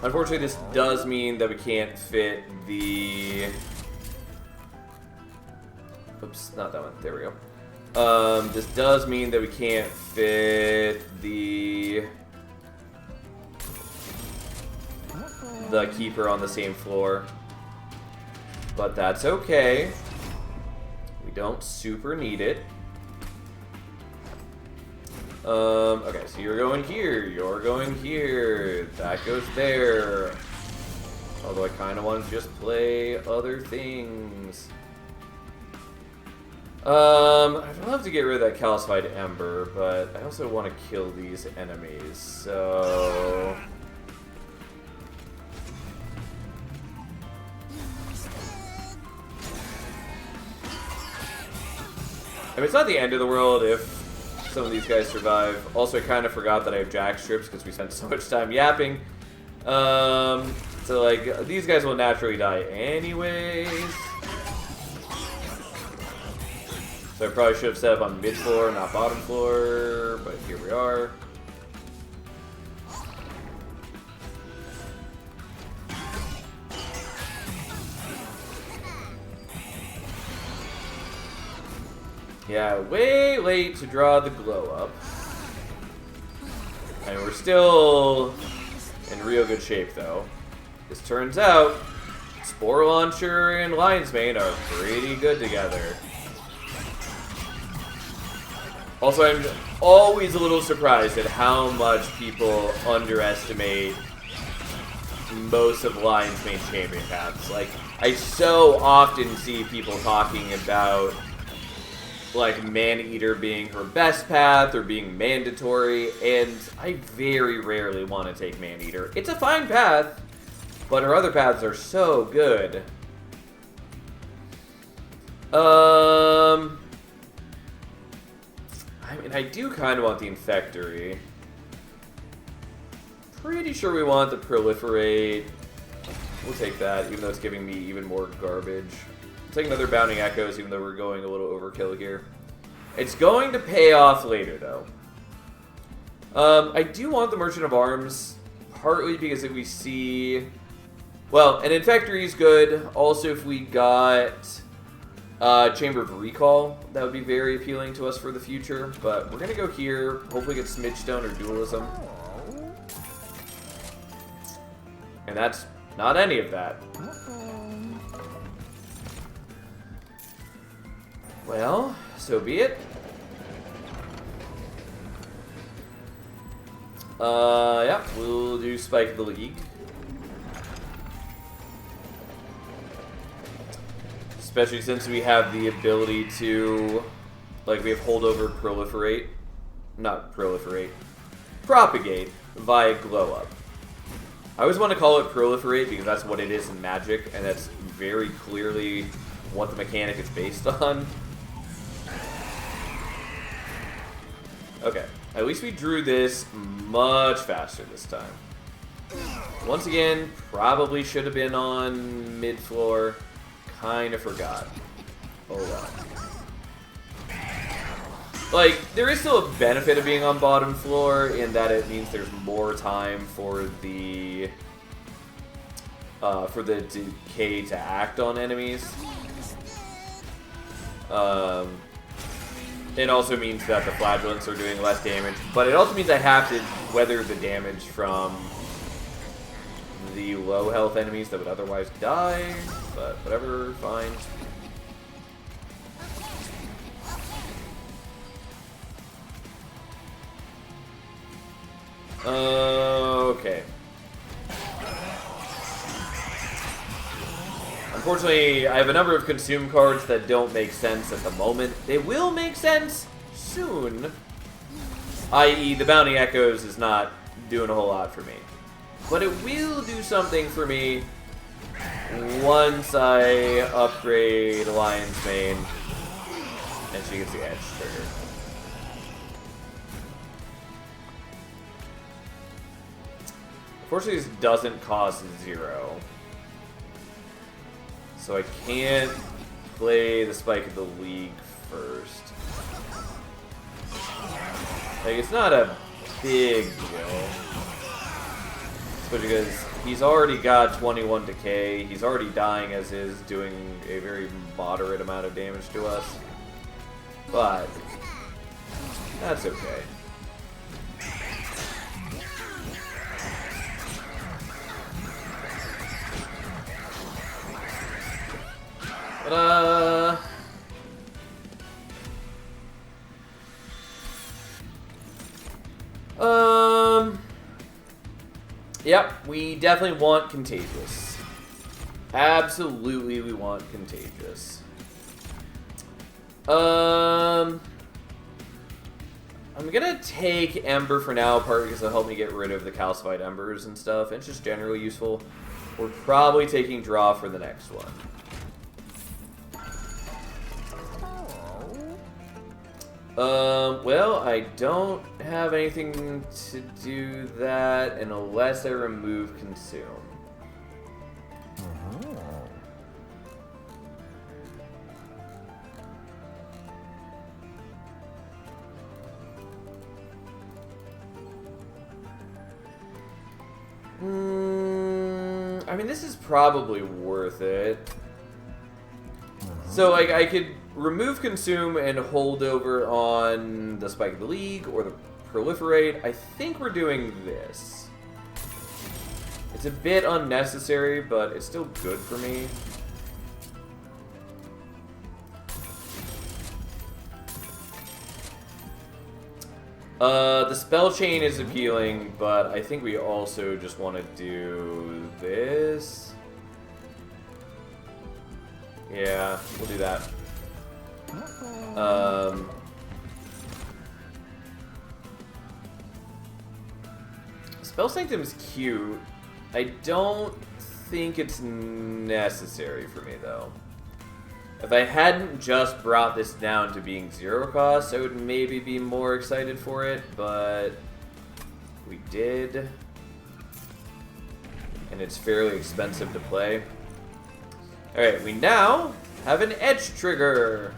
Unfortunately, this does mean that we can't fit the... Oops, not that one. There we go. This does mean that we can't fit the keeper on the same floor. But that's okay. We don't super need it. Okay, so you're going here, you're going here, that goes there. Although I kind of want to just play other things. I'd love to get rid of that calcified ember, but I also want to kill these enemies, so... I mean, it's not the end of the world if some of these guys survive. Also, I kind of forgot that I have jack strips because we spent so much time yapping. So, like, these guys will naturally die anyways. So I probably should have set up on mid floor, not bottom floor, but here we are. Yeah, way late to draw the glow up. And we're still in real good shape, though. This turns out, Spore Launcher and Lion's Mane are pretty good together. Also, I'm always a little surprised at how much people underestimate most of Lion's Mane champion paths. Like, I so often see people talking about like Man-Eater being her best path or being mandatory, and I very rarely want to take Man-Eater. It's a fine path, but her other paths are so good. I mean, I do kind of want the Infectory. Pretty sure we want the Proliferate. We'll take that, even though it's giving me even more garbage. We'll take another Bounding Echoes, even though we're going a little overkill here. It's going to pay off later, though. I do want the Merchant of Arms, partly because if we see... Well, an Infectory is good. Also, if we got Chamber of Recall, that would be very appealing to us for the future. But we're going to go here, hopefully get Smidgestone or Dualism. And that's not any of that. Well, so be it. Yeah, we'll do Spike of the League. Especially since we have the ability to, like, we have Holdover Proliferate. Not Proliferate. Propagate via Glow Up. I always want to call it Proliferate because that's what it is in Magic, and that's very clearly what the mechanic is based on. Okay, at least we drew this much faster this time. Once again, probably should have been on mid-floor. Kind of forgot. Oh well. Like, there is still a benefit of being on bottom floor in that it means there's more time for the decay to act on enemies. It also means that the flagellants are doing less damage, but it also means I have to weather the damage from the low health enemies that would otherwise die, but whatever, fine. Okay. Unfortunately, I have a number of consume cards that don't make sense at the moment. They will make sense soon. I.e., the Bounty Echoes is not doing a whole lot for me. But it will do something for me once I upgrade Lion's Mane and she gets the edge trigger. Unfortunately, this doesn't cost 0. So I can't play the Spike of the League first. Like, it's not a big deal. Especially because he's already got 21 decay. He's already dying as is, doing a very moderate amount of damage to us. but that's okay. But, yep, we definitely want Contagious. Absolutely, we want Contagious. I'm gonna take Ember for now, partly because it'll help me get rid of the calcified embers and stuff. It's just generally useful. We're probably taking Draw for the next one. Well, I don't have anything to do that unless I remove Consume. I mean, this is probably worth it. So, like, I could remove Consume and hold over on the Spike of the League or the Proliferate. I think we're doing this. It's a bit unnecessary, but it's still good for me. The Spell Chain is appealing, but I think we also just want to do this. Yeah, we'll do that. Spell Sanctum's cute. I don't think it's necessary for me, though. If I hadn't just brought this down to being 0 cost, I would maybe be more excited for it, but we did. And it's fairly expensive to play. Alright, we now have an Edge trigger.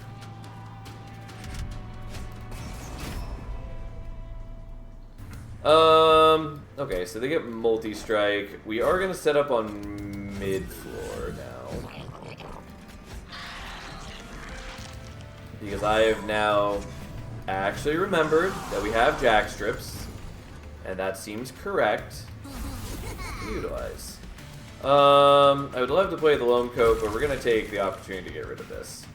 Okay, so they get multi-strike. We are going to set up on mid-floor now. Because I have now actually remembered that we have jack strips. And that seems correct to utilize. I would love to play the Lone Coat, but we're going to take the opportunity to get rid of this.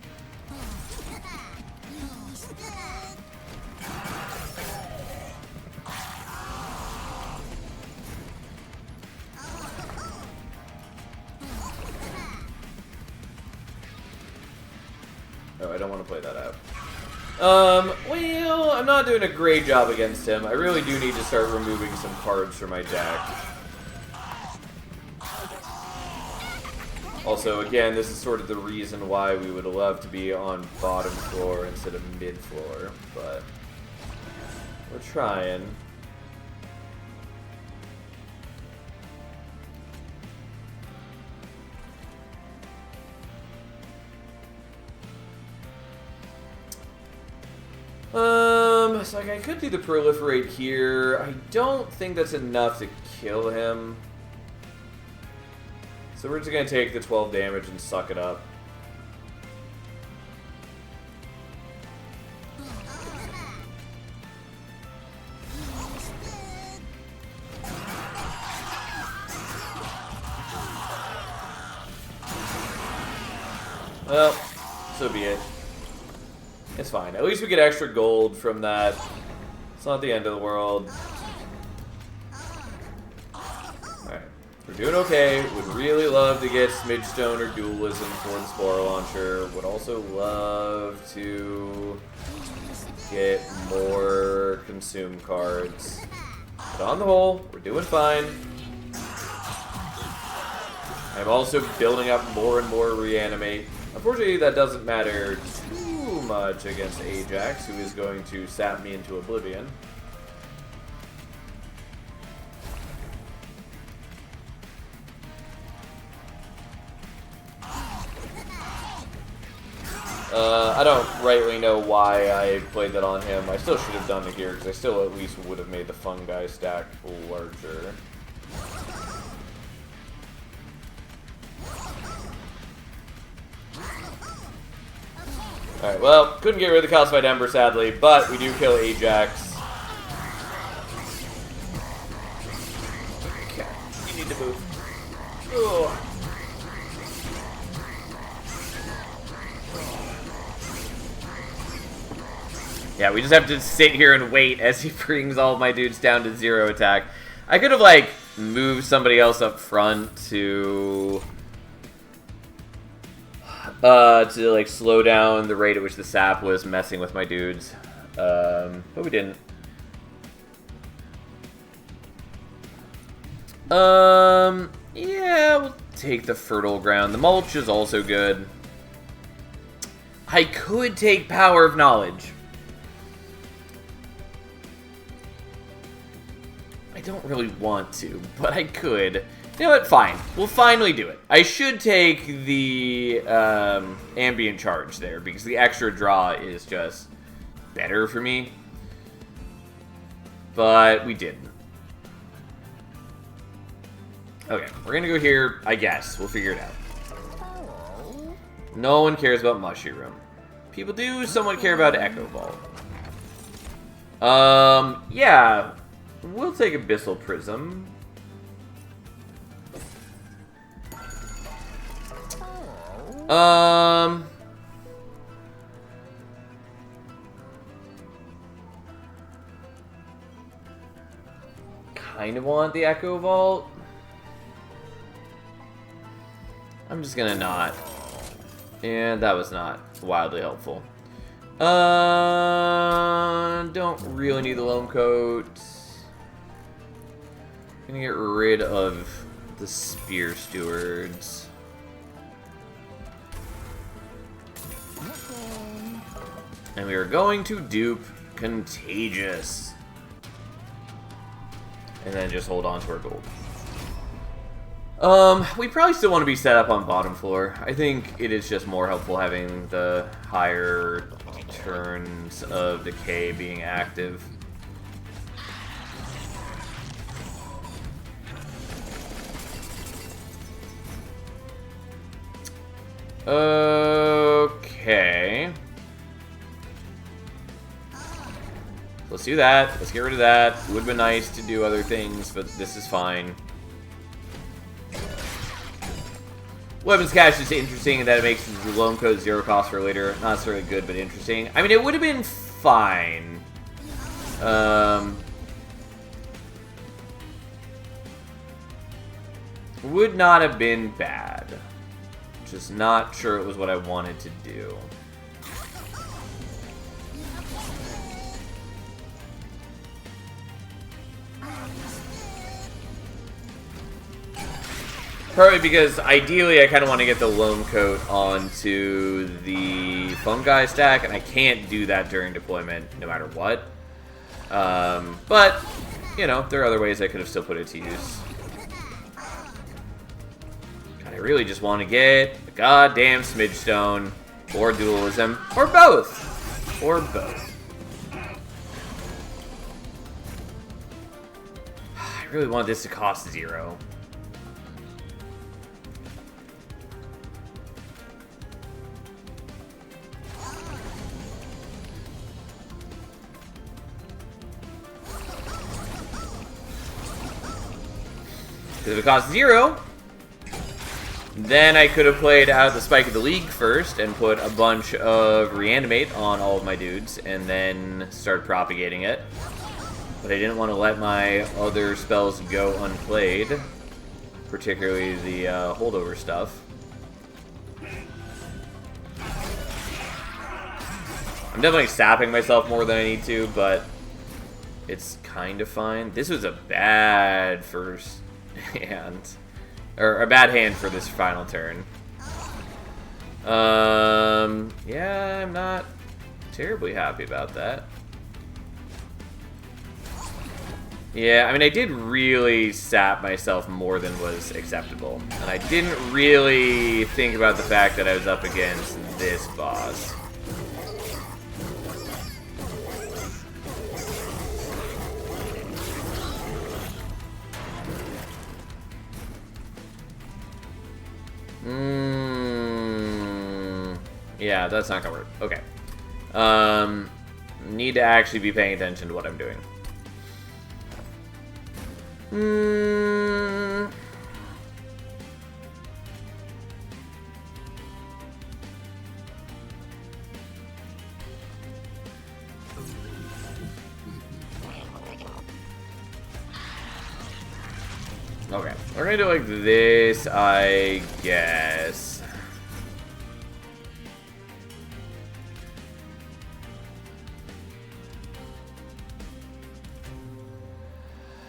Oh, I don't want to play that out. Well, I'm not doing a great job against him. I really do need to start removing some cards from my deck. Also, again, this is sort of the reason why we would love to be on bottom floor instead of mid floor, but we're trying. So like I could do the Proliferate here. I don't think that's enough to kill him. So we're just going to take the 12 damage and suck it up. Well, so be it. It's fine. At least we get extra gold from that. It's not the end of the world. Alright. We're doing okay. Would really love to get Smidgestone or Dualism for the Spore Launcher. Would also love to get more Consume cards. But on the whole, we're doing fine. I'm also building up more and more Reanimate. Unfortunately, that doesn't matter too much against Ajax, who is going to sap me into oblivion. I don't rightly know why I played that on him. I still should have done it here, because I still at least would have made the fungi stack larger. Alright, well, couldn't get rid of the calcified ember, sadly, but we do kill Ajax. Okay, you need to move. Ugh. Yeah, we just have to sit here and wait as he brings all of my dudes down to 0 attack. I could have, like, moved somebody else up front to like, slow down the rate at which the sap was messing with my dudes. But we didn't. Yeah, we'll take the fertile ground. The mulch is also good. I could take Power of Knowledge. I don't really want to, but I could. You know what? Fine. We'll finally do it. I should take the ambient charge there, because the extra draw is just better for me. But we didn't. Okay, we're going to go here, I guess. We'll figure it out. No one cares about Mushroom. People do somewhat care about Echo Ball. Yeah. We'll take Abyssal Prism. Kind of want the Echo Vault. I'm just gonna not. And that was not wildly helpful. Don't really need the Loam Coat. Gonna get rid of the Spear Stewards. And we are going to dupe Contagious. And then just hold on to our gold. We probably still want to be set up on bottom floor. I think it is just more helpful having the higher turns of decay being active. Okay. Let's do that. Let's get rid of that. It would have been nice to do other things, but this is fine. Weapons Cache is interesting in that it makes the loan code 0 cost for later. Not necessarily good, but interesting. I mean, it would have been fine. Would not have been bad. Just not sure it was what I wanted to do. Probably because ideally I kind of want to get the Loam Coat onto the Fungi stack, and I can't do that during deployment no matter what. But, you know, there are other ways I could have still put it to use. God, I really just want to get the goddamn Smidge Stone, or Dualism, or both. Or both. I really want this to cost 0. If it costs 0, then I could have played out the Spike of the League first and put a bunch of Reanimate on all of my dudes and then start propagating it. But I didn't want to let my other spells go unplayed, particularly the holdover stuff. I'm definitely sapping myself more than I need to, but it's kind of fine. This was a bad first hand, or a bad hand for this final turn. Yeah, I'm not terribly happy about that. Yeah, I mean, I did really sap myself more than was acceptable, and I didn't really think about the fact that I was up against this boss. Yeah, that's not gonna work. Okay. Need to actually be paying attention to what I'm doing. Okay, we're gonna do it like this, I guess.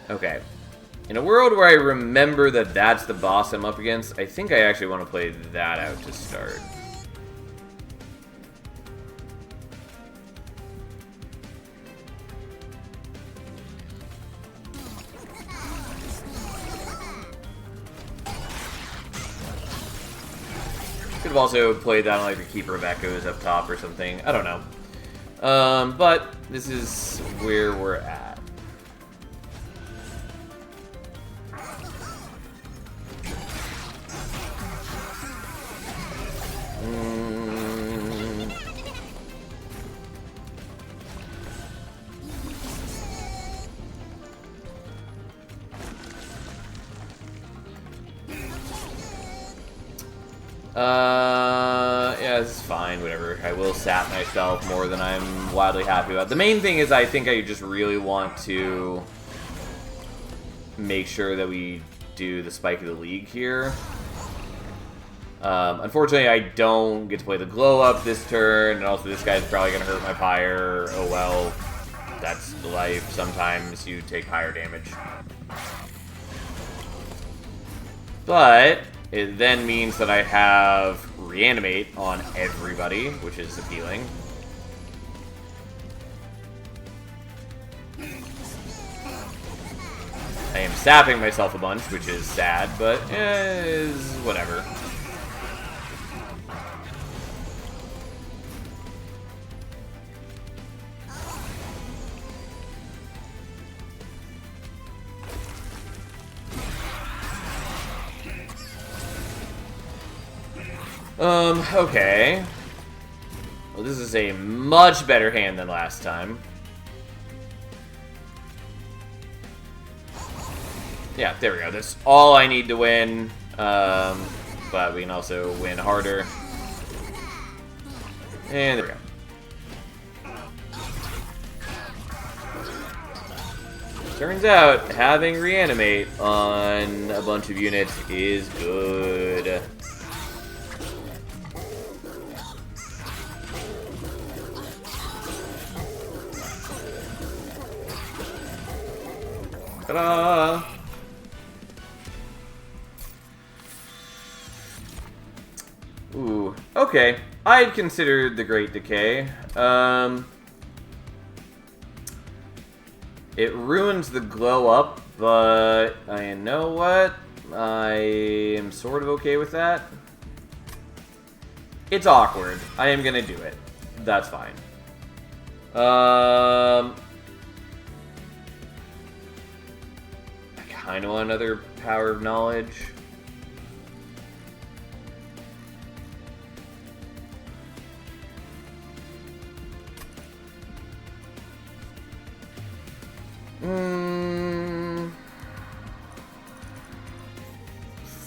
Okay. In a world where I remember that that's the boss I'm up against, I think I actually want to play that out to start. Could have also played that on like the Keeper of Echoes up top or something. I don't know. But this is where we're at. Yeah, this is fine, whatever. I will sap myself more than I'm wildly happy about. The main thing is I think I just really want to make sure that we do the Spike of the League here. Unfortunately, I don't get to play the Glow Up this turn, and also this guy's probably going to hurt my Pyre. Oh well, that's life. Sometimes you take higher damage. But it then means that I have Reanimate on everybody, which is appealing. I am sapping myself a bunch, which is sad, but is whatever. Okay. Well, this is a much better hand than last time. Yeah, there we go. That's all I need to win. But we can also win harder. And there we go. Turns out, having Reanimate on a bunch of units is good. Ta-da! Ooh, okay. I'd considered the Great Decay. It ruins the Glow Up, but you know what? I am sort of okay with that. It's awkward. I am gonna do it. That's fine. I kind of want another Power of Knowledge.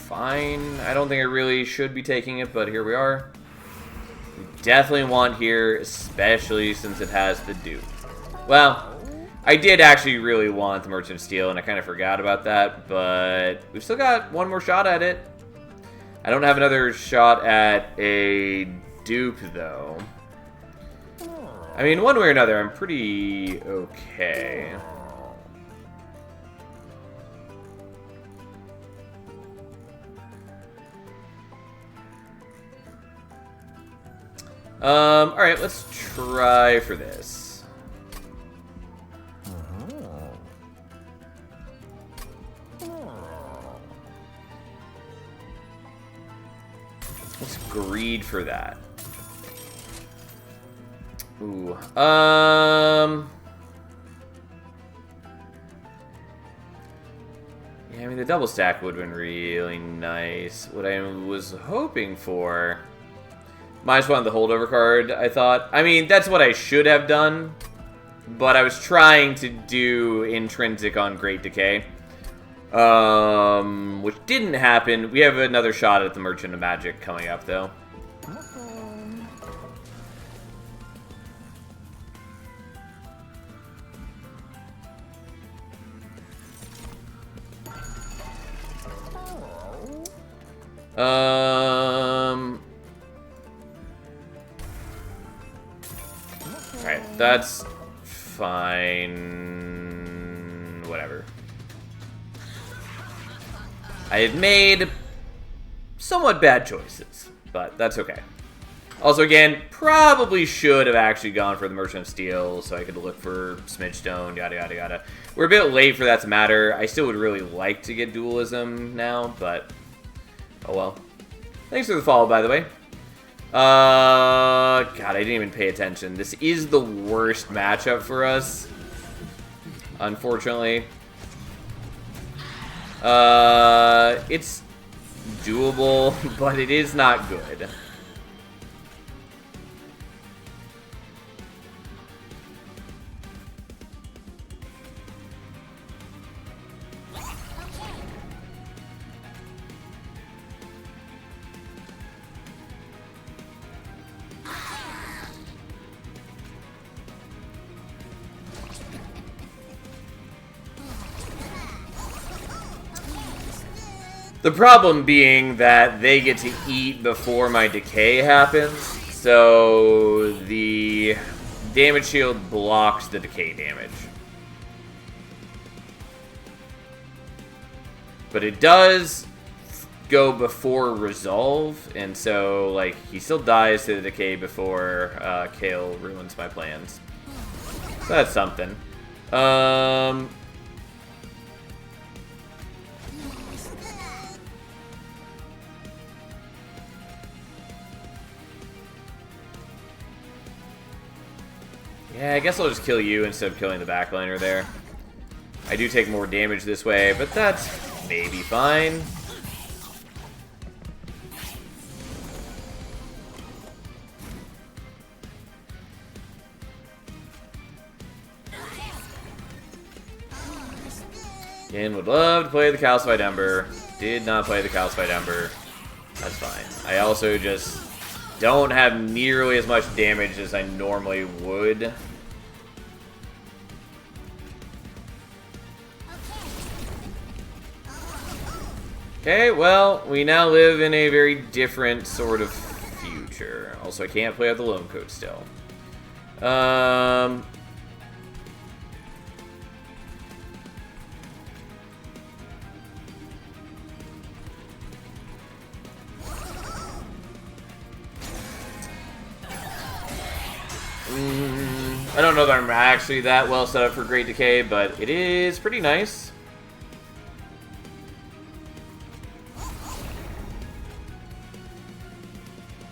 Fine. I don't think I really should be taking it, but here we are. We definitely want here, especially since it has the dupe. Well, I did actually really want the Merchant of Steel, and I kind of forgot about that, but we've still got one more shot at it. I don't have another shot at a dupe, though. I mean, one way or another, I'm pretty okay. Alright, let's try for this. Let's greed for that. Ooh. Yeah, I mean, the double stack would have been really nice. What I was hoping for Minus one on the holdover card, I thought. I mean, that's what I should have done. But I was trying to do intrinsic on Great Decay. Which didn't happen. We have another shot at the Merchant of Magic coming up, though. Alright, that's fine. Whatever. I have made somewhat bad choices, but that's okay. Also, again, probably should have actually gone for the Merchant of Steel so I could look for Smidge Stone, yada yada yada. We're a bit late for that to matter. I still would really like to get Dualism now, but oh well. Thanks for the follow, by the way. God, I didn't even pay attention. This is the worst matchup for us, unfortunately. It's doable, but it is not good. The problem being that they get to eat before my decay happens, so the damage shield blocks the decay damage. But it does go before resolve, and so like he still dies to the decay before Kale ruins my plans. So that's something. Yeah, I guess I'll just kill you instead of killing the backliner there. I do take more damage this way, but that's maybe fine. Again, would love to play the Calcified Ember. Did not play the Calcified Ember. That's fine. I also just don't have nearly as much damage as I normally would. Okay, well, we now live in a very different sort of future. Also, I can't play out the Loan Code still. I don't know that I'm actually that well set up for Great Decay, but it is pretty nice.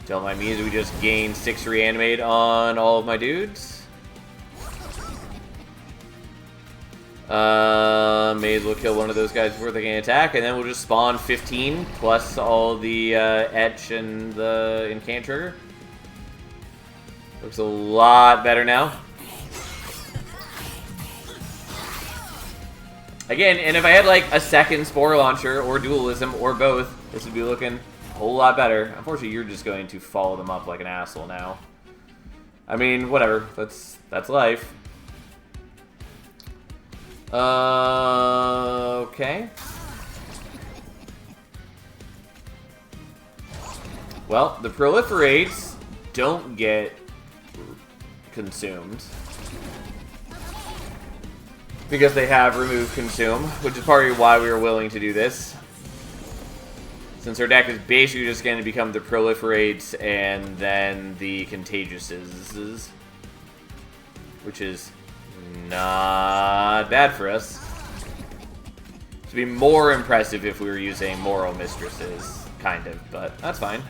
Don't mind me as we just gain 6 reanimate on all of my dudes. May as well kill one of those guys before they can attack, and then we'll just spawn 15 plus all the etch and the incant trigger. Looks a lot better now. Again, and if I had like a second Spore Launcher or Dualism or both, this would be looking a whole lot better. Unfortunately, you're just going to follow them up like an asshole now. I mean, whatever. That's life. Okay. Well, the proliferates don't get consumed because they have removed consume, which is partly why we were willing to do this. Since our deck is basically just going to become the proliferates and then the contagiouses, which is not bad for us. It'd be more impressive if we were using Moral Mistresses, kind of, but that's fine.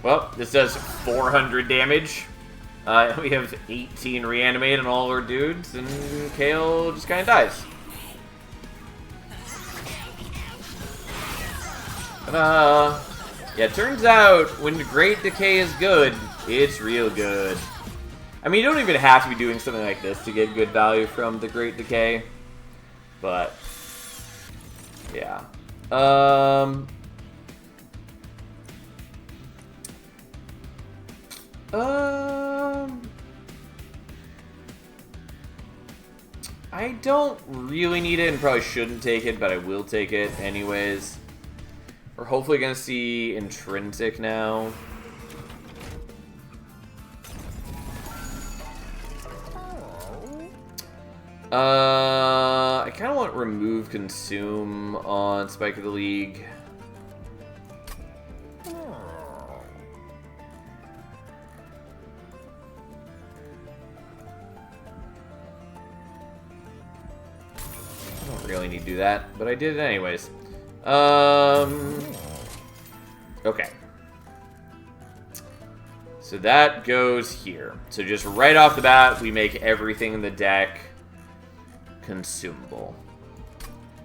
Well, this does 400 damage. We have 18 reanimate on all our dudes, and Kale just kind of dies. Yeah, it turns out when Great Decay is good, it's real good. I mean, you don't even have to be doing something like this to get good value from the Great Decay. But, yeah. I don't really need it and probably shouldn't take it, but I will take it anyways. We're hopefully going to see Intrinsic now. I kind of want Remove Consume on Spike of the League. I don't really need to do that, but I did it anyways. Okay. So that goes here. So just right off the bat, we make everything in the deck consumable.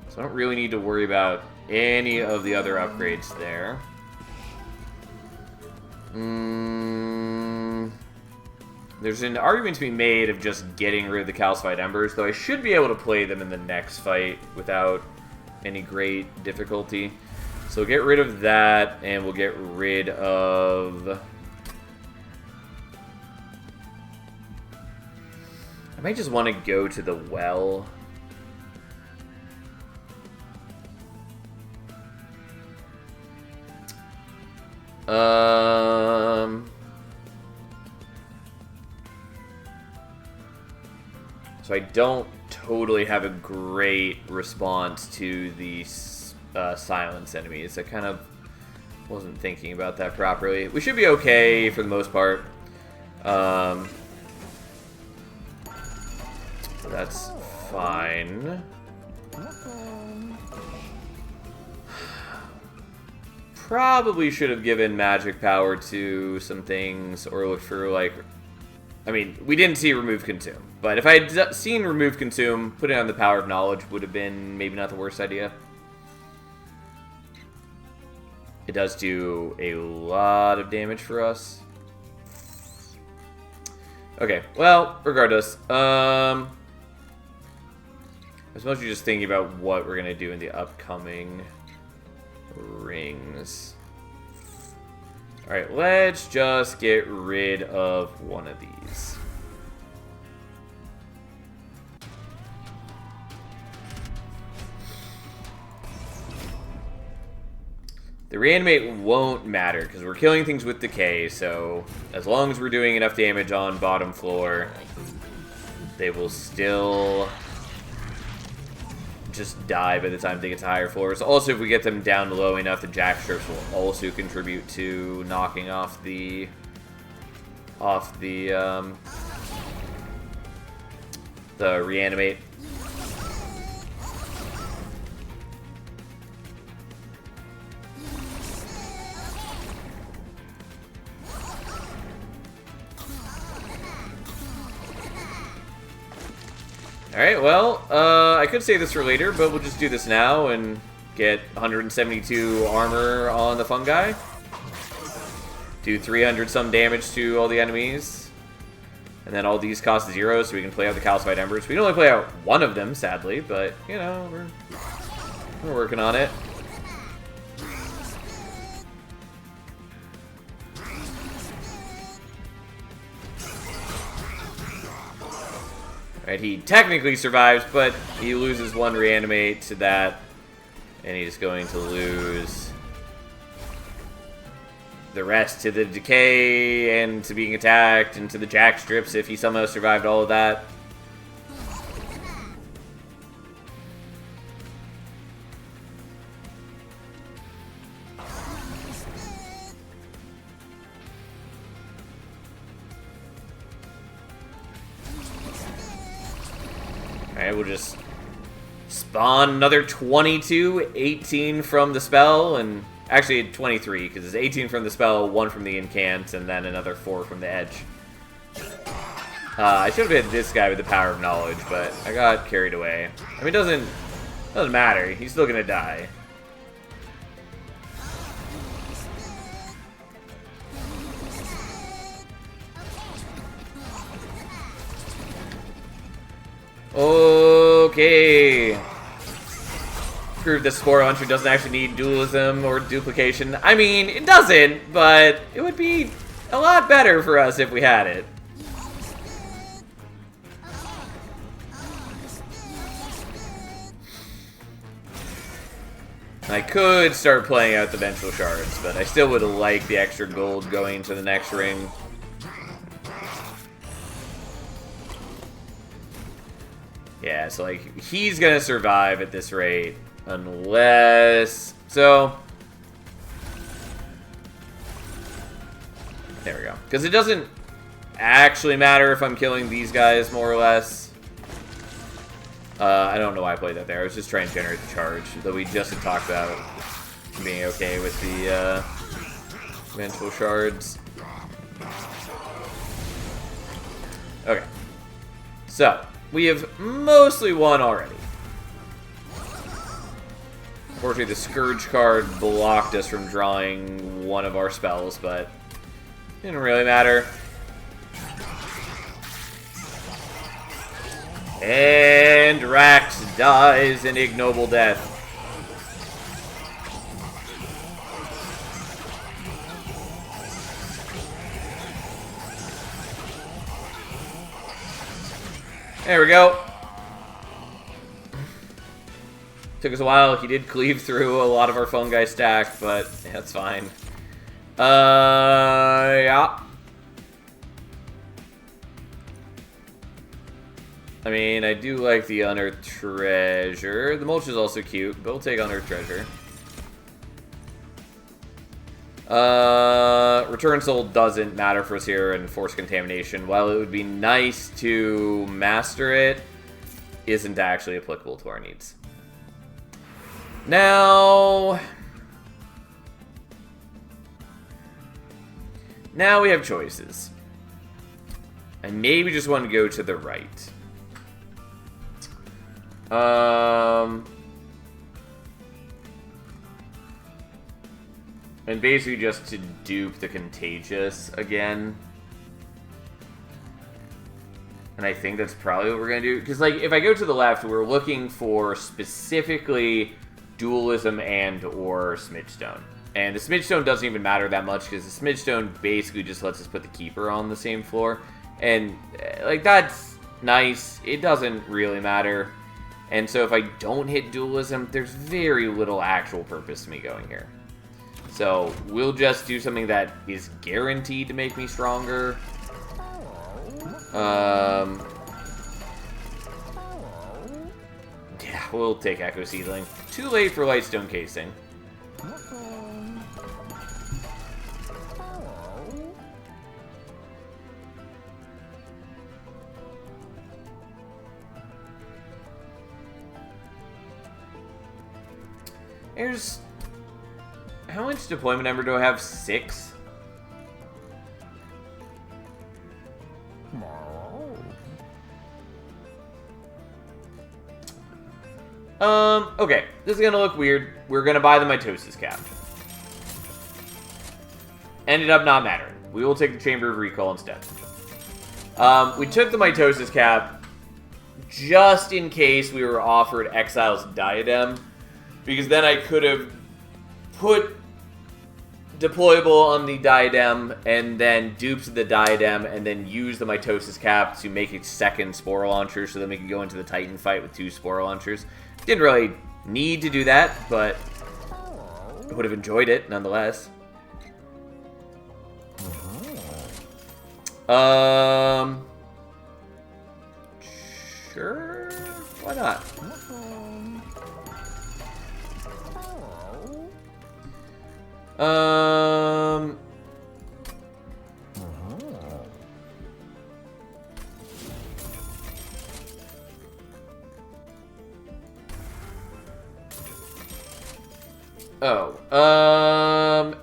So I don't really need to worry about any of the other upgrades there. There's an argument to be made of just getting rid of the Calcified Embers, though I should be able to play them in the next fight without any great difficulty. So we'll get rid of that, and we'll get rid of... I might just want to go to the well. So I don't totally have a great response to the silence enemies. I kind of wasn't thinking about that properly. We should be okay for the most part. So that's fine. Probably should have given magic power to some things or looked for, like... I mean, we didn't see Remove Consume. But if I had seen Remove Consume, putting on the Power of Knowledge would have been maybe not the worst idea. It does do a lot of damage for us. Okay, well, regardless. I was mostly just thinking about what we're going to do in the upcoming rings. Alright, let's just get rid of one of these. The reanimate won't matter because we're killing things with decay, so as long as we're doing enough damage on bottom floor, they will still just die by the time they get to higher floors. Also, if we get them down low enough, the jack strips will also contribute to knocking off the reanimate. Alright, well, I could save this for later, but we'll just do this now and get 172 armor on the fungi. Do 300 some damage to all the enemies. And then all these cost 0, so we can play out the Calcified Embers. We can only play out one of them, sadly, but, you know, we're working on it. Right, he technically survives, but he loses one reanimate to that, and he's going to lose the rest to the decay and to being attacked and to the jack strips if he somehow survived all of that. Alright, we'll just spawn another 22, 18 from the spell, and actually 23, because it's 18 from the spell, 1 from the incant, and then another 4 from the edge. I should have hit this guy with the power of knowledge, but I got carried away. I mean, it doesn't matter. He's still gonna die. Okay. Prove this Spore Launcher doesn't actually need dualism or duplication. I mean, it doesn't, but it would be a lot better for us if we had it. I could start playing out the Vengeful Shards, but I still would like the extra gold going to the next ring. Yeah, so like, he's gonna survive at this rate, unless... So... There we go. Because it doesn't actually matter if I'm killing these guys, more or less. I don't know why I played that there. I was just trying to generate the charge, though we just had talked about being okay with the Vengeful Shards. Okay. So, we have mostly won already. Unfortunately, the Scourge card blocked us from drawing one of our spells, but didn't really matter. And Rax dies an ignoble death. There we go. Took us a while. He did cleave through a lot of our fungi stack, but that's fine. Yeah. I mean, I do like the Unearthed Treasure. The Mulch is also cute, but we'll take Unearthed Treasure. Return Soul doesn't matter for us here in Force Contamination. While it would be nice to master it, isn't actually applicable to our needs. Now we have choices. I maybe just want to go to the right. And basically just to dupe the Contagious again. And I think that's probably what we're going to do. Because, like, if I go to the left, we're looking for specifically Dualism and or Smidgestone. And the Smidgestone doesn't even matter that much because the Smidgestone basically just lets us put the Keeper on the same floor. And, like, that's nice. It doesn't really matter. And so if I don't hit Dualism, there's very little actual purpose to me going here. So we'll just do something that is guaranteed to make me stronger. Yeah, we'll take Echo Seedling. Too late for Lightstone Casing. Here's... How much deployment number do I have? 6? Okay. This is gonna look weird. We're gonna buy the Mitosis Cap. Ended up not mattering. We will take the Chamber of Recall instead. We took the Mitosis Cap just in case we were offered Exile's Diadem, because then I could have put deployable on the Diadem and then duped the Diadem and then use the Mitosis Cap to make a second Spore Launcher so that we could go into the Titan fight with 2 Spore Launchers. Didn't really need to do that, but I would have enjoyed it nonetheless. Sure, why not?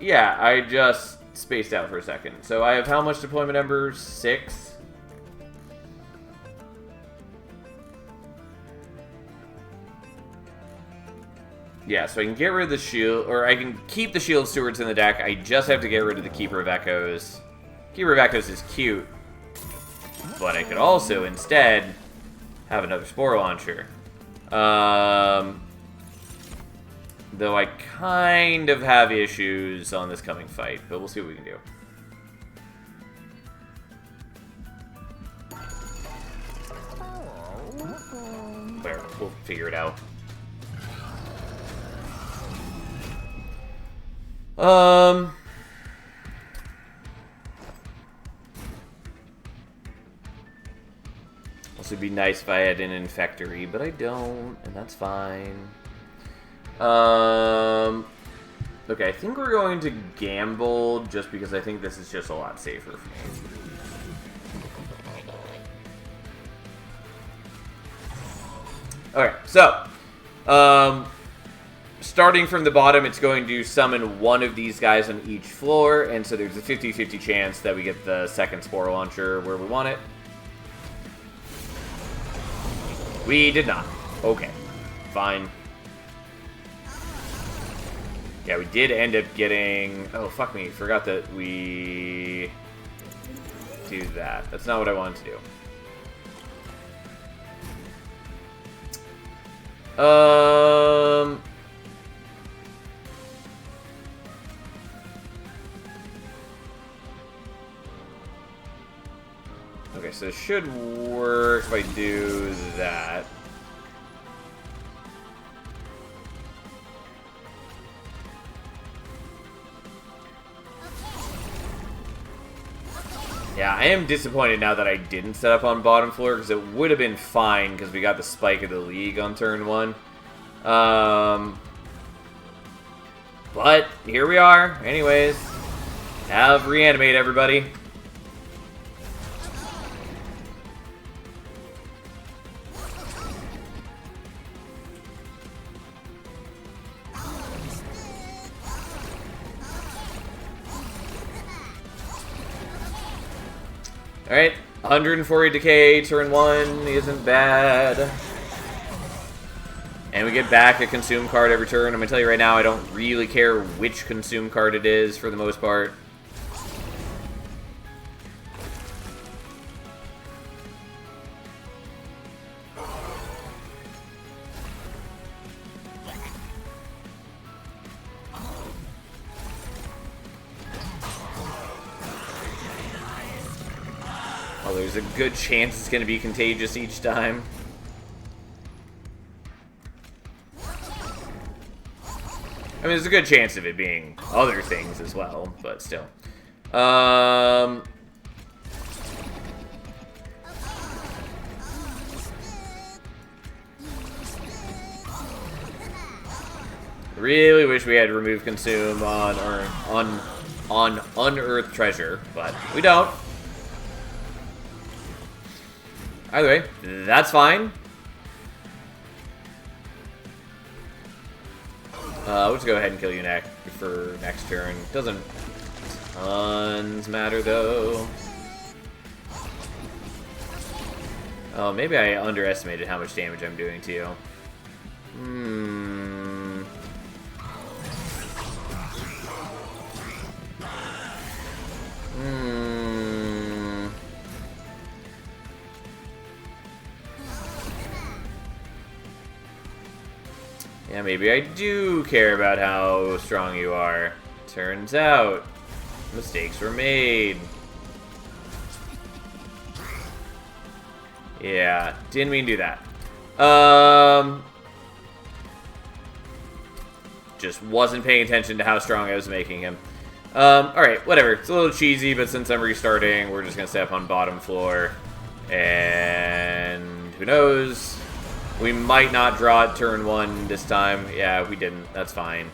Yeah, I just spaced out for a second. So I have how much deployment number? 6? Yeah, so I can get rid of the shield, or I can keep the shield stewards in the deck. I just have to get rid of the Keeper of Echoes. Keeper of Echoes is cute, but I could also instead have another Spore Launcher. Though I kind of have issues on this coming fight, but we'll see what we can do. Where? We'll figure it out. Also, it'd be nice if I had an Infectory, but I don't, and that's fine. Okay, I think we're going to gamble just because I think this is just a lot safer for me. Okay, so, starting from the bottom, it's going to summon one of these guys on each floor, and so there's a 50-50 chance that we get the second Spore Launcher where we want it. We did not. Okay, fine. Yeah, we did end up getting... Oh, fuck me. Forgot that we do that. That's not what I wanted to do. Okay, so it should work if I do that. Yeah, I am disappointed now that I didn't set up on bottom floor, because it would have been fine, because we got the Spike of the League on turn 1. But, here we are. Anyways, have Reanimate, everybody. Alright, 140 decay, turn 1 isn't bad. And we get back a consume card every turn. I'm going to tell you right now, I don't really care which consume card it is for the most part. Oh, there's a good chance it's going to be contagious each time. I mean, there's a good chance of it being other things as well, but still. Really wish we had removed consume on unearthed treasure, but we don't. Either way, that's fine. Let's go ahead and kill you for next turn. Doesn't tons matter though. Oh, maybe I underestimated how much damage I'm doing to you. Yeah, maybe I do care about how strong you are. Turns out, mistakes were made. Yeah, didn't mean to do that. Just wasn't paying attention to how strong I was making him. Alright, whatever. It's a little cheesy, but since I'm restarting, we're just going to stay up on bottom floor. And who knows? We might not draw it turn 1 this time. Yeah, we didn't. That's fine.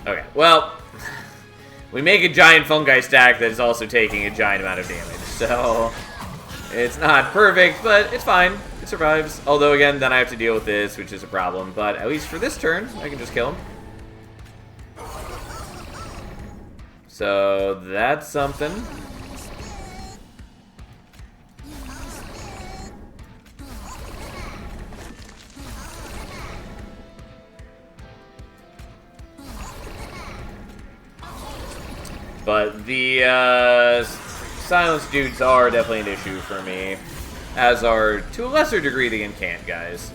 Okay, well, we make a giant fungi stack that is also taking a giant amount of damage, so it's not perfect, but it's fine. It survives. Although, again, then I have to deal with this, which is a problem, but at least for this turn, I can just kill him. So that's something. But the silence dudes are definitely an issue for me, as are, to a lesser degree, the incant guys.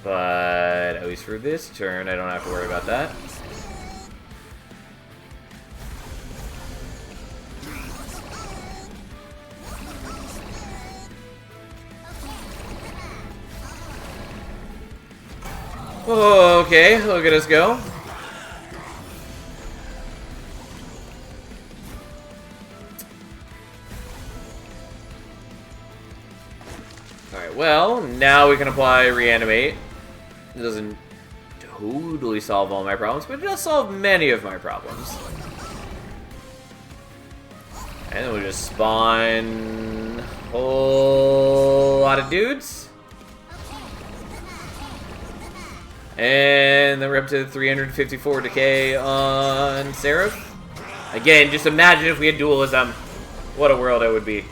But at least for this turn, I don't have to worry about that. Okay, look at us go. Alright, well, now we can apply Reanimate. It doesn't totally solve all my problems, but it does solve many of my problems. And then we'll just spawn a whole lot of dudes. And then we're up to 354 decay on Seraph. Again, just imagine if we had dualism. What a world it would be.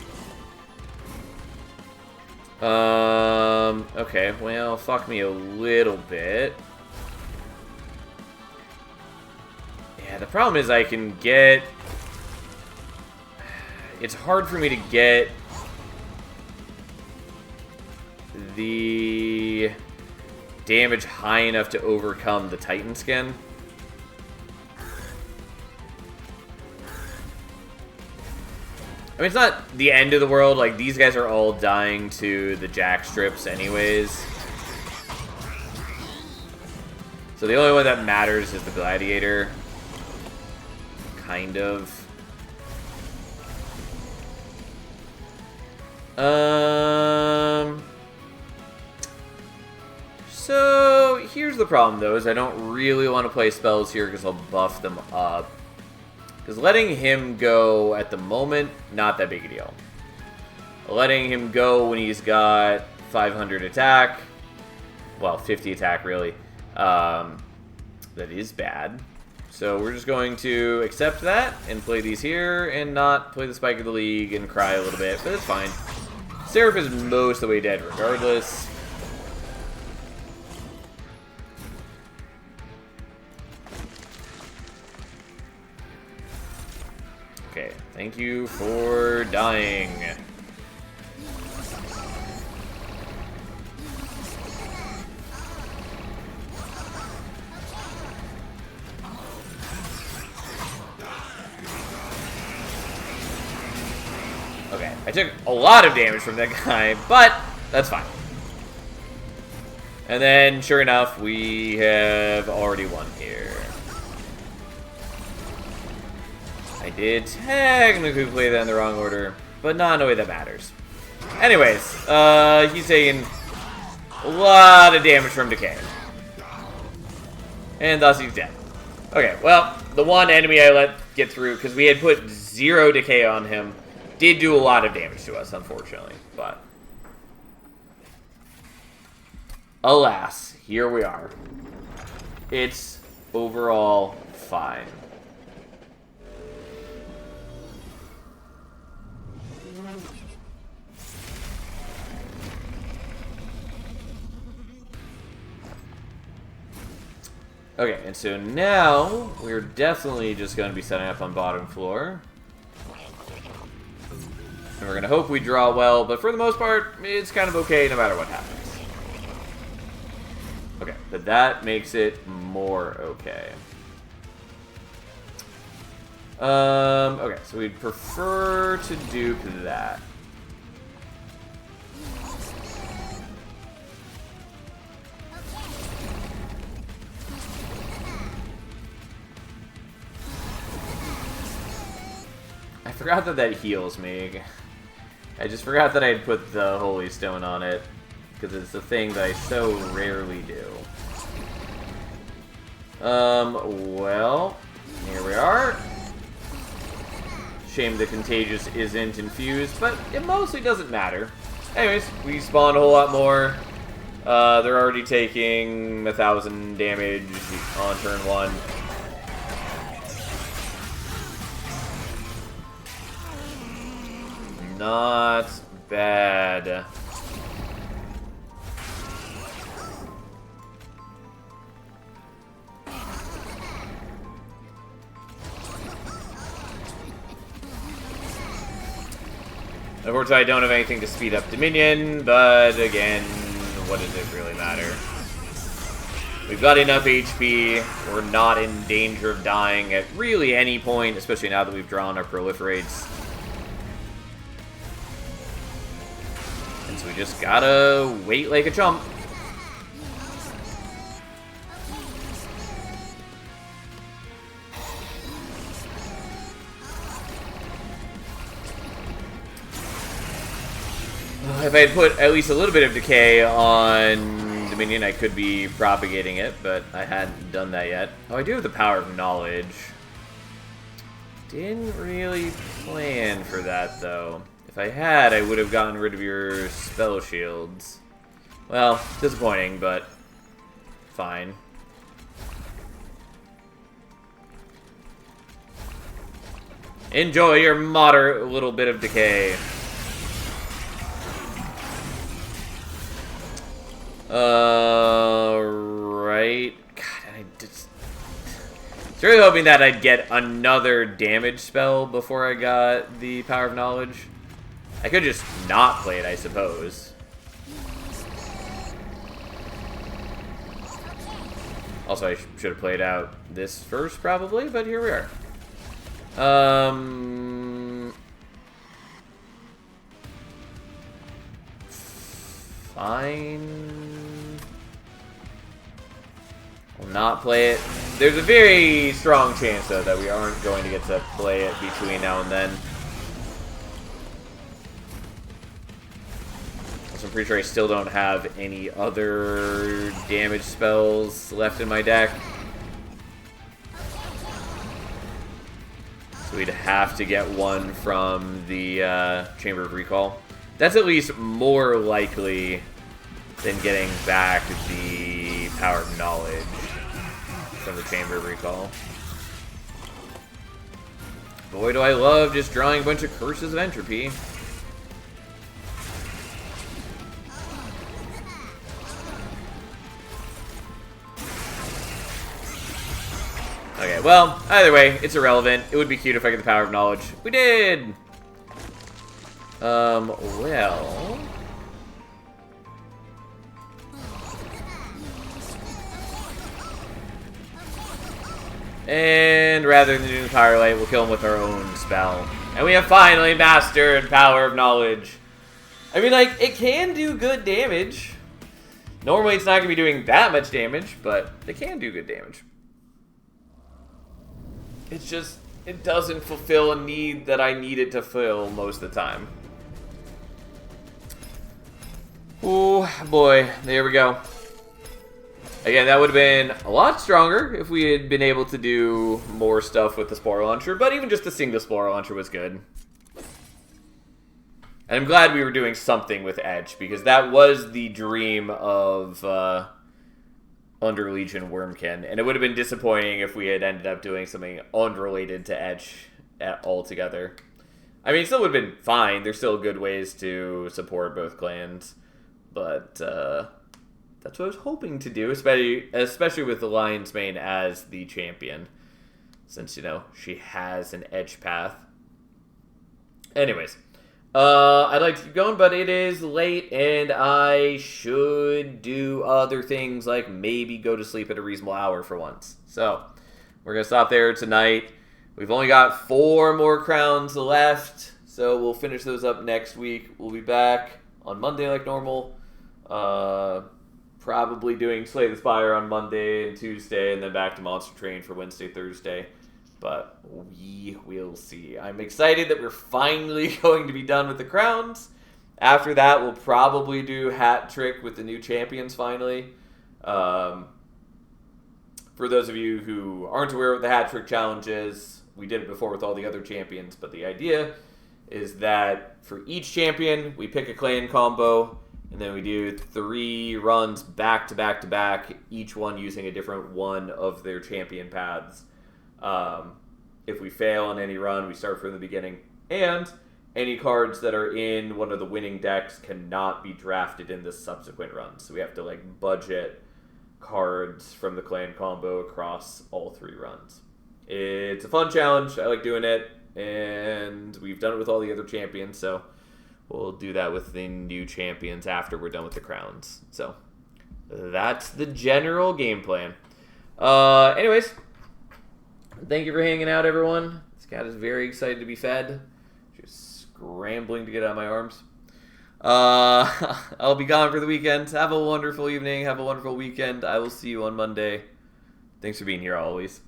Okay, well, fuck me a little bit. Yeah, the problem is I can get... It's hard for me to get the damage high enough to overcome the Titan skin. I mean, it's not the end of the world. Like, these guys are all dying to the jack strips anyways. So the only one that matters is the gladiator. Kind of. So here's the problem, though, is I don't really want to play spells here because I'll buff them up. Because letting him go at the moment, not that big a deal. Letting him go when he's got 500 attack, well, 50 attack, really, that is bad. So we're just going to accept that and play these here and not play the Spike of the League and cry a little bit, but it's fine. Seraph is most of the way dead regardless. Okay, thank you for dying. Okay, I took a lot of damage from that guy, but that's fine. And then, sure enough, we have already won here. I did technically play that in the wrong order, but not in a way that matters. Anyways, he's taking a lot of damage from decay. And thus he's dead. Okay, well, the one enemy I let get through, because we had put 0 decay on him, did do a lot of damage to us, unfortunately. But alas, here we are. It's overall fine. Okay, and so now we're definitely just going to be setting up on bottom floor. And we're going to hope we draw well, but for the most part, it's kind of okay no matter what happens. Okay, but that makes it more okay. Okay, so we'd prefer to duke that. I forgot that that heals me. I just forgot that I had put the Holy Stone on it, because it's the thing that I so rarely do. Well, here we are. Shame the Contagious isn't infused, but it mostly doesn't matter. Anyways, we spawned a whole lot more. They're already taking 1,000 damage on turn 1. Not bad. Unfortunately, I don't have anything to speed up Dominion, but again, what does it really matter? We've got enough HP. We're not in danger of dying at really any point, especially now that we've drawn our proliferates. And so we just gotta wait like a chump. If I had put at least a little bit of decay on Dominion, I could be propagating it, but I hadn't done that yet. Oh, I do have the Power of Knowledge. Didn't really plan for that, though. If I had, I would have gotten rid of your spell shields. Well, disappointing, but fine. Enjoy your moderate little bit of decay. Right. God, I just was really hoping that I'd get another damage spell before I got the Power of Knowledge. I could just not play it, I suppose. Also, I should have played out this first, probably, but here we are. Fine. Will not play it. There's a very strong chance, though, that we aren't going to get to play it between now and then. Also, I'm pretty sure I still don't have any other damage spells left in my deck. So we'd have to get one from the Chamber of Recall. That's at least more likely than getting back the Power of Knowledge from the Chamber of Recall. Boy, do I love just drawing a bunch of Curses of Entropy. Okay, well, either way, it's irrelevant. It would be cute if I get the Power of Knowledge. We did! Well... And rather than doing the Power Light, we'll kill him with our own spell. And we have finally mastered Power of Knowledge. I mean, like, it can do good damage. Normally it's not going to be doing that much damage, but it can do good damage. It's just, it doesn't fulfill a need that I need it to fill most of the time. Oh boy, there we go. Again, that would have been a lot stronger if we had been able to do more stuff with the Spore Launcher, but even just the single Spore Launcher was good. And I'm glad we were doing something with Etch, because that was the dream of Under Legion Wormkin, and it would have been disappointing if we had ended up doing something unrelated to Etch altogether. I mean, it still would have been fine. There's still good ways to support both clans, but that's what I was hoping to do, especially with the Lion's Mane as the champion, since, you know, she has an edge path. Anyways, I'd like to keep going, but it is late, and I should do other things, like maybe go to sleep at a reasonable hour for once. So, we're going to stop there tonight. We've only got 4 more crowns left, so we'll finish those up next week. We'll be back on Monday like normal. Probably doing Slay the Spire on Monday and Tuesday, and then back to Monster Train for Wednesday, Thursday. But we will see. I'm excited that we're finally going to be done with the crowns. After that, we'll probably do Hat Trick with the new champions finally. For those of you who aren't aware of what the hat trick challenge is, we did it before with all the other champions, but the idea is that for each champion, we pick a clan combo, and then we do 3 runs back to back to back, each one using a different one of their champion paths. If we fail on any run, we start from the beginning. And any cards that are in one of the winning decks cannot be drafted in the subsequent runs. So we have to budget cards from the clan combo across all 3 runs. It's a fun challenge. I like doing it, and we've done it with all the other champions, so we'll do that with the new champions after we're done with the crowns. So that's the general game plan. Anyways, thank you for hanging out, everyone. This cat is very excited to be fed. Just scrambling to get out of my arms. I'll be gone for the weekend. Have a wonderful evening. Have a wonderful weekend. I will see you on Monday. Thanks for being here always.